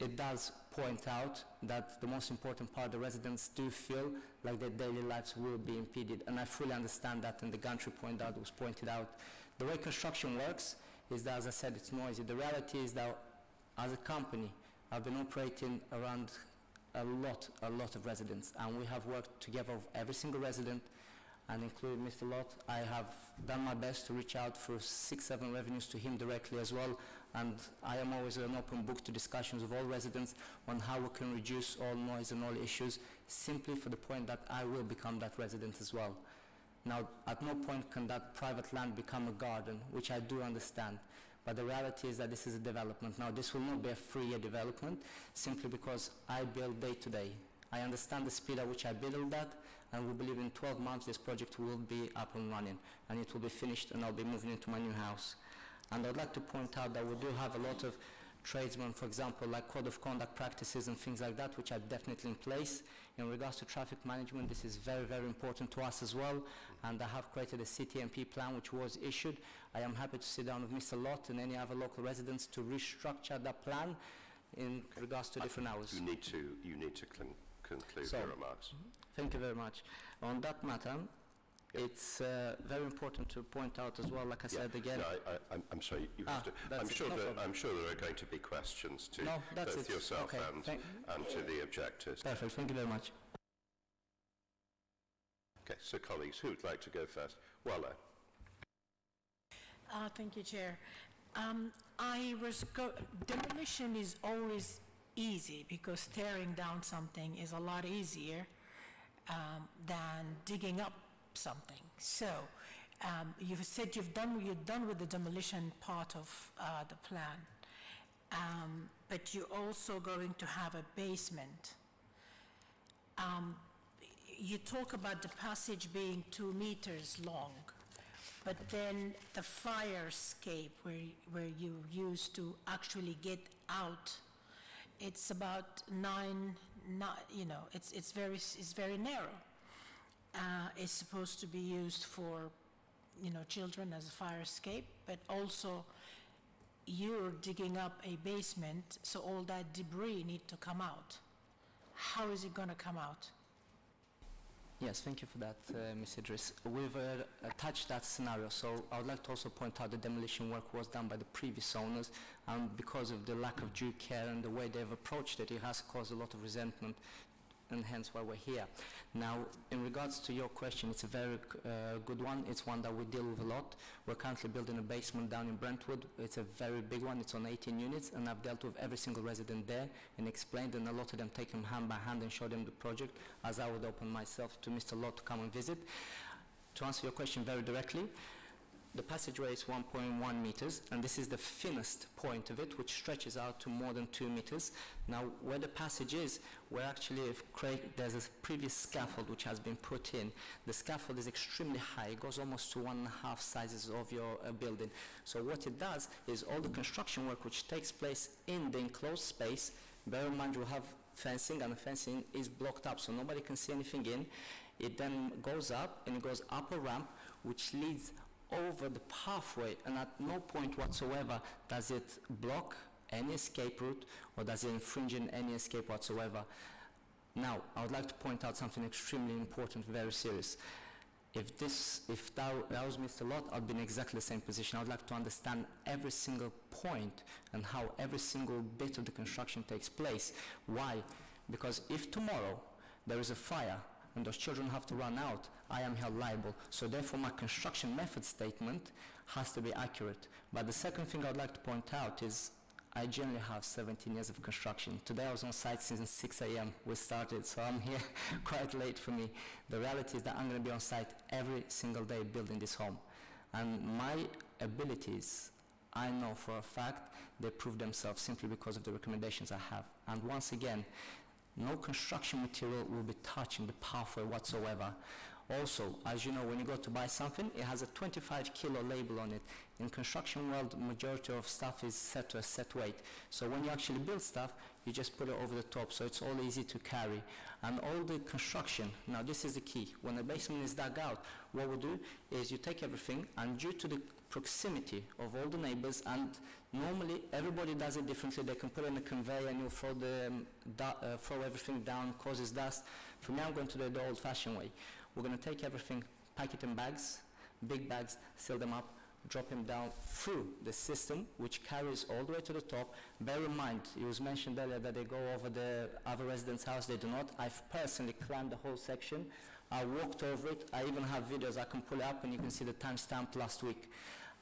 it does point out that the most important part, the residents do feel like their daily lives will be impeded, and I fully understand that, and the gantry was pointed out. The way construction works is that, as I said, it's noisy. The reality is that as a company, I've been operating around a lot of residents, and we have worked together with every single resident, and including Mr. Lott. I have done my best to reach out for 6-7 revenues to him directly as well, and I am always an open book to discussions with all residents on how we can reduce all noise and all issues, simply for the point that I will become that resident as well. Now, at no point can that private land become a garden, which I do understand, but the reality is that this is a development. Now, this will not be a 3-year development, simply because I build day to day. I understand the speed at which I build that, and we believe in 12 months this project will be up and running, and it will be finished, and I'll be moving into my new house. And I'd like to point out that we do have a lot of tradesmen, for example, like code of conduct practices and things like that, which are definitely in place. In regards to traffic management, this is very, very important to us as well, and I have created a CTMP plan which was issued. I am happy to sit down with Mr. Lott and any other local residents to restructure that plan in regards to different hours. You need to conclude your remarks. Thank you very much. On that matter, it's very important to point out as well, like I said again. No, I'm sorry. You have to. I'm sure there are going to be questions to both yourself and to the objectors. Perfect. Thank you very much. Okay. So, colleagues, who would like to go first? Walla. Thank you, Chair. Demolition is always easy because tearing down something is a lot easier than digging up something. So you've said you're done with the demolition part of the plan, but you're also going to have a basement. You talk about the passage being 2 meters long, but then the fire escape where you used to actually get out, it's about 9, it's very narrow. It's supposed to be used for, children as a fire escape, but also you're digging up a basement, so all that debris need to come out. How is it going to come out? Yes, thank you for that, Ms. Idris. We've touched that scenario, so I would like to also point out the demolition work was done by the previous owners, and because of the lack of due care and the way they've approached it, it has caused a lot of resentment, and hence why we're here. Now, in regards to your question, it's a very good one. It's one that we deal with a lot. We're currently building a basement down in Brentwood. It's a very big one. It's on 18 units, and I've dealt with every single resident there and explained, and a lot of them take them hand by hand and show them the project, as I would open myself to Mr. Lott to come and visit. To answer your question very directly, the passageway is 1.1 meters, and this is the thinnest point of it, which stretches out to more than 2 meters. Now, where the passage is, we're actually there's a previous scaffold which has been put in. The scaffold is extremely high. It goes almost to 1.5 sizes of your building. So what it does is all the construction work which takes place in the enclosed space, bear in mind you have fencing, and the fencing is blocked up, so nobody can see anything in. It then goes up, and it goes up a ramp, which leads over the pathway, and at no point whatsoever does it block any escape route or does it infringe in any escape whatsoever. Now, I would like to point out something extremely important, very serious. If that was Mr. Lott, I'd be in exactly the same position. I would like to understand every single point and how every single bit of the construction takes place. Why? Because if tomorrow there is a fire and those children have to run out, I am held liable. So therefore my construction method statement has to be accurate. But the second thing I'd like to point out is I generally have 17 years of construction. Today I was on site since 6 a.m. we started, so I'm here quite late for me. The reality is that I'm going to be on site every single day building this home. And my abilities, I know for a fact, they prove themselves simply because of the recommendations I have. And once again, no construction material will be touching the pathway whatsoever. Also, as you know, when you go to buy something, it has a 25 kilo label on it. In construction world, majority of stuff is set to a set weight. So when you actually build stuff, you just put it over the top, so it's all easy to carry. And all the construction, now this is the key, when the basement is dug out, what we do is you take everything, and due to the proximity of all the neighbors, and normally everybody does it differently. They can put it in a conveyor and you throw everything down, causes dust. For me, I'm going to do it the old-fashioned way. We're going to take everything, pack it in bags, big bags, seal them up, drop them down through the system, which carries all the way to the top. Bear in mind, it was mentioned earlier that they go over the other residents' house. They do not. I've personally climbed the whole section. I walked over it. I even have videos. I can pull it up and you can see the timestamp last week.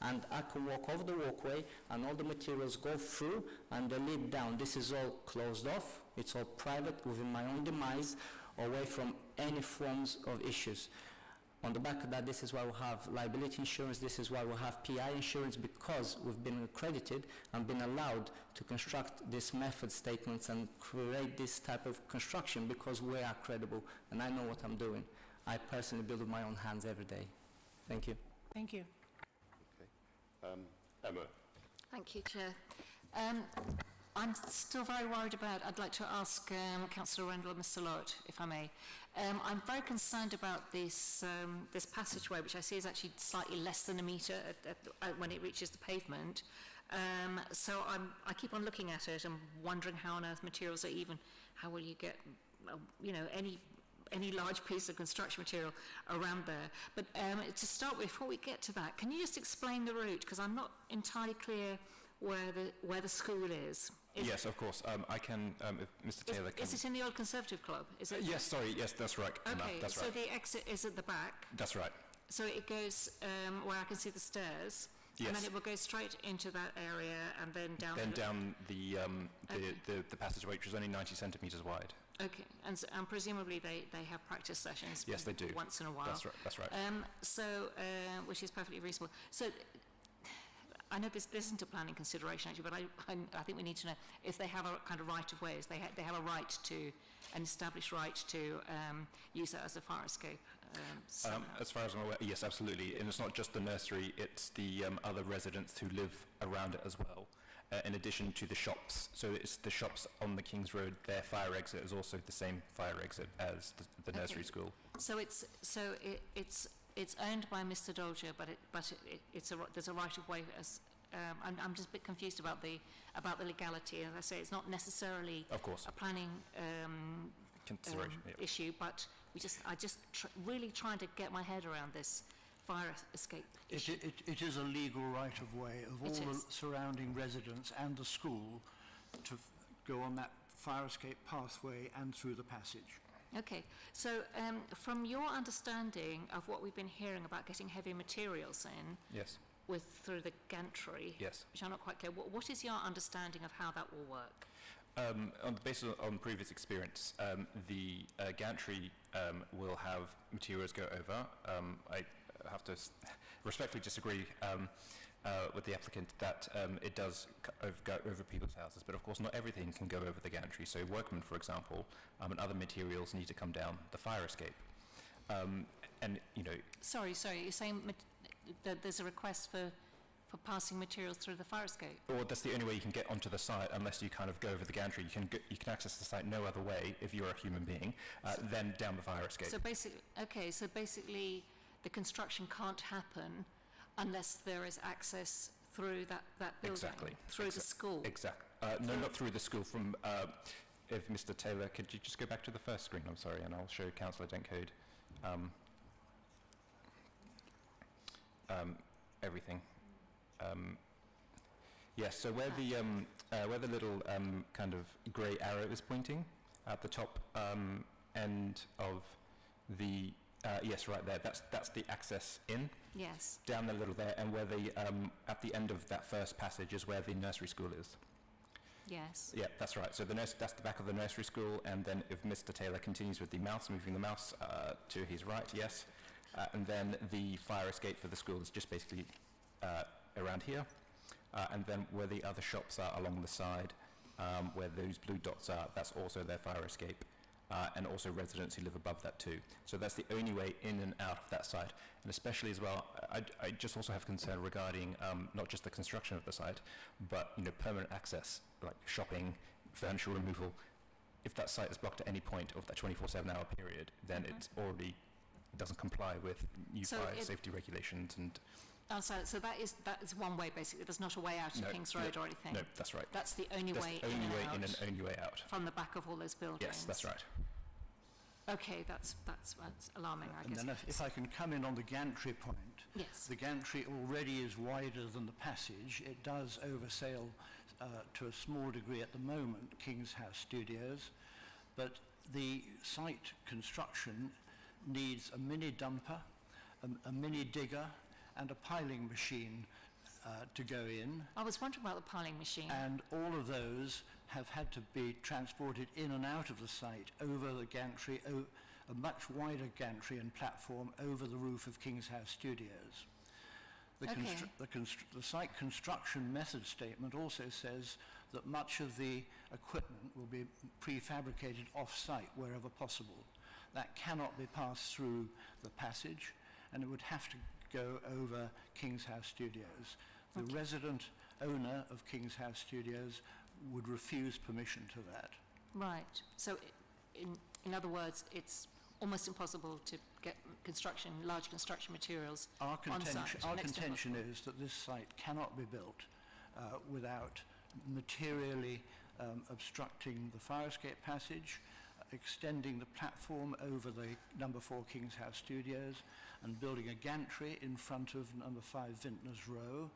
And I can walk over the walkway and all the materials go through and the lid down. This is all closed off. It's all private within my own demise, away from any forms of issues. On the back of that, this is why we have liability insurance, this is why we have PI insurance, because we've been accredited and been allowed to construct these method statements and create this type of construction because we are credible and I know what I'm doing. I personally build with my own hands every day. Thank you. Thank you. Okay. Emma. Thank you, Chair. I'm still very worried about, I'd like to ask Councillor Rendell and Mr Lott, if I may. I'm very concerned about this, this passageway, which I see is actually slightly less than a metre when it reaches the pavement. So I keep on looking at it and wondering how on earth materials are even, how will you get, you know, any large piece of construction material around there. But to start with, before we get to that, can you just explain the route? Because I'm not entirely clear where the school is. Yes, of course. I can, if Mr Taylor can... Is it in the old Conservative Club? Is it? Yes, sorry, yes, that's right. Okay, that's so right. the exit is at the back. That's right. So it goes where I can see the stairs. Yes. And then it will go straight into that area and then down... Then down the passageway, which is only 90 centimetres wide. Okay, and presumably they have practice sessions. Yes, they do. Once in a while. That's right. That's right. Which is perfectly reasonable. So I know this isn't a planning consideration actually, but I think we need to know if they have a kind of right of way. They have a right to, an established right to use that as a fire escape. As far as I'm aware, yes, absolutely. And it's not just the nursery; it's the other residents who live around it as well. In addition to the shops, so it's the shops on the King's Road. Their fire exit is also the same fire exit as the nursery school. So it's owned by Mr Dolger, but there's a right of way. I'm just a bit confused about the legality. As I say, it's not necessarily of course a planning consideration issue, but really trying to get my head around this fire escape issue. It is a legal right of way of all the surrounding residents and the school to go on that fire escape pathway and through the passage. Okay, so from your understanding of what we've been hearing about getting heavy materials in, yes, through the gantry, yes, which I'm not quite clear, what is your understanding of how that will work? Based on previous experience, the gantry will have materials go over. I have to respectfully disagree with the applicant that it does go over people's houses, but of course not everything can go over the gantry. So workmen, for example, and other materials need to come down the fire escape. And you know. Sorry, you're saying that there's a request for passing materials through the fire escape? Or that's the only way you can get onto the site, unless you kind of go over the gantry. You can access the site no other way if you're a human being than down the fire escape. So basically, the construction can't happen unless there is access through that building. Exactly. Through the school. Exactly. No, not through the school. From if Mr. Taylor, could you just go back to the first screen? I'm sorry, and I'll show Councillor Dencode everything. Yes. So where the little kind of grey arrow is pointing at the top end of the yes, right there. That's the access in. Yes. Down a little there, and where the at the end of that first passage is where the nursery school is. Yes. Yeah, that's right. So that's the back of the nursery school, and then if Mr. Taylor continues with the mouse, moving the mouse to his right, yes, and then the fire escape for the school is just basically around here, and then where the other shops are along the side, where those blue dots are, that's also their fire escape. And also residents who live above that too. So that's the only way in and out of that site. And especially as well, I just also have concern regarding not just the construction of the site, but permanent access, like shopping, furniture removal, if that site is blocked at any point of that 24/7-hour period, then it doesn't comply with new fire safety regulations and... So that is one way, basically. There's not a way out of King's Road or anything? No, that's right. That's the only way in and out? and only way out. From the back of all those buildings? Yes, that's right. Okay, that's alarming, I guess. And then if I can come in on the gantry point. Yes. The gantry already is wider than the passage. It does oversail to a small degree at the moment King's House Studios, but the site construction needs a mini dumper, a mini digger, and a piling machine to go in. I was wondering about the piling machine. And all of those have had to be transported in and out of the site over the gantry, a much wider gantry and platform over the roof of King's House Studios. The site construction method statement also says that much of the equipment will be prefabricated off-site wherever possible. That cannot be passed through the passage, and it would have to go over King's House Studios. The resident owner of King's House Studios would refuse permission to that. Right. So, in other words, it's almost impossible to get large construction materials on site. Our contention is that this site cannot be built without materially obstructing the fire escape passage, extending the platform over the number 4 King's House Studios, and building a gantry in front of number 5 Vintners Row,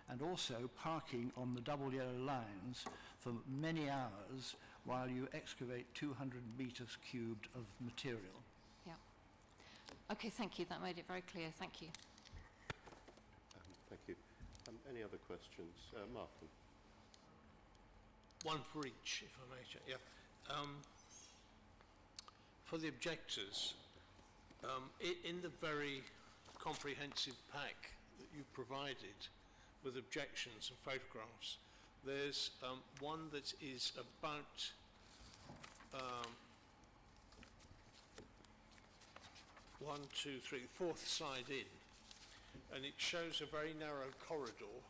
and also parking on the double yellow lines for many hours while you excavate 200 metres cubed of material. Yeah. Okay, thank you. That made it very clear. Thank you. Thank you. Any other questions? Martin? One for each, if I may. Yeah. For the objectors, in the very comprehensive pack that you provided with objections and photographs, there's one that is about fourth side in, and it shows a very narrow corridor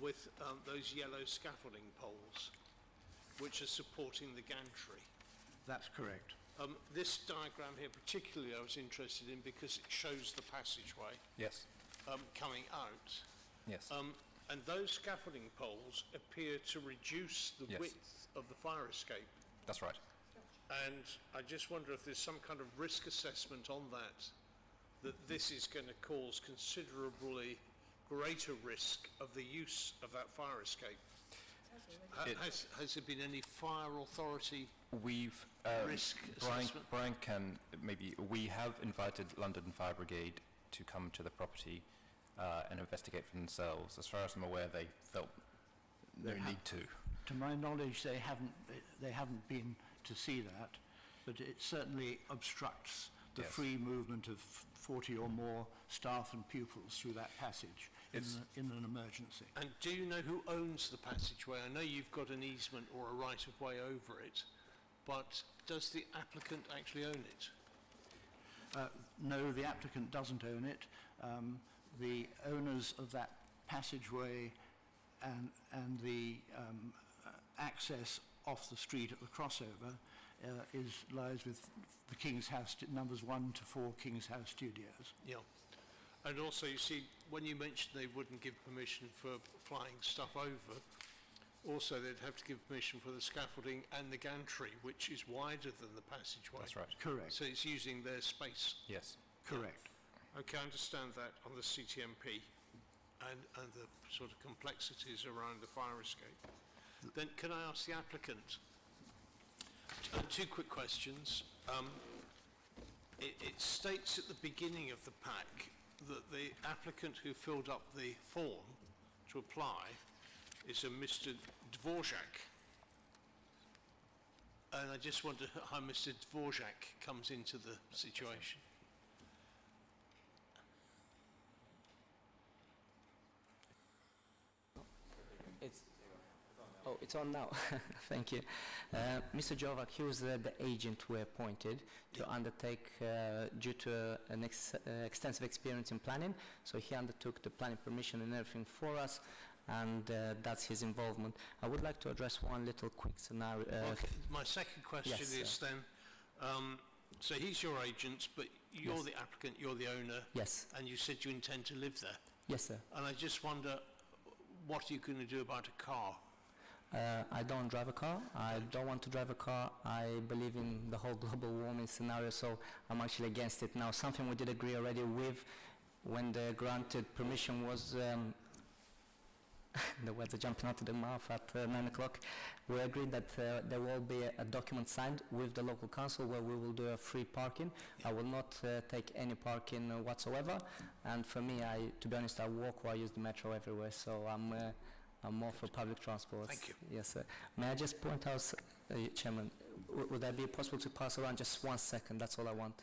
with those yellow scaffolding poles which are supporting the gantry. That's correct. This diagram here particularly I was interested in because it shows the passageway coming out. Yes. And those scaffolding poles appear to reduce the width of the fire escape. That's right. And I just wonder if there's some kind of risk assessment on that this is going to cause considerably greater risk of the use of that fire escape. Has there been any fire authority risk assessment? Brian can maybe, we have invited London Fire Brigade to come to the property and investigate for themselves. As far as I'm aware, they felt no need to. To my knowledge, they haven't been to see that, but it certainly obstructs the free movement of 40 or more staff and pupils through that passage in an emergency. And do you know who owns the passageway? I know you've got an easement or a right-of-way over it, but does the applicant actually own it? No, the applicant doesn't own it. The owners of that passageway and the access off the street at the crossover lies with the King's House, numbers 1 to 4 King's House Studios. Yeah. And also, you see, when you mentioned they wouldn't give permission for flying stuff over, also they'd have to give permission for the scaffolding and the gantry, which is wider than the passageway. That's right. Correct. So it's using their space. Yes. Correct. Okay, I understand that on the CTMP and the sort of complexities around the fire escape. Then can I ask the applicant two quick questions? It states at the beginning of the pack that the applicant who filled up the form to apply is a Mr. Dvorak. And I just wonder how Mr. Dvorak comes into the situation. It's on now. Thank you. Mr. Jovac, he was the agent we appointed to undertake, due to an extensive experience in planning, so he undertook the planning permission and everything for us, and that's his involvement. I would like to address one little quick scenario. Okay. My second question Yes, is sir. then, so he's your agent, but you're Yes. the applicant, you're the owner, Yes. and you said you intend to live there. Yes, sir. And I just wonder, what are you going to do about a car? I don't drive a car. I don't want to drive a car. I believe in the whole global warming scenario, so I'm actually against it. Now, something we did agree already with when the granted permission was, the words are jumping out of the mouth at 9 o'clock, we agreed that there will be a document signed with the local council where we will do a free parking. I will not take any parking whatsoever, and for me, to be honest, I walk or I use the metro everywhere, so I'm more for public transport. Thank you. Yes, sir. May I just point out, Chairman, would that be possible to pass around just 1 second? That's all I want.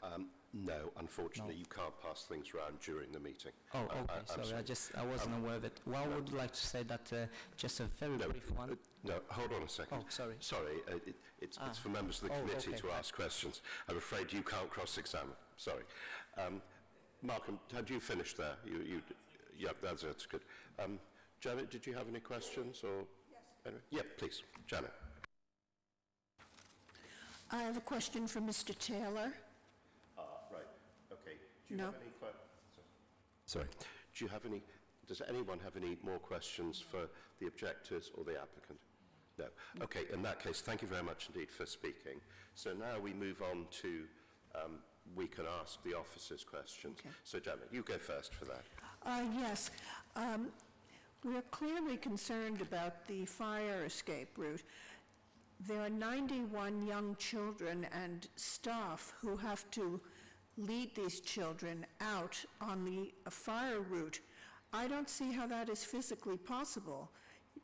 No, unfortunately, you can't pass things around during the meeting. Oh, okay, sorry, I wasn't aware of it. Well, I would like to say that just a very brief one. No, hold on a second. Oh, sorry. Sorry, it's for members of the committee okay. to ask questions. I'm afraid you can't cross-examine. Sorry. Malcolm, had you finished there? Yeah, that's good. Janet, did you have any questions? Or yes. Yeah, please. Janet. I have a question for Mr. Taylor. Right. Okay. Do you No. have any Sorry. Do you have any? Does anyone have any more questions for the objectors or the applicant? No. Okay. In that case, thank you very much indeed for speaking. So now we move on to we can ask the officers questions. Okay. So Janet, you go first for that. Yes. We're clearly concerned about the fire escape route. There are 91 young children and staff who have to lead these children out on the fire route. I don't see how that is physically possible.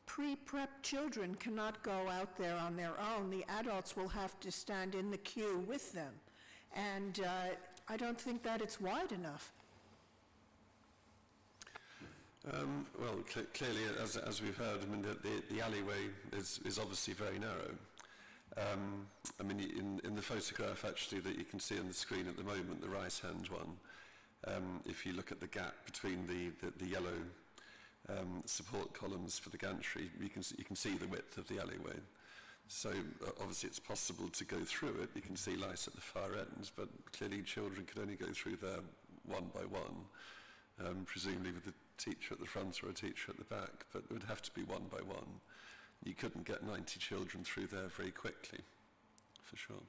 Pre-prep children cannot go out there on their own. The adults will have to stand in the queue with them. And I don't think that it's wide enough. Well, clearly, as we've heard, I mean, the alleyway is obviously very narrow. I mean, in the photograph, actually, that you can see on the screen at the moment, the right-hand one, if you look at the gap between the yellow support columns for the gantry, you can see the width of the alleyway. So, obviously, it's possible to go through it. You can see light at the far end, but clearly children can only go through there one by one, presumably with a teacher at the front or a teacher at the back, but it would have to be one by one. You couldn't get 90 children through there very quickly, for sure.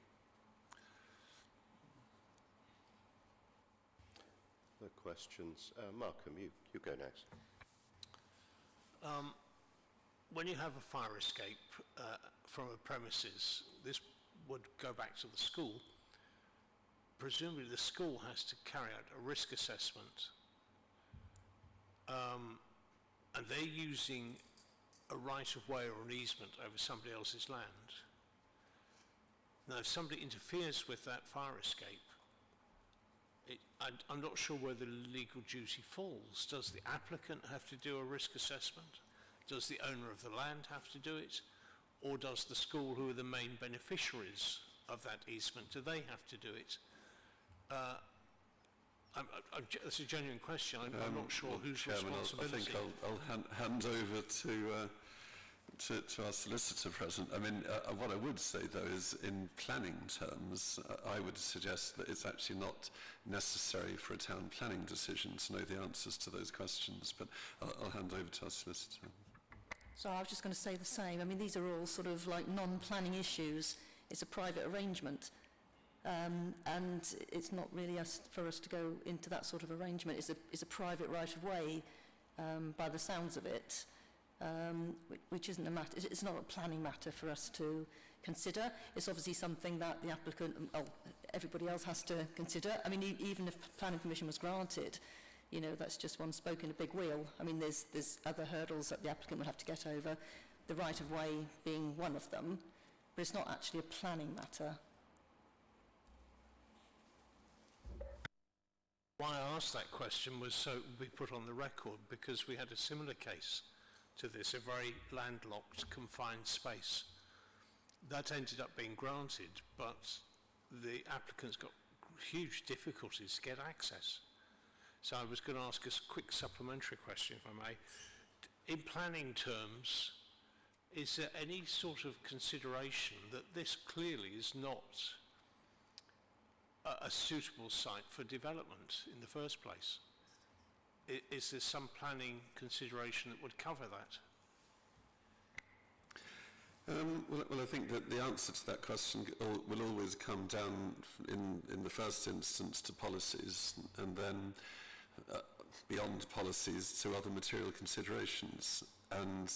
No questions. Malcolm, you go next. When you have a fire escape from a premises, this would go back to the school. Presumably the school has to carry out a risk assessment. And they're using a right-of-way or an easement over somebody else's land. Now, if somebody interferes with that fire escape, I'm not sure where the legal duty falls. Does the applicant have to do a risk assessment? Does the owner of the land have to do it? Or does the school, who are the main beneficiaries of that easement, do they have to do it? That's a genuine question. I'm not sure whose Chairman, responsibility. I think I'll hand over to our solicitor present. I mean, what I would say, though, is in planning terms, I would suggest that it's actually not necessary for a town planning decision to know the answers to those questions, but I'll hand over to our solicitor. So I was just going to say the same. I mean, these are all sort of like non-planning issues. It's a private arrangement. And it's not really for us to go into that sort of arrangement. It's a private right-of-way, by the sounds of it, which isn't a matter. It's not a planning matter for us to consider. It's obviously something that the applicant, everybody else has to consider. I mean, even if planning permission was granted, you know, that's just one spoke in a big wheel. I mean, there's other hurdles that the applicant would have to get over, the right-of-way being one of them, but it's not actually a planning matter. Why I asked that question was so it would be put on the record, because we had a similar case to this, a very landlocked, confined space. That ended up being granted, but the applicant's got huge difficulties to get access. So I was going to ask a quick supplementary question, if I may. in planning terms, is there any sort of consideration that this clearly is not a suitable site for development in the first place? Is there some planning consideration that would cover that? Well, I think that the answer to that question will always come down in the first instance to policies, and then beyond policies to other material considerations. And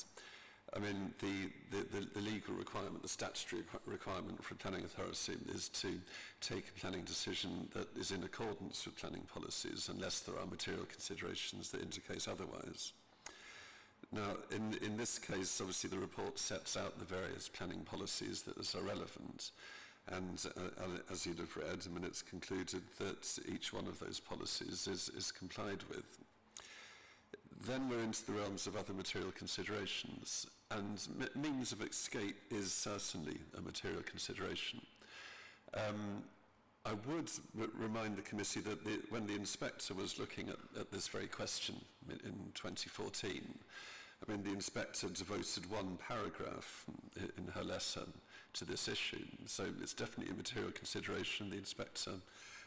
I mean, the legal requirement, the statutory requirement for a planning authority is to take a planning decision that is in accordance with planning policies, unless there are material considerations that indicate otherwise. Now, in this case, obviously the report sets out the various planning policies that are relevant, and as you'd have read, I mean, it's concluded that each one of those policies is complied with. Then we're into the realms of other material considerations, and means of escape is certainly a material consideration. I would remind the committee that when the inspector was looking at this very question in 2014, I mean, the inspector devoted one paragraph in her letter to this issue, so it's definitely a material consideration. The inspector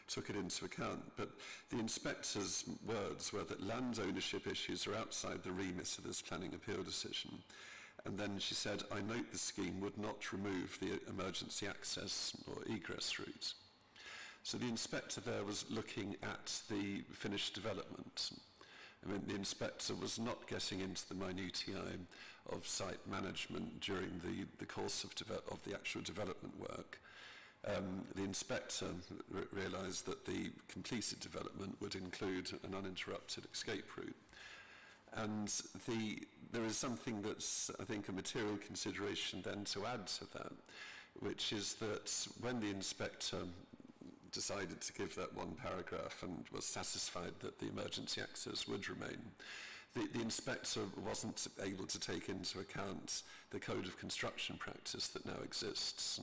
took it into account, but the inspector's words were that land ownership issues are outside the remit of this planning appeal decision. And then she said, I note the scheme would not remove the emergency access or egress route. So the inspector there was looking at the finished development. I mean, the inspector was not getting into the minutiae of site management during the course of the actual development work. The inspector realised that the completed development would include an uninterrupted escape route. And there is something that's, I think, a material consideration then to add to that, which is that when the inspector decided to give that one paragraph and was satisfied that the emergency access would remain, the inspector wasn't able to take into account the code of construction practice that now exists.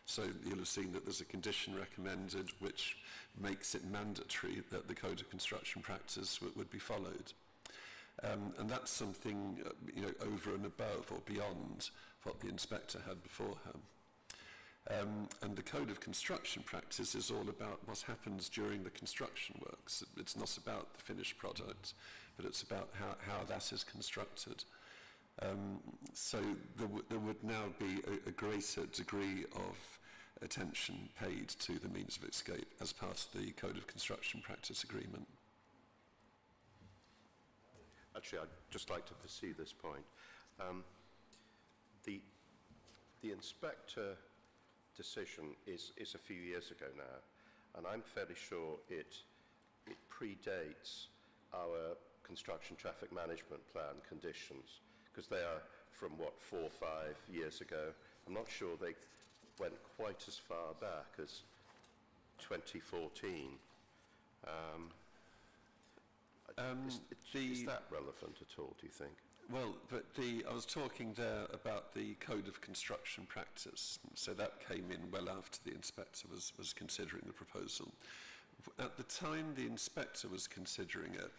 So you'll have seen that there's a condition recommended which makes it mandatory that the code of construction practice would be followed. And that's something over and above or beyond what the inspector had before her. And the code of construction practice is all about what happens during the construction works. It's not about the finished product, but it's about how that is constructed. So there would now be a greater degree of attention paid to the means of escape as part of the code of construction practice agreement. Actually, I'd just like to pursue this point. The inspector decision is a few years ago now, and I'm fairly sure it predates our construction traffic management plan conditions, because they are from, 4 or 5 years ago. I'm not sure they went quite as far back as 2014. Is that relevant at all, do you think? Well, but I was talking there about the code of construction practice, so that came in well after the inspector was considering the proposal. At the time the inspector was considering it,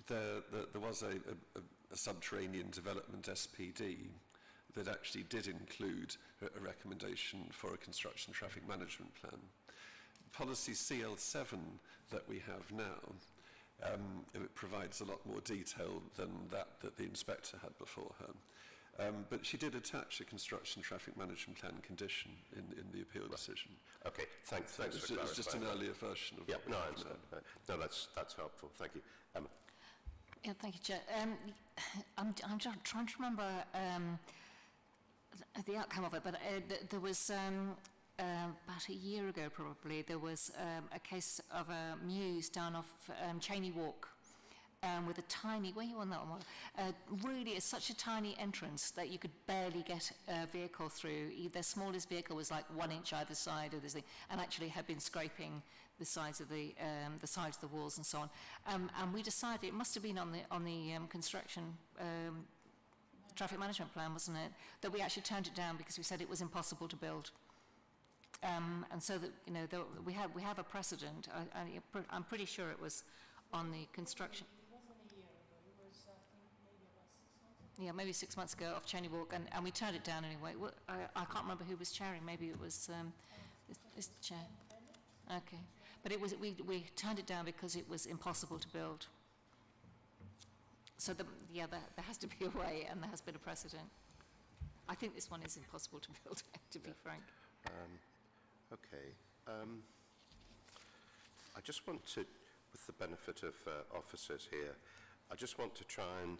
there was a subterranean development SPD that actually did include a recommendation for a construction traffic management plan. Policy CL7 that we have now, it provides a lot more detail than that the inspector had before her. But she did attach a construction traffic management plan condition in the appeal decision. Okay, thanks for clarifying. It's just an earlier version of no, I understand. No, that's helpful. Thank you. Emma. Yeah, thank you, Chair. I'm just trying to remember the outcome of it, but there was about a year ago, probably, there was a case of a mews down off Cheney Walk with a tiny, where you on that one? Really, it's such a tiny entrance that you could barely get a vehicle through. Their smallest vehicle was like 1 inch either side of this thing, and actually had been scraping the sides of the sides of the walls and so on. And we decided it must have been on the construction traffic management plan, wasn't it? That we actually turned it down because we said it was impossible to build. And so that we have a precedent. I'm pretty sure it was on the construction. It wasn't a year ago. It was, I think, maybe maybe 6 months ago off Cheney Walk, and we turned it down anyway. I can't remember who was chairing. Maybe it was is the chair. Okay, but it was we turned it down because it was impossible to build. So there has to be a way, and there has been a precedent. I think this one is impossible to build, to be frank. I just want to, with the benefit of officers here, I just want to try and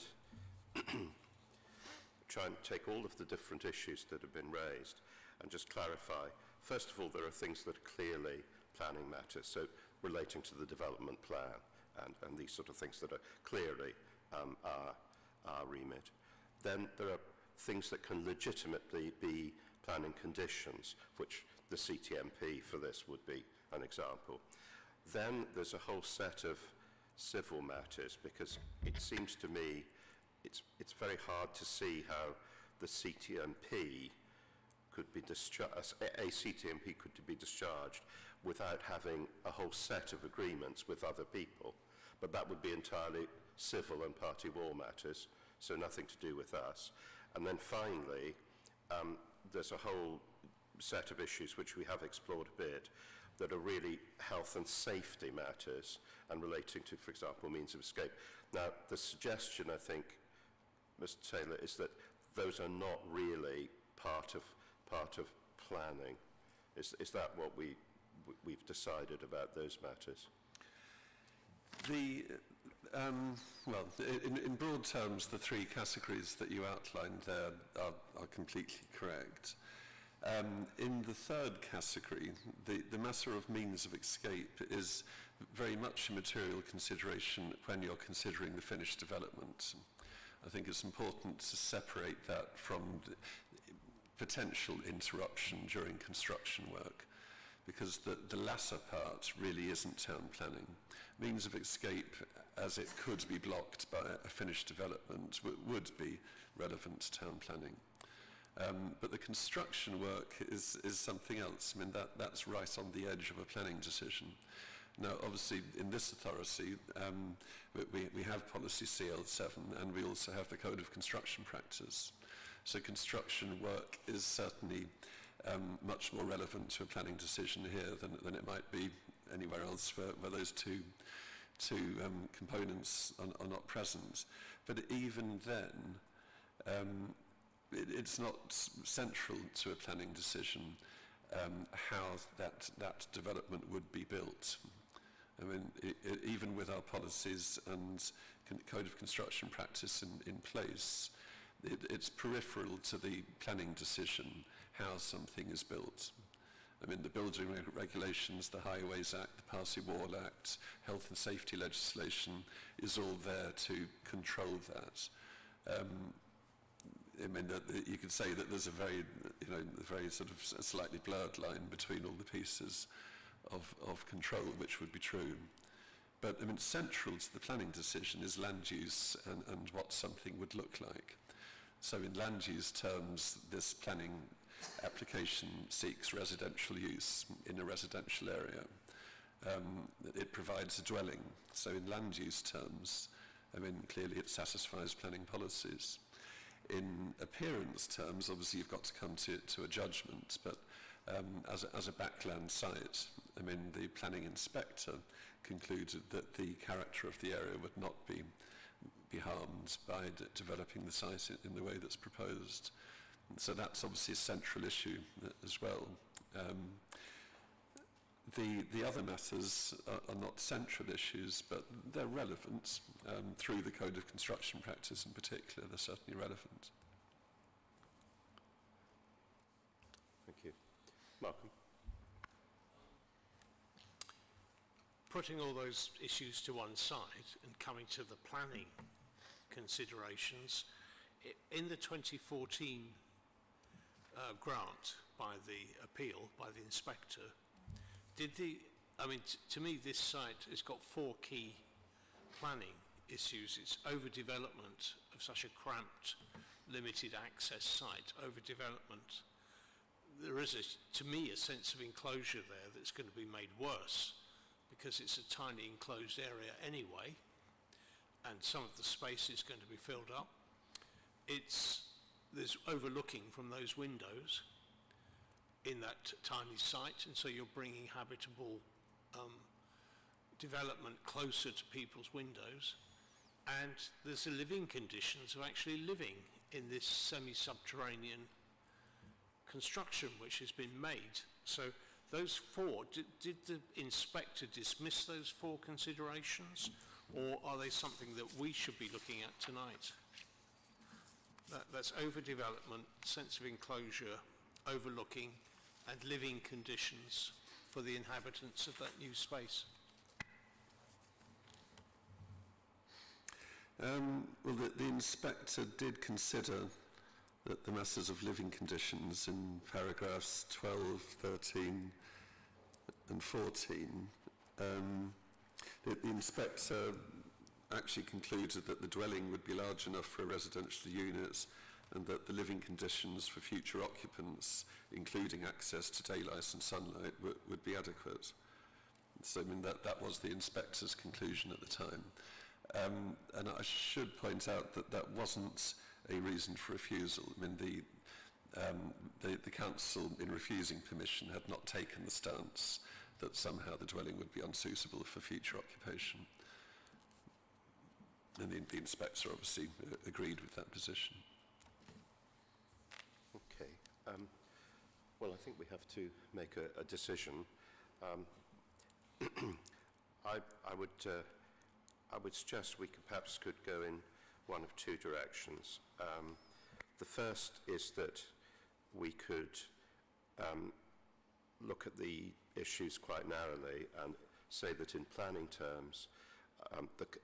take all of the different issues that have been raised and just clarify. First of all, there are things that are clearly planning matters, so relating to the development plan and these sort of things that are clearly our remit. Then there are things that can legitimately be planning conditions, which the CTMP for this would be an example. Then there's a whole set of civil matters, because it seems to me it's very hard to see how the CTMP could be discharged, a CTMP could be discharged without having a whole set of agreements with other people. But that would be entirely civil and party war matters, so nothing to do with us. And then finally, there's a whole set of issues which we have explored a bit that are really health and safety matters and relating to, for example, means of escape. Now, the suggestion, I think, Mr. Taylor, is that those are not really part of planning. Is that what we've decided about those matters? Well, in broad terms, the three categories that you outlined there are completely correct. In the third category, the matter of means of escape is very much a material consideration when you're considering the finished development. I think it's important to separate that from potential interruption during construction work, because the latter part really isn't town planning. Means of escape, as it could be blocked by a finished development, would be relevant to town planning. But the construction work is something else. I mean, that's right on the edge of a planning decision. Now, obviously, in this authority, we have policy CL7, and we also have the Code of Construction Practice. So construction work is certainly much more relevant to a planning decision here than it might be anywhere else where those two components are not present. But even then, it's not central to a planning decision how that development would be built. I mean, even with our policies and Code of Construction Practice in place, it's peripheral to the planning decision how something is built. I mean, the building regulations, the Highways Act, the Party Wall Act, health and safety legislation is all there to control that. I mean, you could say that there's a very sort of a slightly blurred line between all the pieces of control, which would be true. But I mean, central to the planning decision is land use and what something would look like. So in land use terms, this planning application seeks residential use in a residential area. It provides a dwelling. So in land use terms, I mean, clearly it satisfies planning policies. In appearance terms, obviously you've got to come to a judgment, but as a backland site, I mean, the planning inspector concluded that the character of the area would not be harmed by developing the site in the way that's proposed. So that's obviously a central issue as well. The other matters are not central issues, but they're relevant through the Code of Construction Practice in particular. They're certainly relevant. Thank you. Malcolm? Putting all those issues to one side and coming to the planning considerations, in the 2014 grant by the appeal, by the inspector, to me this site has got four key planning issues. It's overdevelopment of such a cramped, limited access site, overdevelopment. There is, to me, a sense of enclosure there that's going to be made worse because it's a tiny enclosed area anyway, and some of the space is going to be filled up. there's overlooking from those windows in that tiny site, and so you're bringing habitable development closer to people's windows, and there's the living conditions of actually living in this semi-subterranean construction which has been made. So those four, did the inspector dismiss those four considerations, or are they something that we should be looking at tonight? That's overdevelopment, sense of enclosure, overlooking, and living conditions for the inhabitants of that new space. Well, the inspector did consider that the matters of living conditions in paragraphs 12, 13 and 14, the inspector actually concluded that the dwelling would be large enough for residential units and that the living conditions for future occupants, including access to daylight and sunlight, would be adequate. So, I mean, that was the inspector's conclusion at the time. And I should point out that that wasn't a reason for refusal. I mean, the council, in refusing permission, had not taken the stance that somehow the dwelling would be unsuitable for future occupation. And the inspector obviously agreed with that position. Okay. Well, I think we have to make a decision. I would suggest we perhaps could go in one of two directions. The first is that we could look at the issues quite narrowly and say that in planning terms,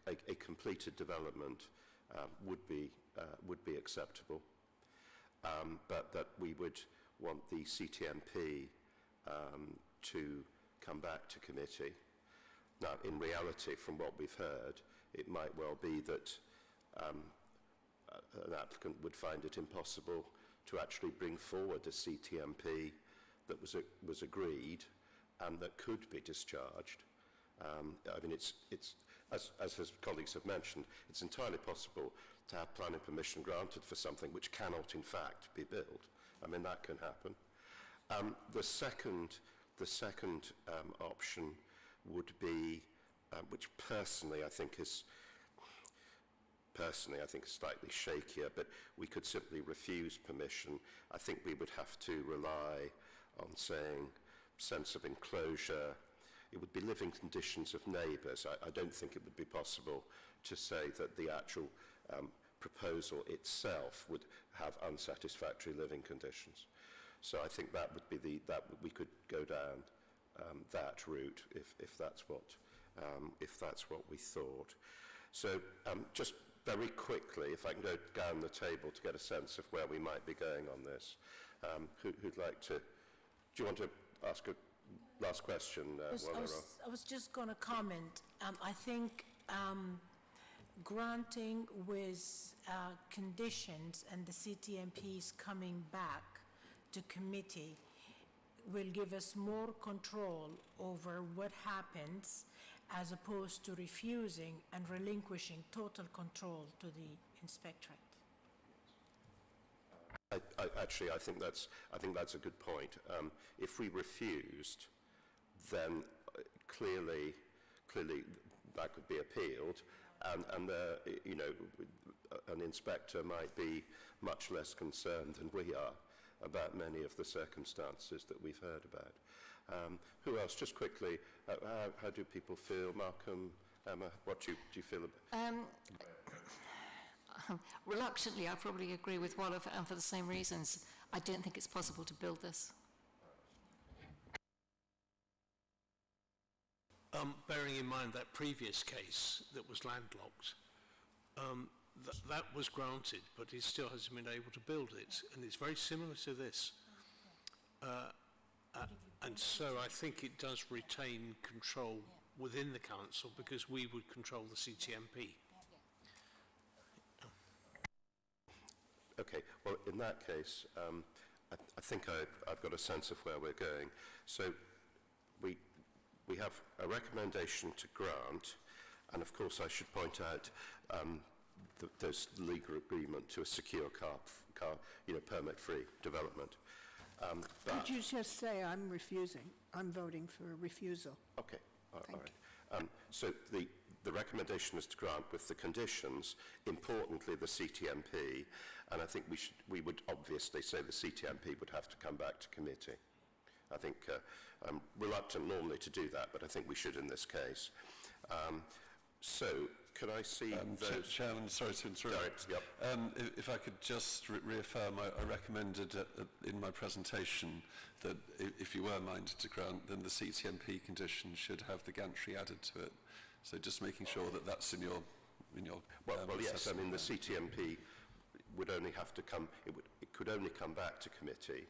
a completed development would be acceptable, but that we would want the CTMP to come back to committee. Now, in reality, from what we've heard, it might well be that an applicant would find it impossible to actually bring forward a CTMP that was agreed and that could be discharged. I mean, it's as his colleagues have mentioned, it's entirely possible to have planning permission granted for something which cannot, in fact, be built. I mean, that can happen. The second option would be, which personally I think is slightly shakier, but we could simply refuse permission. I think we would have to rely on saying sense of enclosure. It would be living conditions of neighbours. I don't think it would be possible to say that the actual proposal itself would have unsatisfactory living conditions. So I think that would be we could go down that route if that's what we thought. So just very quickly, if I can go down the table to get a sense of where we might be going on this. Who'd like to? Do you want to ask a last question? I was just going to comment. I think granting with conditions and the CTMPs coming back to committee will give us more control over what happens as opposed to refusing and relinquishing total control to the inspectorate. I think that's a good point. If we refused, then clearly that could be appealed, and you know, an inspector might be much less concerned than we are about many of the circumstances that we've heard about. Who else? Just quickly, how do people feel? Malcolm, Emma, what do you feel about? Reluctantly, I probably agree with Wolof, and for the same reasons. I don't think it's possible to build this. Bearing in mind that previous case that was landlocked, that was granted, but he still hasn't been able to build it, and it's very similar to this. And so I think it does retain control within the council because we would control the CTMP. Okay, well, in that case, I think I've got a sense of where we're going. So we have a recommendation to grant, and of course I should point out those legal agreement to a secure permit-free development. Could you just say I'm refusing? I'm voting for refusal. Okay, all right. So the recommendation is to grant with the conditions, importantly the CTMP, and I think we would obviously say the CTMP would have to come back to committee. I think I'm reluctant normally to do that, but I think we should in this case. So, could I see those... Chairman, sorry to interrupt. Yep. If I could just reaffirm, I recommended in my presentation that if you were minded to grant, then the CTMP condition should have the gantry added to it. So just making sure that that's in your well, yes, I mean, the CTMP would only have to come, it could only come back to committee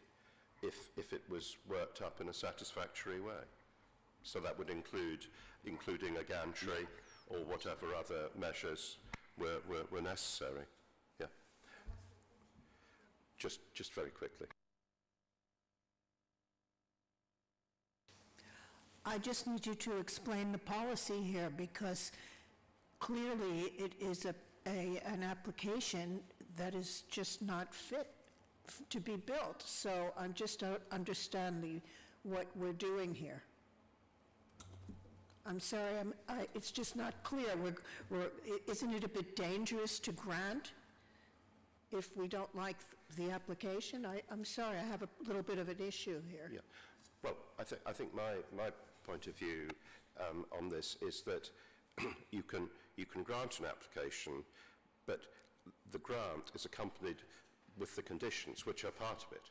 if it was worked up in a satisfactory way. So that would including a gantry or whatever other measures were necessary. Yeah. Just very quickly. I just need you to explain the policy here, because clearly it is an application that is just not fit to be built. So I just don't understand what we're doing here. I'm sorry, it's just not clear. Isn't it a bit dangerous to grant if we don't like the application? I'm sorry, I have a little bit of an issue here. Yeah. Well, I think my point of view on this is that you can grant an application, but the grant is accompanied with the conditions which are part of it.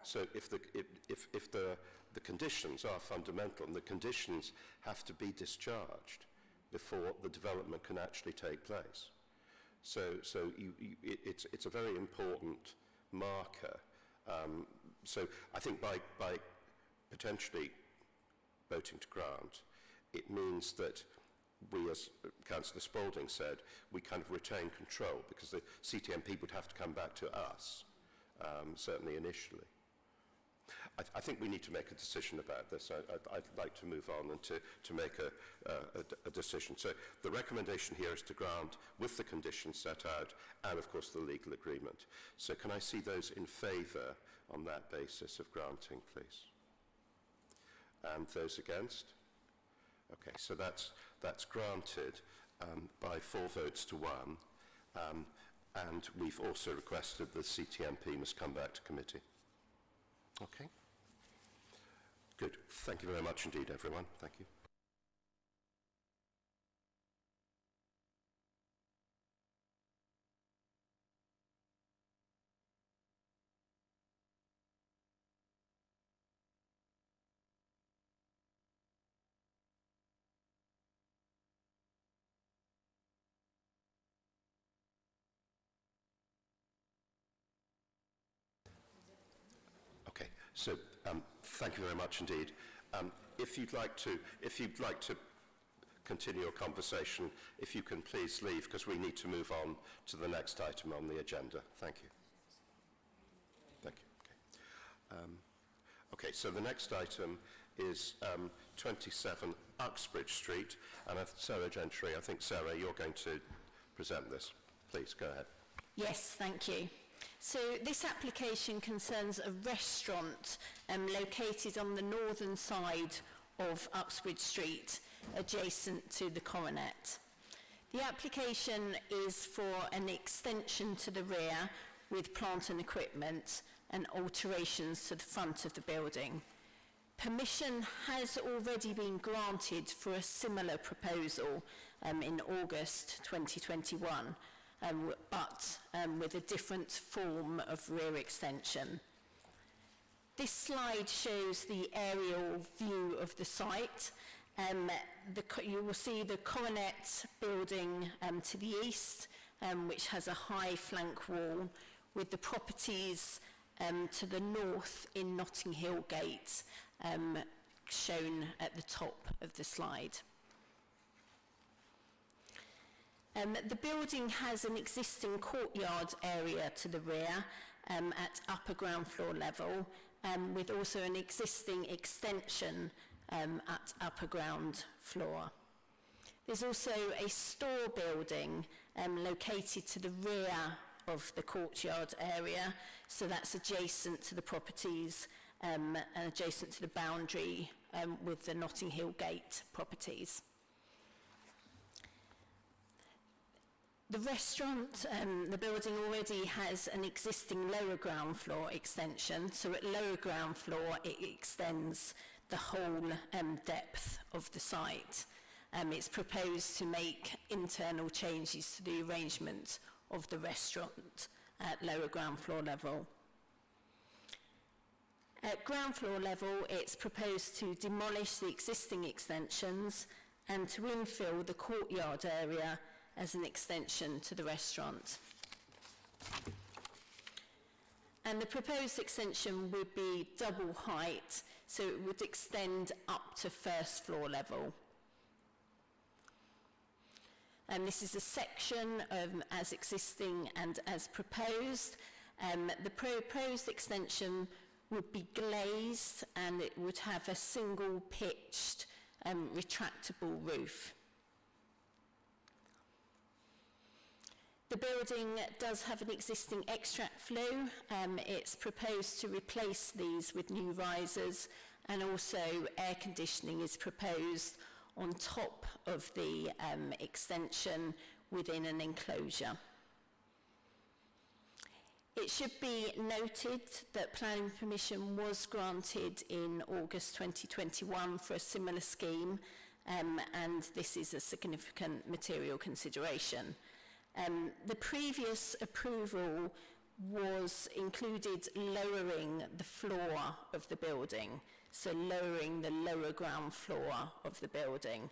So if the conditions are fundamental, and the conditions have to be discharged before the development can actually take place. So it's a very important marker. So I think by potentially voting to grant, it means that we, as Councillor Spalding said, we kind of retain control, because the CTMP would have to come back to us, certainly initially. I think we need to make a decision about this. I'd like to move on and to make a decision. So the recommendation here is to grant with the conditions set out and, of course, the legal agreement. So can I see those in favour on that basis of granting, please? And those against? Okay, so that's granted by 4 votes to 1. And we've also requested the CTMP must come back to committee. Okay. Good. Thank you very much indeed, everyone. Thank you. So thank you very much indeed. If you'd like to continue your conversation, if you can please leave, because we need to move on to the next item on the agenda. Thank you. Thank you. Okay, so the next item is 27 Uxbridge Street, and Sarah Gentry, I think, Sarah, you're going to present this. Please, go ahead. Yes, thank you. So this application concerns a restaurant located on the northern side of Uxbridge Street, adjacent to the Coronet. The application is for an extension to the rear with plant and equipment and alterations to the front of the building. Permission has already been granted for a similar proposal in August 2021. But with a different form of rear extension. This slide shows the aerial view of the site. You will see the Coronet building to the east, which has a high flank wall, with the properties to the north in Notting Hill Gate shown at the top of the slide. The building has an existing courtyard area to the rear at upper ground floor level, with also an existing extension at upper ground floor. There's also a store building located to the rear of the courtyard area, so that's adjacent to the properties and adjacent to the boundary with the Notting Hill Gate properties. The restaurant, the building already has an existing lower ground floor extension, so at lower ground floor it extends the whole depth of the site. It's proposed to make internal changes to the arrangement of the restaurant at lower ground floor level. At ground floor level, it's proposed to demolish the existing extensions and to infill the courtyard area as an extension to the restaurant. And the proposed extension would be double height, so it would extend up to first floor level. And this is a section as existing and as proposed. The proposed extension would be glazed and it would have a single pitched retractable roof. The building does have an existing extract flue. It's proposed to replace these with new risers, and also air conditioning is proposed on top of the extension within an enclosure. It should be noted that planning permission was granted in August 2021 for a similar scheme, and this is a significant material consideration. The previous approval was included lowering the floor of the building, so lowering the lower ground floor of the building,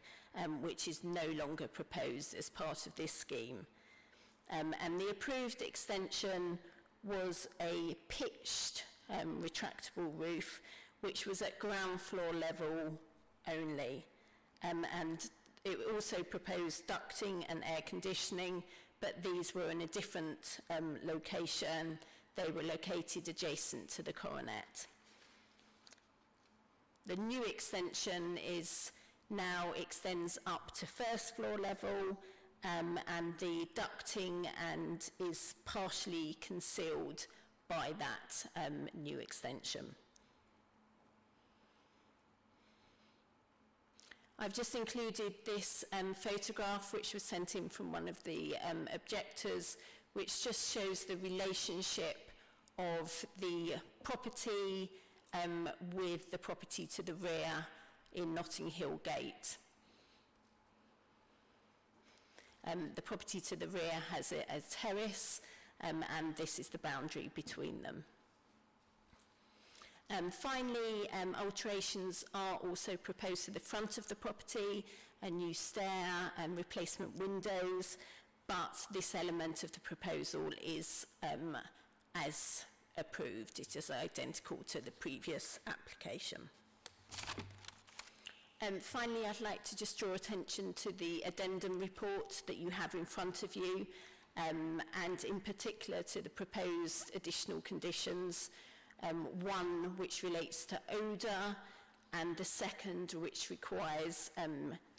which is no longer proposed as part of this scheme. And the approved extension was a pitched retractable roof, which was at ground floor level only. And it also proposed ducting and air conditioning, but these were in a different location. They were located adjacent to the coronet. The new extension now extends up to first floor level, and the ducting is partially concealed by that new extension. I've just included this photograph, which was sent in from one of the objectors, which just shows the relationship of the property with the property to the rear in Notting Hill Gate. The property to the rear has a terrace, and this is the boundary between them. Finally, alterations are also proposed to the front of the property, a new stair and replacement windows, but this element of the proposal is as approved. It is identical to the previous application. Finally, I'd like to just draw attention to the Addendum Report that you have in front of you, and in particular to the proposed additional conditions. One which relates to odour, and the second which requires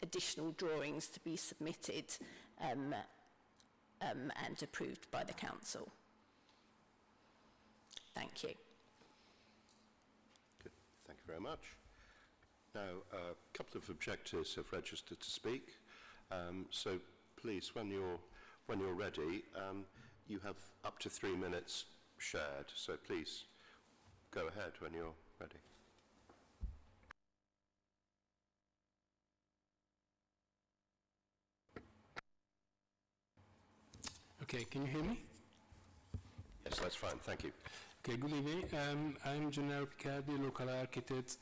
additional drawings to be submitted and approved by the Council. Thank you. Good. Thank you very much. Now, a couple of objectors have registered to speak, so please, when you're ready, you have up to 3 minutes shared, so please go ahead when you're ready. Okay, can you hear me? Yes, that's fine, thank you. Okay, good evening. I'm Gennaro Picardi, local architect,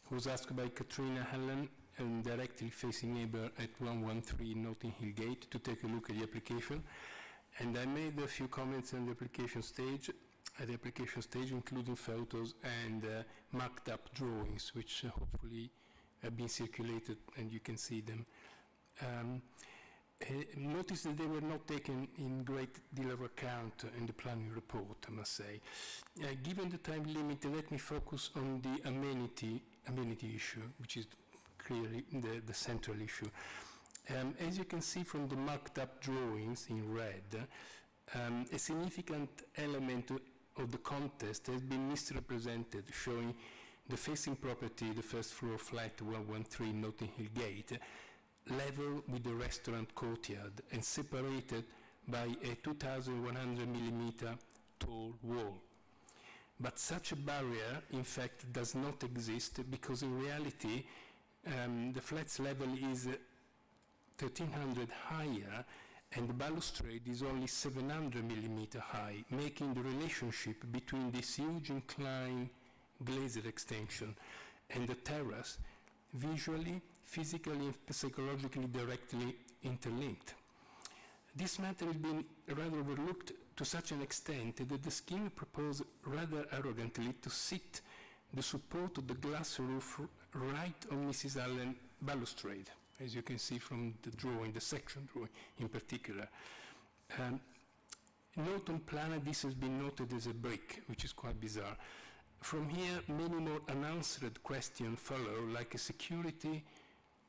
who was asked by Katrina Helen, directly facing neighbor at 113 Notting Hill Gate, to take a look at the application. And I made a few comments on the application stage, including photos and marked up drawings, which hopefully have been circulated and you can see them. Notice that they were not taken in great deal of account in the planning report, I must say. Given the time limit, let me focus on the amenity issue, which is clearly the central issue. As you can see from the marked up drawings in red, a significant element of the contest has been misrepresented, showing the facing property, the first floor flat 113 Notting Hill Gate, level with the restaurant courtyard and separated by a 2,100 millimeter tall wall. But such a barrier, in fact, does not exist because in reality, the flat's level is 1,300 higher and the balustrade is only 700 millimeter high, making the relationship between this huge inclined glazed extension and the terrace visually, physically, and psychologically directly interlinked. This matter has been rather overlooked to such an extent that the scheme proposed rather arrogantly to sit the support of the glass roof right on Mrs. Allen's balustrade, as you can see from the drawing, the section drawing in particular. Note on plan, this has been noted as a brick, which is quite bizarre. From here, many more unanswered questions follow, like a security,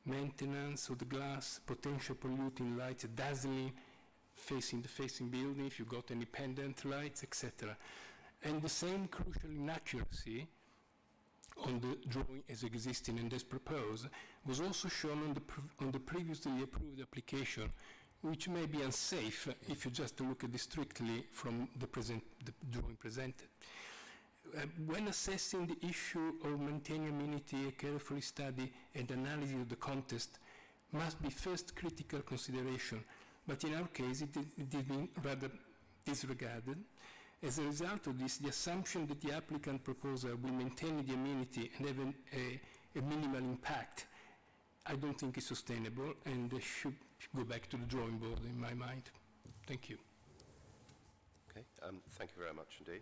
maintenance of the glass, potential polluting lights, dazzling facing the facing building, if you got any pendant lights, etc. And the same crucial inaccuracy on the drawing as existing and as proposed was also shown on the previously approved application, which may be unsafe if you just look at it strictly from the drawing presented. When assessing the issue of maintaining amenity, a carefully study and analysis of the contest must be first critical consideration, but in our case it has been rather disregarded. As a result of this, the assumption that the applicant proposer will maintain the amenity and have a minimal impact, I don't think is sustainable and should go back to the drawing board in my mind. Thank you. Okay, thank you very much indeed.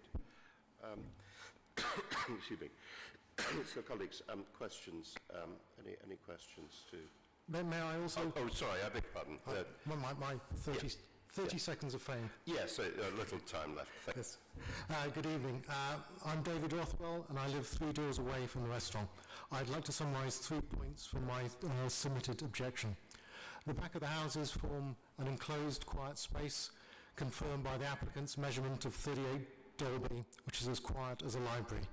Excuse me. So, colleagues, questions? Any questions to? May I also? Oh, sorry, I beg your pardon. My 30 seconds of fame. Yes, a little time left. Yes. Good evening. I'm David Rothwell, and I live 3 doors away from the restaurant. I'd like to summarise 3 points from my submitted objection. The back of the houses form an enclosed, quiet space confirmed by the applicant's measurement of 38 Dolby, which is as quiet as a library.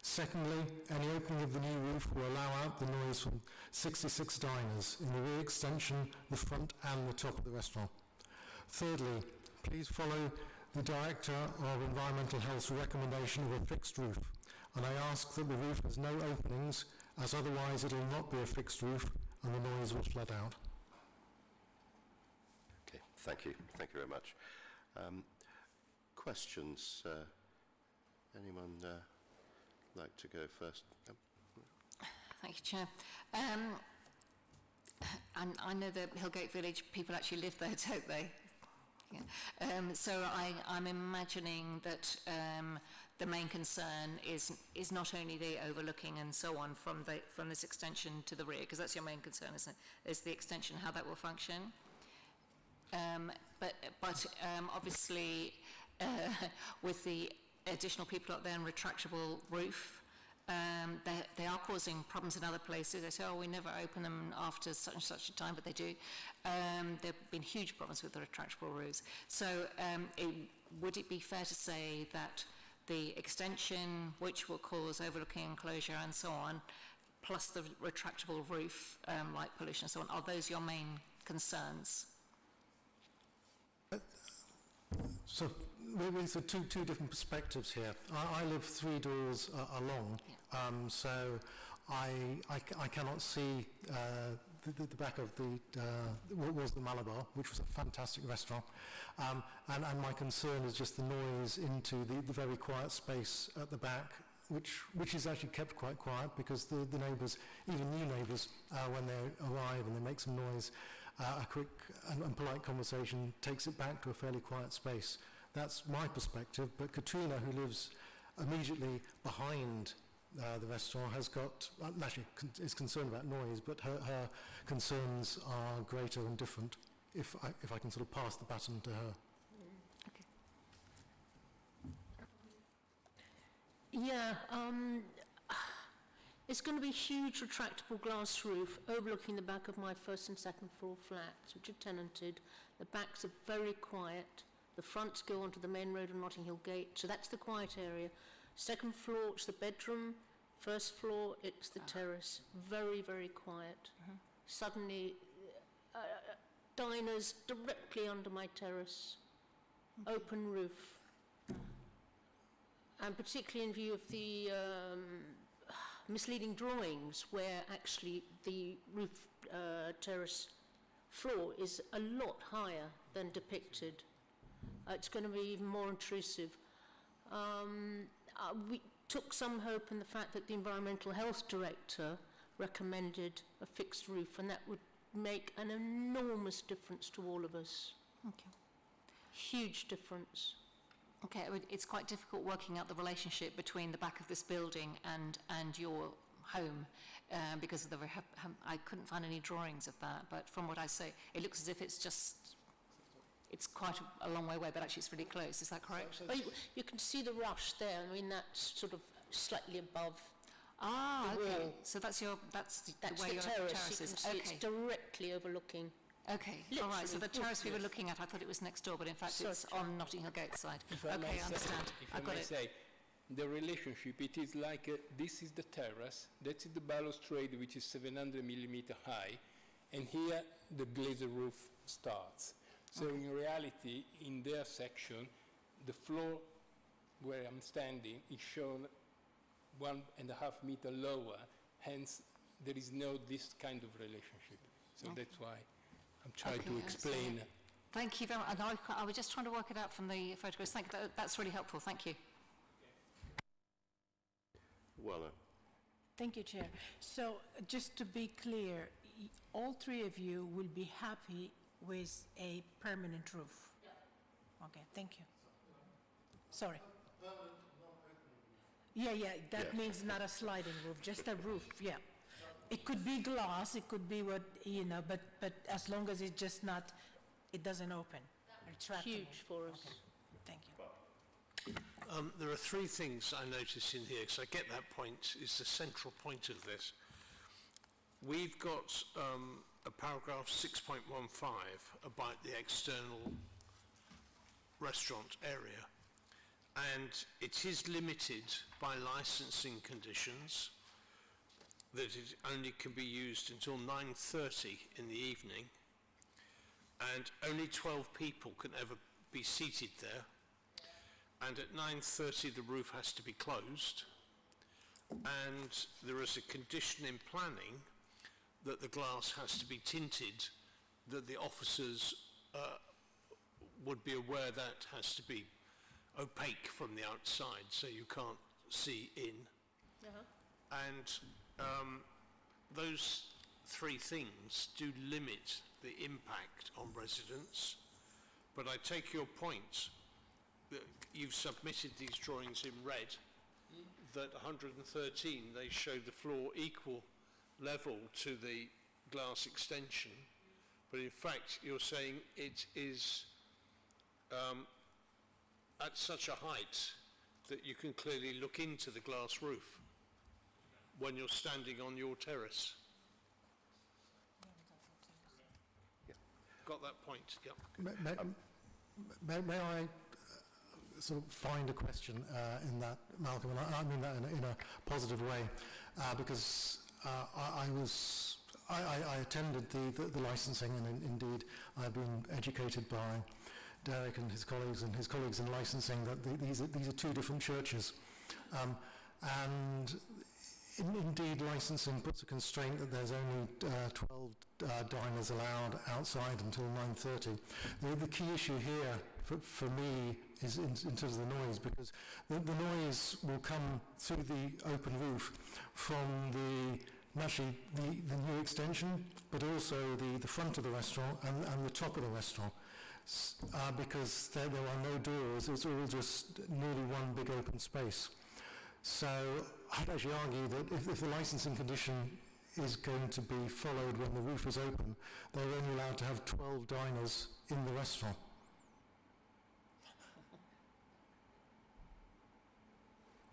Secondly, any opening of the new roof will allow out the noise from 66 diners in the rear extension, the front and the top of the restaurant. Thirdly, please follow the Director of Environmental Health's recommendation of a fixed roof, and I ask that the roof has no openings, as otherwise it will not be a fixed roof and the noise will flood out. Okay, thank you. Thank you very much. Questions? Anyone like to go first? Thank you, Chair. And I know the Hillgate Village people actually live there, don't they? Yeah. So I'm imagining that the main concern is not only the overlooking and so on from this extension to the rear, because that's your main concern, isn't it? Is the extension, how that will function. But obviously, with the additional people up there and retractable roof, they are causing problems in other places. They say, oh, we never open them after such and such a time, but they do. There have been huge problems with the retractable roofs. So would it be fair to say that the extension, which will cause overlooking enclosure and so on, plus the retractable roof, light pollution and so on, are those your main concerns? So there's two different perspectives here. I live 3 doors along, so I cannot see the back of what was the Malabar, which was a fantastic restaurant, and my concern is just the noise into the very quiet space at the back, which is actually kept quite quiet because the neighbours, even new neighbours, when they arrive and they make some noise, a quick and polite conversation takes it back to a fairly quiet space. That's my perspective, but Katrina, who lives immediately behind the restaurant, has got, actually is concerned about noise, but her concerns are greater and different, if I can sort of pass the baton to her. Yeah, It's going to be a huge retractable glass roof overlooking the back of my first and second floor flats, which are tenanted. The backs are very quiet. The fronts go onto the main road and Notting Hill Gate, so that's the quiet area. Second floor, it's the bedroom. First floor, it's the terrace. Very, very quiet. Suddenly, diners directly under my terrace. Open roof. And particularly in view of the misleading drawings where actually the roof terrace floor is a lot higher than depicted. It's going to be even more intrusive. We took some hope in the fact that the Environmental Health Director recommended a fixed roof, and that would make an enormous difference to all of us. Okay. Huge difference. Okay, it's quite difficult working out the relationship between the back of this building and your home because of the I couldn't find any drawings of that, but from what I say, it looks as if it's quite a long way away, but actually it's really close. Is that correct? Oh, you can see the rush there. I mean, that's sort of slightly above the okay. wall. So that's the way the your terrace. terrace You is. can see it's directly overlooking. Okay, all right, so the terrace we were looking at, I thought it was next door, but in fact it's on Notting Hill Gate side. Okay, I understand. I've got it. Say, the relationship, it is like, this is the terrace, that is the balustrade, which is 700 millimeter high, and here the glazer roof starts. So in reality, in their section, the floor where I'm standing is shown 1.5 meter lower, hence there is no this kind of relationship. So that's why I'm trying to explain. Thank you very much. I was just trying to work it out from the photographs. Thank you. That's really helpful. Thank you. Well, Thank you, Chair. So just to be clear, all three of you will be happy with a permanent roof? Yeah. Okay, thank you. Sorry. Yeah, that means not a sliding roof, just a roof, yeah. It could be glass, it could be what, but as long as it's just not, it doesn't open. Retractable. Huge for us. Okay. Thank you. There are three things I notice in here, because I get that point, is the central point of this. We've got a paragraph 6.15 about the external restaurant area, and it is limited by licensing conditions that it only can be used until 9:30 in the evening, and only 12 people can ever be seated there, and at 9:30 the roof has to be closed, and there is a condition in planning that the glass has to be tinted, that the officers would be aware that has to be opaque from the outside, so you can't see in. And those three things do limit the impact on residents, but I take your point that you've submitted these drawings in red, that 113, they show the floor equal level to the glass extension, but in fact you're saying it is at such a height that you can clearly look into the glass roof when you're standing on your terrace. Got that point? Yep. May I sort of find a question in that, Malcolm, and I mean that in a positive way, because I attended the licensing, and indeed I've been educated by Derek and his colleagues in licensing that these are two different churches, and indeed licensing puts a constraint that there's only 12 diners allowed outside until 9:30. The key issue here for me is in terms of the noise, because the noise will come through the open roof from naturally the new extension, but also the front of the restaurant and the top of the restaurant. Because there are no doors, it's all just nearly one big open space. So I'd actually argue that if the licensing condition is going to be followed when the roof is open, they're only allowed to have 12 diners in the restaurant.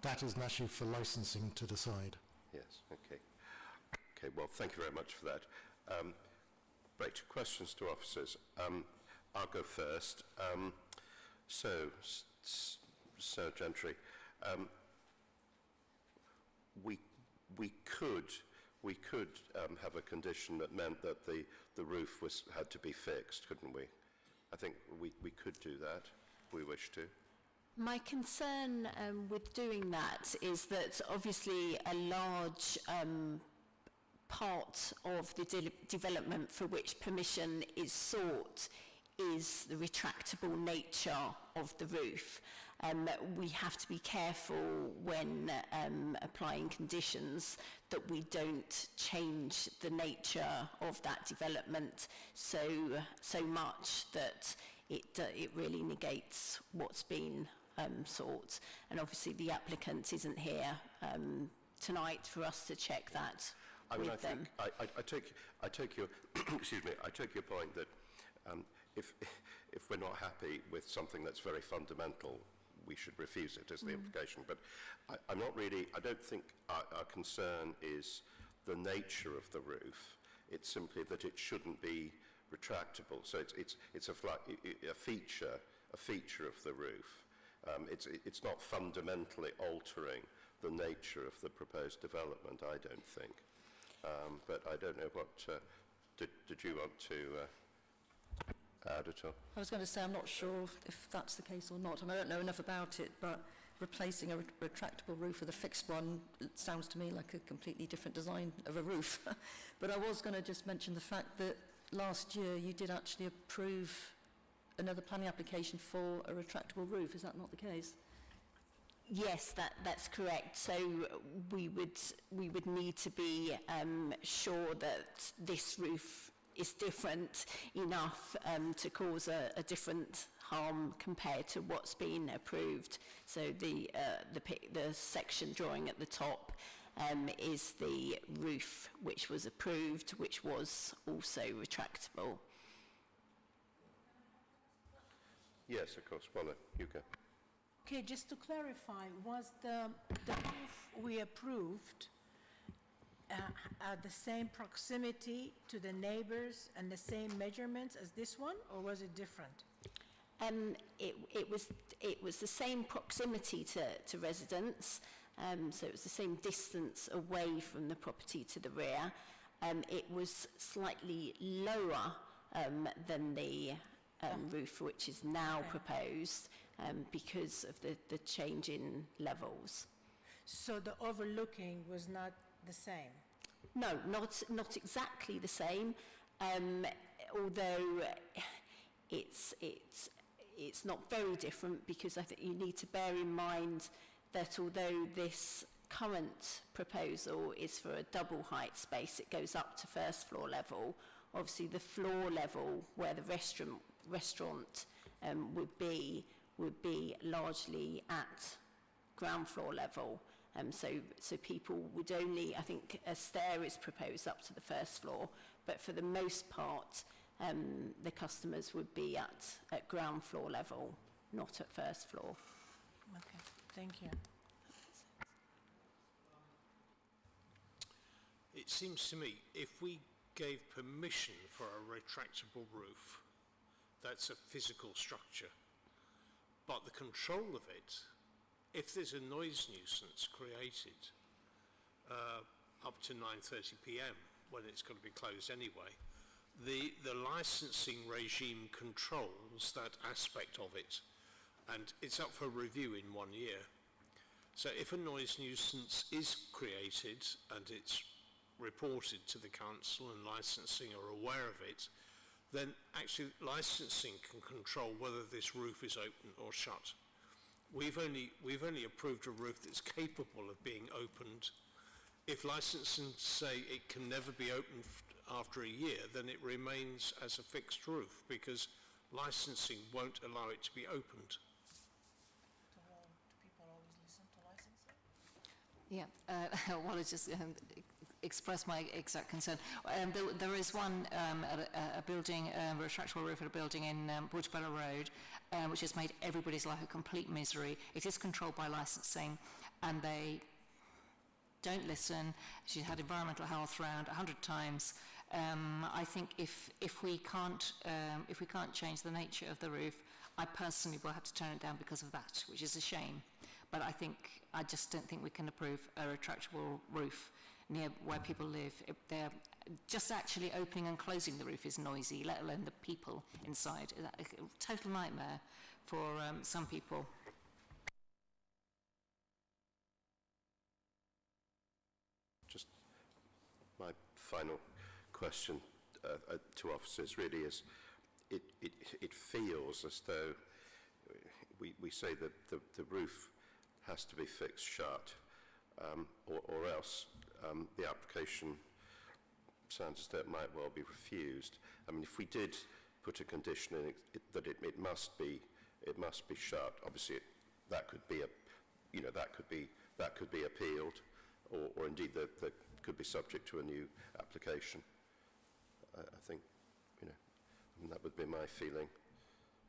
That is naturally for licensing to decide. Yes, okay. Okay, well, thank you very much for that. Right, questions to officers. I'll go first. Sir Gentry, we could have a condition that meant that the roof had to be fixed, couldn't we? I think we could do that if we wish to. My concern with doing that is that obviously a large part of the development for which permission is sought is the retractable nature of the roof. We have to be careful when applying conditions that we don't change the nature of that development so much that it really negates what's been sought. And obviously the applicant isn't here tonight for us to check that with them. I take your excuse me. I take your point that if we're not happy with something that's very fundamental, we should refuse it, is the implication. But I'm not really. I don't think our concern is the nature of the roof. It's simply that it shouldn't be retractable. So it's a feature of the roof. It's not fundamentally altering the nature of the proposed development, I don't think. But I don't know what, did you want to add at all? I was going to say I'm not sure if that's the case or not, and I don't know enough about it, but replacing a retractable roof with a fixed one, it sounds to me like a completely different design of a roof. But I was going to just mention the fact that last year you did actually approve another planning application for a retractable roof. Is that not the case? Yes, that's correct. So we would need to be sure that this roof is different enough to cause a different harm compared to what's been approved. So the section drawing at the top is the roof which was approved, which was also retractable. Yes, of course. Well, you go. Okay, just to clarify, was the roof we approved at the same proximity to the neighbors and the same measurements as this one, or was it different? It was the same proximity to residents, so it was the same distance away from the property to the rear. It was slightly lower than the roof which is now proposed because of the change in levels. So the overlooking was not the same? No, not exactly the same, although it's not very different, because I think you need to bear in mind that although this current proposal is for a double height space, it goes up to first floor level. Obviously the floor level where the restaurant would be largely at ground floor level. So people would only, I think a stair is proposed up to the first floor, but for the most part the customers would be at ground floor level, not at first floor. Okay, thank you. It seems to me if we gave permission for a retractable roof, that's a physical structure, but the control of it, if there's a noise nuisance created up to 9:30 p.m. when it's got to be closed anyway, the licensing regime controls that aspect of it, and it's up for review in 1 year. So if a noise nuisance is created and it's reported to the council and licensing are aware of it, then actually licensing can control whether this roof is open or shut. We've only approved a roof that's capable of being opened. If licensing say it can never be opened after a year, then it remains as a fixed roof, because licensing won't allow it to be opened. Do people always listen to licensing? Yeah, I want to just express my exact concern. There is one, a building, a retractable roof at a building in Woodborough Road, which has made everybody's life a complete misery. It is controlled by licensing, and they don't listen. She's had environmental health round 100 times. I think if we can't change the nature of the roof, I personally will have to turn it down because of that, which is a shame. But I just don't think we can approve a retractable roof near where people live. They're just actually opening and closing the roof is noisy, let alone the people inside. A total nightmare for some people. Just my final question to officers really is, it feels as though we say that the roof has to be fixed shut, or else the application sounds as though it might well be refused. I mean, if we did put a condition in it, that it must be shut, obviously that could be that could be appealed, or indeed that could be subject to a new application. I think, that would be my feeling.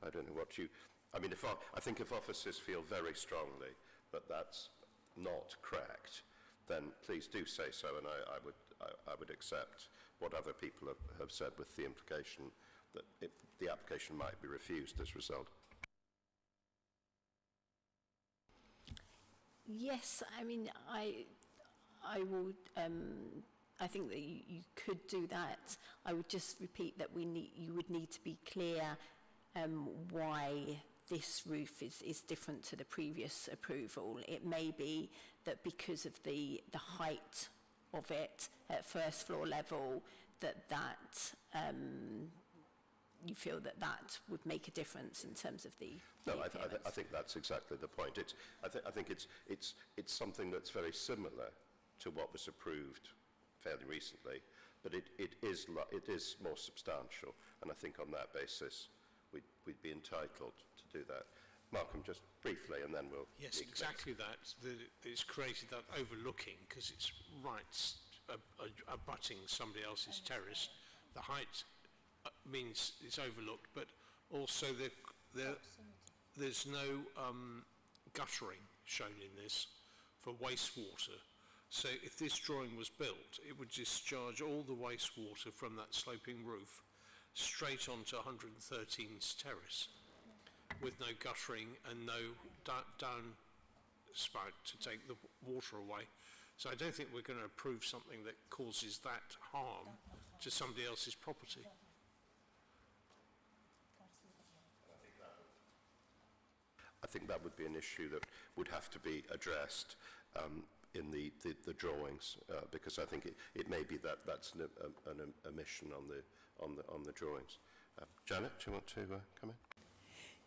I don't know what you. I mean, I think if officers feel very strongly that that's not correct, then please do say so, and I would accept what other people have said, with the implication that the application might be refused as a result. Yes, I mean, I would. I think that you could do that. I would just repeat that you would need to be clear why this roof is different to the previous approval. It may be that because of the height of it at first floor level, that you feel that would make a difference in terms of the. No, I think that's exactly the point. I think it's something that's very similar to what was approved fairly recently, but it is more substantial, and I think on that basis we'd be entitled to do that. Malcolm, just briefly, and then we'll. Yes, exactly that. It's created that overlooking because it's right abutting somebody else's terrace. The height means it's overlooked, but also there's no guttering shown in this for wastewater. So if this drawing was built, it would discharge all the wastewater from that sloping roof straight onto 113's terrace, with no guttering and no down spout to take the water away. So I don't think we're going to approve something that causes that harm to somebody else's property. I think that would be an issue that would have to be addressed in the drawings, because I think it may be that's an omission on the drawings. Janet, do you want to come in?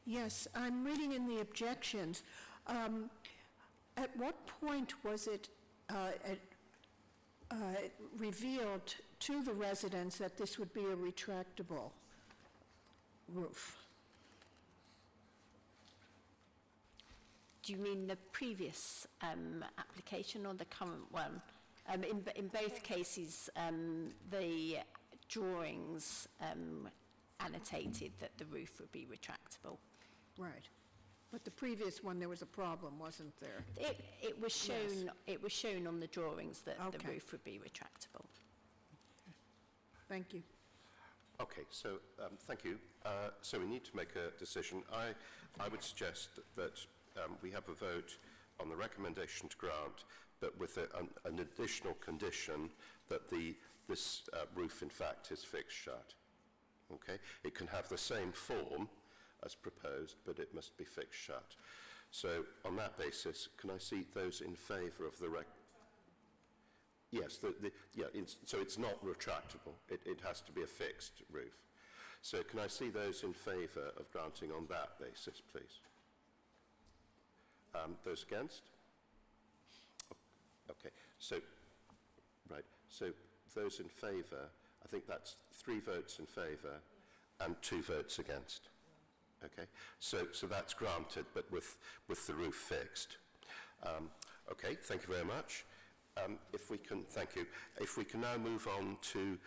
Yes, I'm reading in the objections. At what point was it revealed to the residents that this would be a retractable roof? Do you mean the previous application or the current one? In both cases, the drawings annotated that the roof would be retractable. Right. But the previous one, there was a problem, wasn't there? It was shown. Yes. It was shown on the drawings that the roof would be retractable. Thank you. Okay, so thank you. So we need to make a decision. I would suggest that we have a vote on the recommendation to grant, but with an additional condition that this roof, in fact, is fixed shut. Okay, it can have the same form as proposed, but it must be fixed shut. So on that basis, can I see those in favour of the Yes, so it's not retractable. It has to be a fixed roof. So can I see those in favour of granting on that basis, please? Those against? Okay, so, right, so those in favour, I think that's 3 votes in favour and 2 votes against. Okay, so that's granted, but with the roof fixed. Okay, thank you very much. If we can, thank you. If we can now move on to,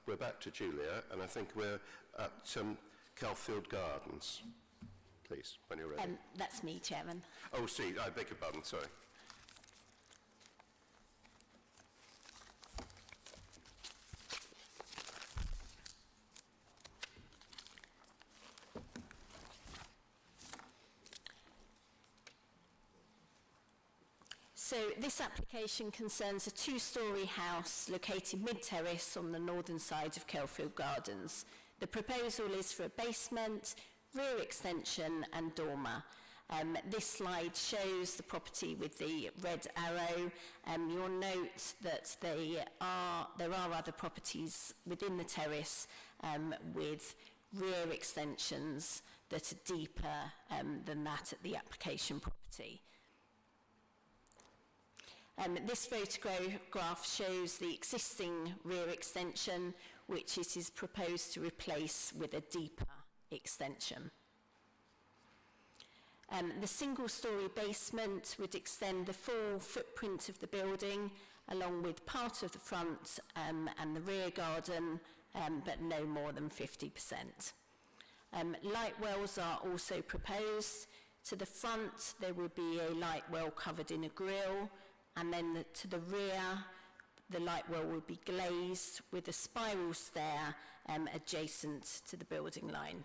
we're back to Julia, and I think we're at Kelfield Gardens. Please, when you're ready. That's me, Chairman. Oh, see, I beg your pardon, sorry. So this application concerns a two-storey house located mid-terrace on the northern side of Kelfield Gardens. The proposal is for a basement, rear extension and dormer. This slide shows the property with the red arrow. You'll note that there are other properties within the terrace with rear extensions that are deeper than that at the application property. This photograph shows the existing rear extension, which it is proposed to replace with a deeper extension. The single-storey basement would extend the full footprint of the building, along with part of the front and the rear garden, but no more than 50%. Light wells are also proposed. To the front, there would be a light well covered in a grille, and then to the rear, the light well would be glazed with a spiral stair adjacent to the building line.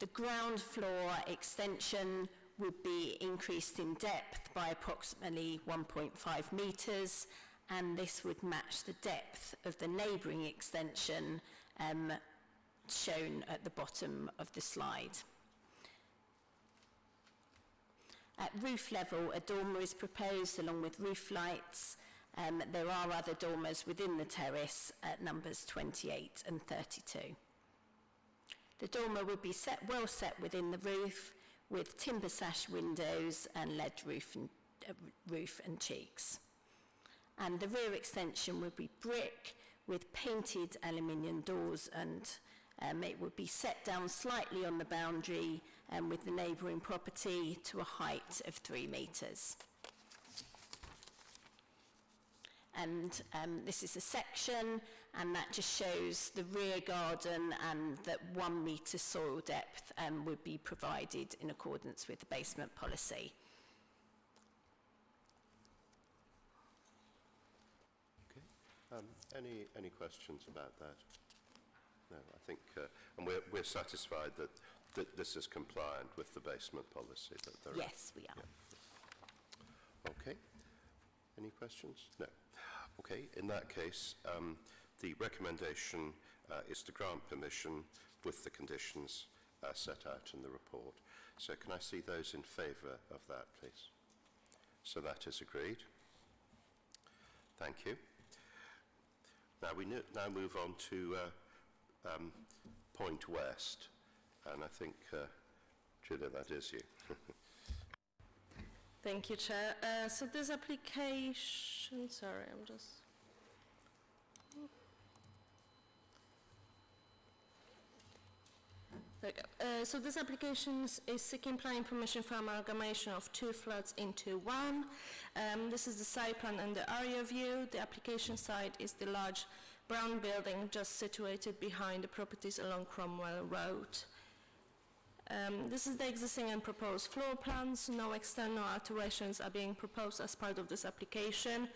The ground floor extension would be increased in depth by approximately 1.5 metres, and this would match the depth of the neighbouring extension shown at the bottom of the slide. At roof level, a dormer is proposed along with roof lights. There are other dormers within the terrace at numbers 28 and 32. The dormer would be well set within the roof with timber sash windows and lead roof and cheeks. And the rear extension would be brick with painted aluminium doors, and it would be set down slightly on the boundary with the neighbouring property to a height of 3 metres. And this is a section, and that just shows the rear garden, and that 1 metre soil depth would be provided in accordance with the basement policy. Okay. Any questions about that? No, I think, and we're satisfied that this is compliant with the basement policy. Yes, we are. Yeah. Okay. Any questions? No. Okay, in that case, the recommendation is to grant permission with the conditions set out in the report. So can I see those in favour of that, please? So that is agreed. Thank you. Now we now move on to Point West, and I think, Julia, that is you. Thank you, Chair. So this application, sorry, I'm just... There we go. So this application is seeking planning permission for amalgamation of 2 flats into 1. This is the site plan and the area view. The application site is the large brown building just situated behind the properties along Cromwell Road. This is the existing and proposed floor plans. No external alterations are being proposed as part of this application.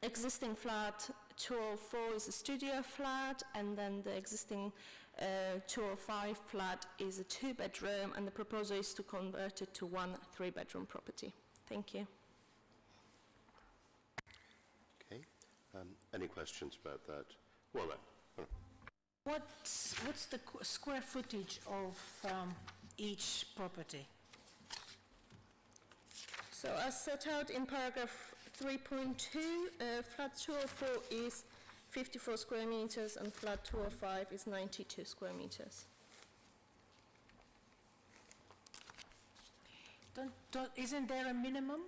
Existing flat 204 is a studio flat, and then the existing 205 flat is a 2-bedroom, and the proposal is to convert it to 1 3-bedroom property. Thank you. Okay. Any questions about that? Well, What's the square footage of each property? So as set out in paragraph 3.2, flat 204 is 54 square meters and flat 205 is 92 square meters. Isn't there a minimum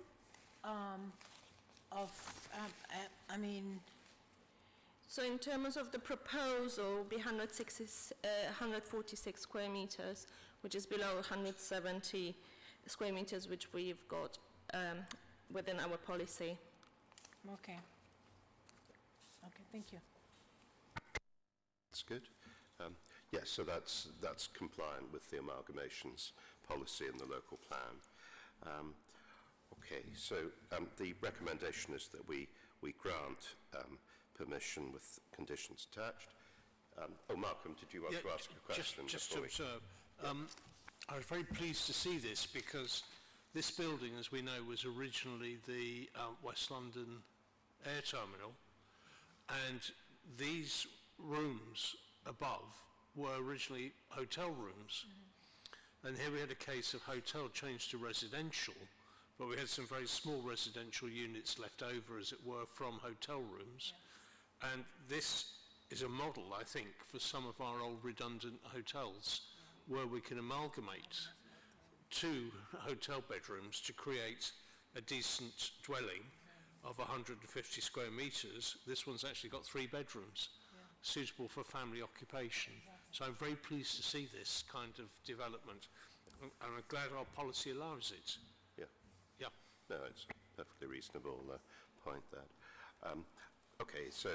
So in terms of the proposal, will be 146 square meters, which is below 170 square meters, which we've got within our policy. Okay. Okay, thank you. that's good. Yes, so that's compliant with the amalgamations policy in the local plan. Okay, so the recommendation is that we grant permission with conditions attached. Malcolm, did you want to ask a question? Just to observe, I was very pleased to see this because This building, as we know, was originally the West London Air Terminal, and these rooms above were originally hotel rooms. And here we had a case of hotel changed to residential, but we had some very small residential units left over, as it were, from hotel rooms. And this is a model, I think, for some of our old redundant hotels, where we can amalgamate 2 hotel bedrooms to create a decent dwelling of 150 square metres. This one's actually got 3 bedrooms, suitable for family occupation. So I'm very pleased to see this kind of development, and I'm glad our policy allows it. Yeah. Yeah. No, it's a perfectly reasonable point, that. Okay, so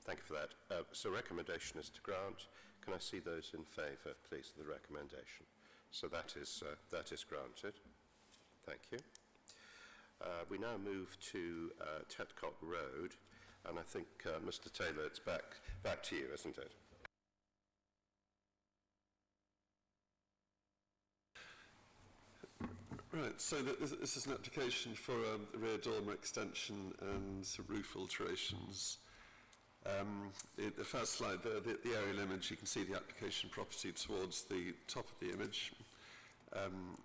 thank you for that. So recommendation is to grant. Can I see those in favour, please, of the recommendation? So that is granted. Thank you. We now move to Tetcock Road, and I think, Mr. Taylor, it's back to you, isn't it? Right, so this is an application for a rear dormer extension and some roof alterations. The first slide there, the aerial image, you can see the application property towards the top of the image.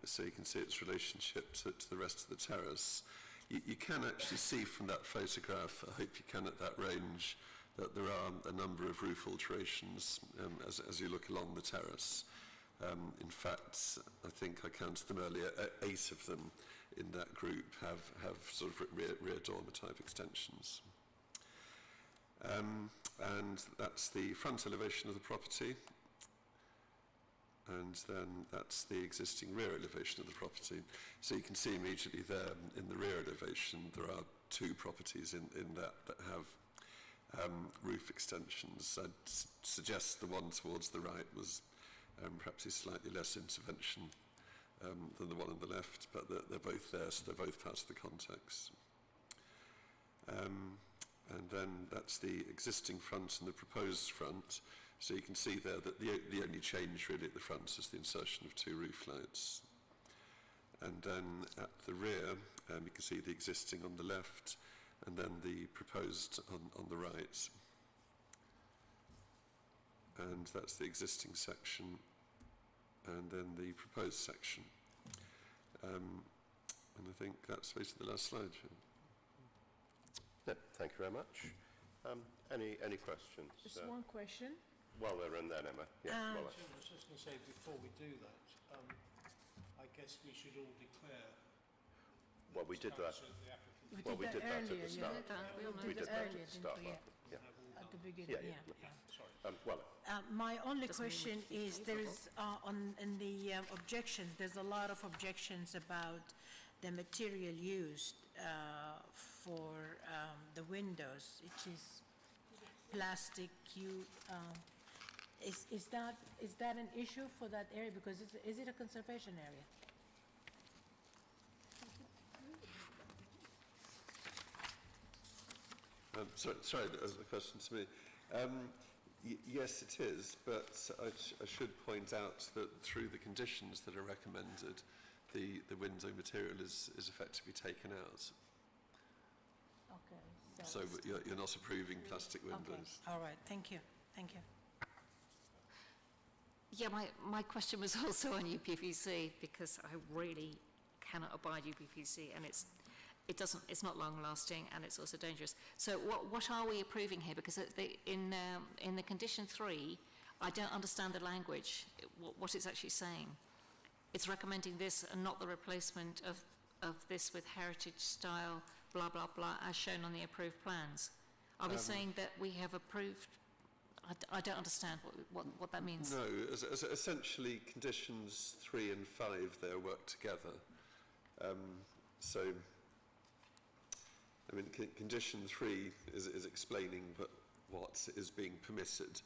So you can see its relationship to the rest of the terrace. You can actually see from that photograph, I hope you can at that range, that there are a number of roof alterations as you look along the terrace. In fact, I think I counted them earlier, 8 of them in that group have sort of rear dormer type extensions. And that's the front elevation of the property, and then that's the existing rear elevation of the property. So you can see immediately there in the rear elevation there are 2 properties in that have roof extensions. I'd suggest the one towards the right was perhaps a slightly less intervention than the one on the left, but they're both there, so they're both part of the context. And then that's the existing front and the proposed front. So you can see there that the only change really at the front is the insertion of 2 roof lights. And then at the rear, you can see the existing on the left, and then the proposed on the right. And that's the existing section, and then the proposed section. And I think that's basically the last slide. No, thank you very much. Any questions? Just one question. While they're in there, Emma. Yeah, I was just going to say, before we do that, I guess we should all declare... Well, we did that. We did that at the start. We did that at the start. At the beginning, my only question is, there is, in the objections, there's a lot of objections about the material used for the windows, which is plastic. Is that an issue for that area? Because is it a conservation area? Sorry, as a question to me. Yes, it is, but I should point out that through the conditions that are recommended, the window material is effectively taken out. Okay. So you're not approving plastic windows. Okay. All right. Thank you. Thank you. Yeah, my question was also on UPVC, because I really cannot abide UPVC, and it's not long lasting, and it's also dangerous. So what are we approving here? Because in the condition 3, I don't understand the language, what it's actually saying. It's recommending this and not the replacement of this with heritage style, blah, blah, blah, as shown on the approved plans. Are we saying that we have approved? I don't understand what that means. No, essentially conditions 3 and 5 there work together. So, I mean, condition 3 is explaining what is being permitted,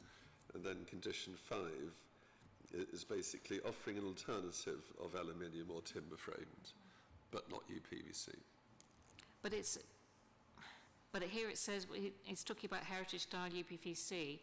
and then condition 5 is basically offering an alternative of aluminium or timber framed, but not UPVC. But here it says it's talking about heritage style UPVC.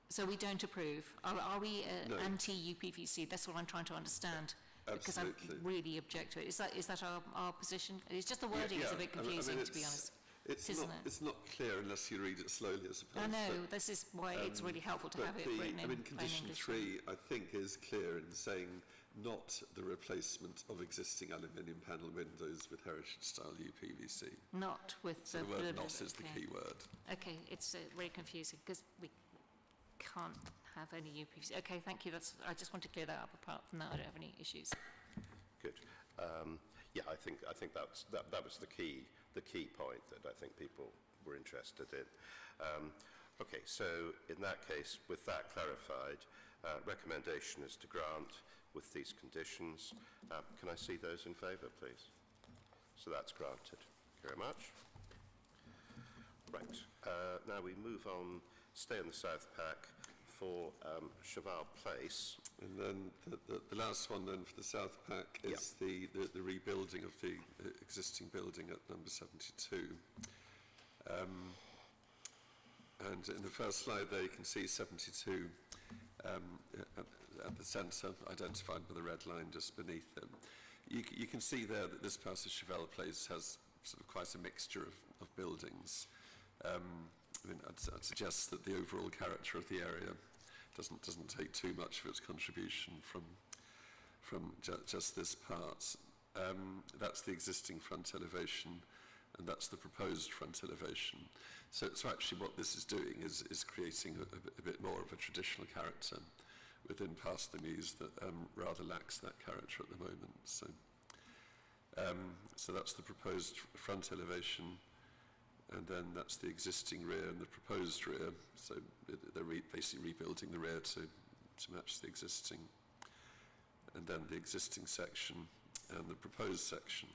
So we don't approve. Are we No. anti-UPVC? That's what I'm trying to understand. Because I really object to it. Is that our position? It's just the wording is a bit confusing, to be honest. It's not clear unless you read it slowly, I suppose. I know, this is why it's really helpful to have it written in plain condition English. 3, I think, is clear in saying not the replacement of existing aluminium panel windows with heritage-style UPVC. Not with so the word not is the key word. Okay, it's really confusing because we can't have any UPVC. Okay, thank you. I just want to clear that up. Apart from that, I don't have any issues. Good. Yeah, I think that was the key point that I think people were interested in. Okay, so in that case, with that clarified, recommendation is to grant with these conditions. Can I see those in favour, please? So that's granted. Thank you very much. Right. Now we move on, stay in the South Pack for Cheval Place. And then the last one then for the South Pack is the rebuilding of the existing building at number 72. And in the first slide there you can see 72 at the centre, identified by the red line just beneath them. You can see there that this part of Cheval Place has sort of quite a mixture of buildings. I mean, I'd suggest that the overall character of the area doesn't take too much of its contribution from just this part. That's the existing front elevation, and that's the proposed front elevation. So actually what this is doing is creating a bit more of a traditional character within past the Mews that rather lacks that character at the moment. So that's the proposed front elevation, and then that's the existing rear and the proposed rear. So they're basically rebuilding the rear to match the existing, and then the existing section and the proposed section.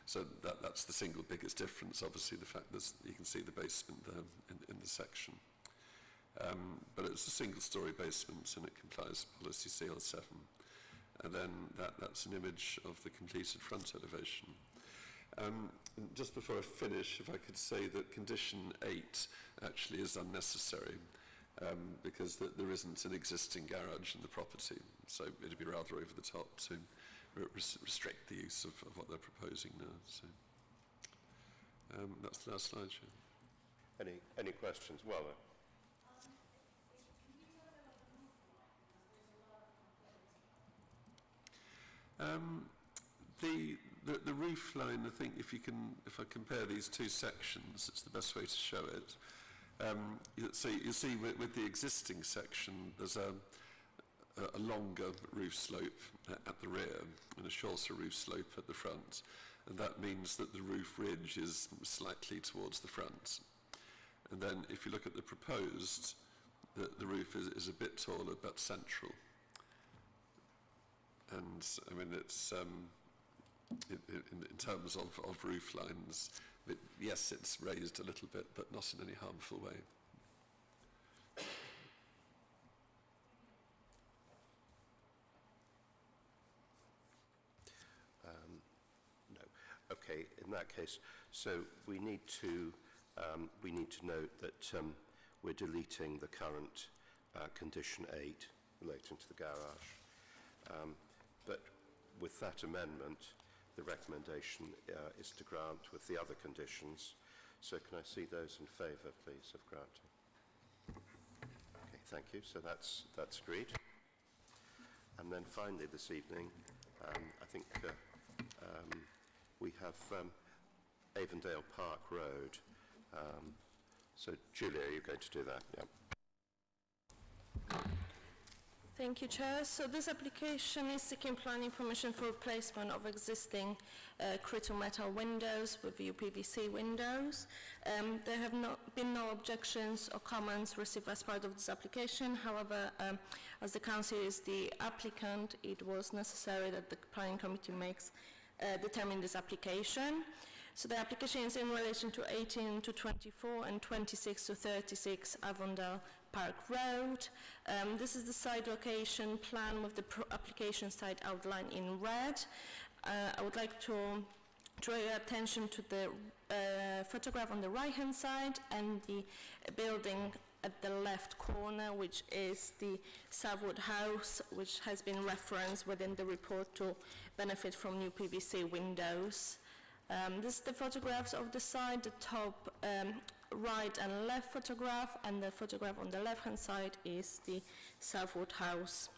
So that's the single biggest difference, obviously, the fact that you can see the basement there in the section. But it's a single-storey basement and it complies with policy CL7. And then that's an image of the completed front elevation. Just before I finish, if I could say that condition 8 actually is unnecessary because there isn't an existing garage in the property, so it'd be rather over the top to restrict the use of what they're proposing now. So that's the last slide, Chair. Any questions? Well, the roof line, I think if I compare these two sections, it's the best way to show it. You see with the existing section, there's a longer roof slope at the rear and a shorter roof slope at the front, and that means that the roof ridge is slightly towards the front. And then if you look at the proposed, the roof is a bit taller but central. And I mean, it's in terms of roof lines, yes, it's raised a little bit, but not in any harmful way. No. Okay. In that case, so we need to note that we're deleting the current condition 8 relating to the garage. But with that amendment, the recommendation is to grant with the other conditions. So can I see those in favour, please, of granting? Okay, thank you. So that's agreed. And then finally this evening, I think we have Avondale Park Road. So Julia, are you going to do that? Yeah. Thank you, Chair. So this application is seeking planning permission for replacement of existing crystal metal windows with UPVC windows. There have been no objections or comments received as part of this application. However, as the Council is the applicant, it was necessary that the Planning Committee determine this application. So the application is in relation to 18 to 24 and 26 to 36 Avondale Park Road. This is the site location plan with the application site outlined in red. I would like to draw your attention to the photograph on the right-hand side and the building at the left corner, which is the Southwood House, which has been referenced within the report to benefit from new PVC windows. This is the photographs of the side, the top right and left photograph, and the photograph on the left-hand side is the Southwood House.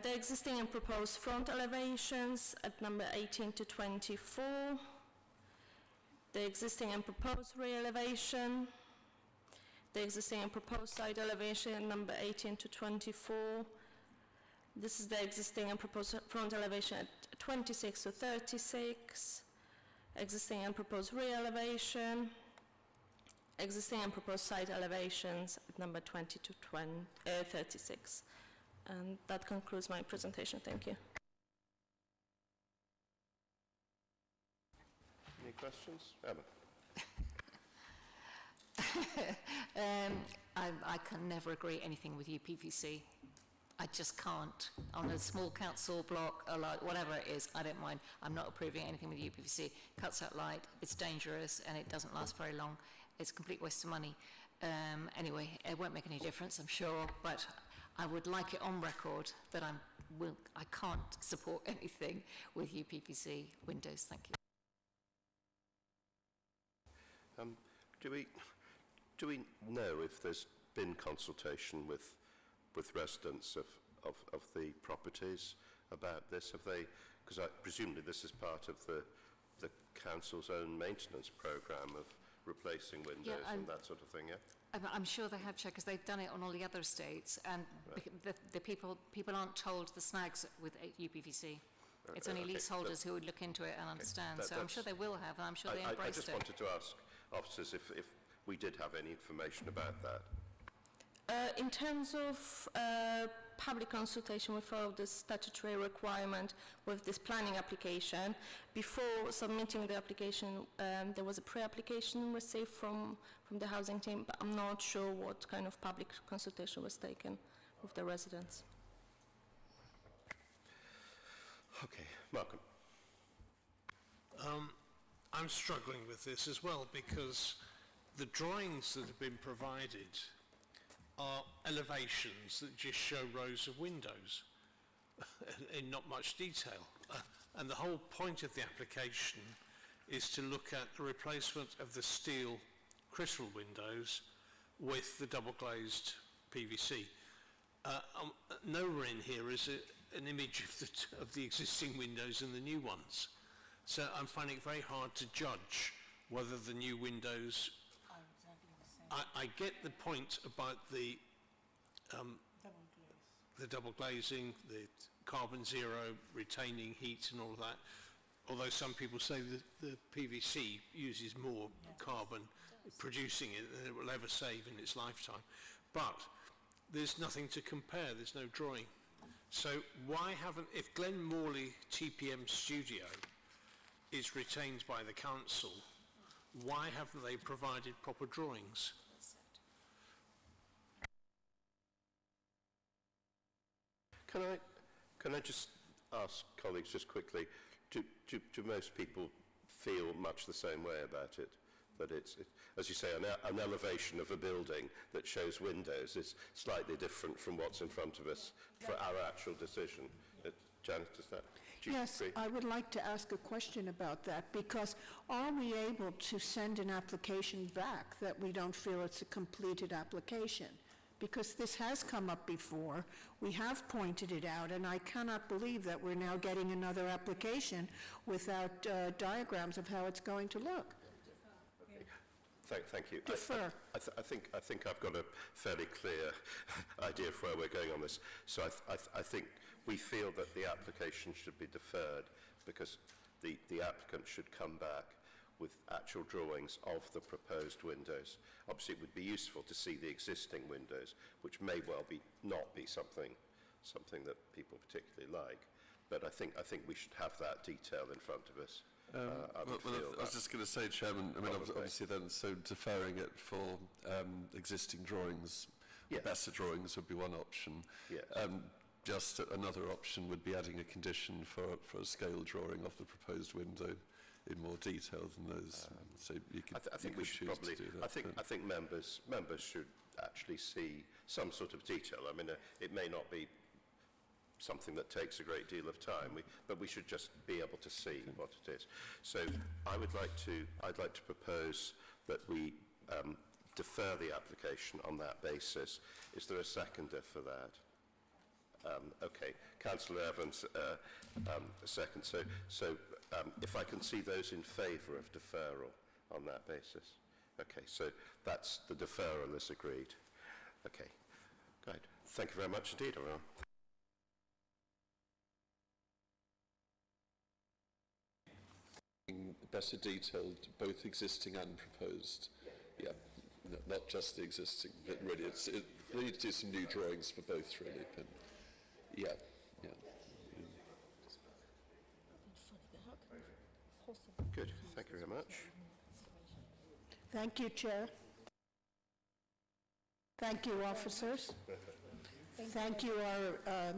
The existing and proposed front elevations at number 18 to 24. The existing and proposed rear elevation. The existing and proposed side elevation, number 18 to 24. This is the existing and proposed front elevation at 26 to 36. Existing and proposed rear elevation. Existing and proposed side elevations at number 20 to 36. And that concludes my presentation. Thank you. Any questions? Emma? I can never agree anything with UPVC. I just can't. On a small council block, or like whatever it is, I don't mind. I'm not approving anything with UPVC. Cuts out light, it's dangerous, and it doesn't last very long. It's a complete waste of money. Anyway, it won't make any difference, I'm sure, but I would like it on record that I can't support anything with UPVC windows. Thank you. Do we know if there's been consultation with residents of the properties about this? Have they? Because presumably this is part of the council's own maintenance programme of replacing windows and that sort of thing. Yeah. I'm sure they have, Chair, because they've done it on all the other estates, and the people aren't told the snags with UPVC. It's only leaseholders who would look into it and understand. So I'm sure they will have, and I'm sure they embraced it. I just wanted to ask officers if we did have any information about that. In terms of public consultation, we follow the statutory requirement with this planning application. Before submitting the application, there was a pre-application received from the housing team, but I'm not sure what kind of public consultation was taken with the residents. Okay, Malcolm. I'm struggling with this as well, because the drawings that have been provided are elevations that just show rows of windows in not much detail. And the whole point of the application is to look at the replacement of the steel crystal windows with the double glazed PVC. Nowhere in here is an image of the existing windows and the new ones. So I'm finding it very hard to judge whether the new windows... I get the point about the double glazing, the carbon zero, retaining heat and all of that, although some people say that the PVC uses more carbon producing it than it will ever save in its lifetime. But there's nothing to compare, there's no drawing. So why haven't, if Glen Morley TPM Studio is retained by the council, why haven't they provided proper drawings? Can I just ask colleagues just quickly, do most people feel much the same way about it? That it's as you say, an elevation of a building that shows windows is slightly different from what's in front of us for our actual decision. Janet, does that? Yes, I would like to ask a question about that, because are we able to send an application back that we don't feel it's a completed application? Because this has come up before, we have pointed it out, and I cannot believe that we're now getting another application without diagrams of how it's going to look. Thank you. Defer. I think I've got a fairly clear idea of where we're going on this. So I think we feel that the application should be deferred because the applicant should come back with actual drawings of the proposed windows. Obviously, it would be useful to see the existing windows, which may well not be something that people particularly like. But I think we should have that detail in front of us. I was just going to say, Chairman, I mean, obviously then, so deferring it for existing drawings, better drawings would be one option. Yes. Just another option would be adding a condition for a scale drawing of the proposed window in more detail than those. So you could, I think we should probably. I think members should actually see some sort of detail. I mean, it may not be something that takes a great deal of time, but we should just be able to see what it is. So I'd like to propose that we defer the application on that basis. Is there a seconder for that? Okay, Councillor Evans, a second. So if I can see those in favour of deferral on that basis. Okay, so that's the deferral is agreed. Okay, great. Thank you very much indeed, everyone. Better detailed, both existing and proposed. Yeah, not just the existing, but really we need to do some new drawings for both, really. But yeah. Good, thank you very much. Thank you, Chair. Thank you, officers. Thank you, our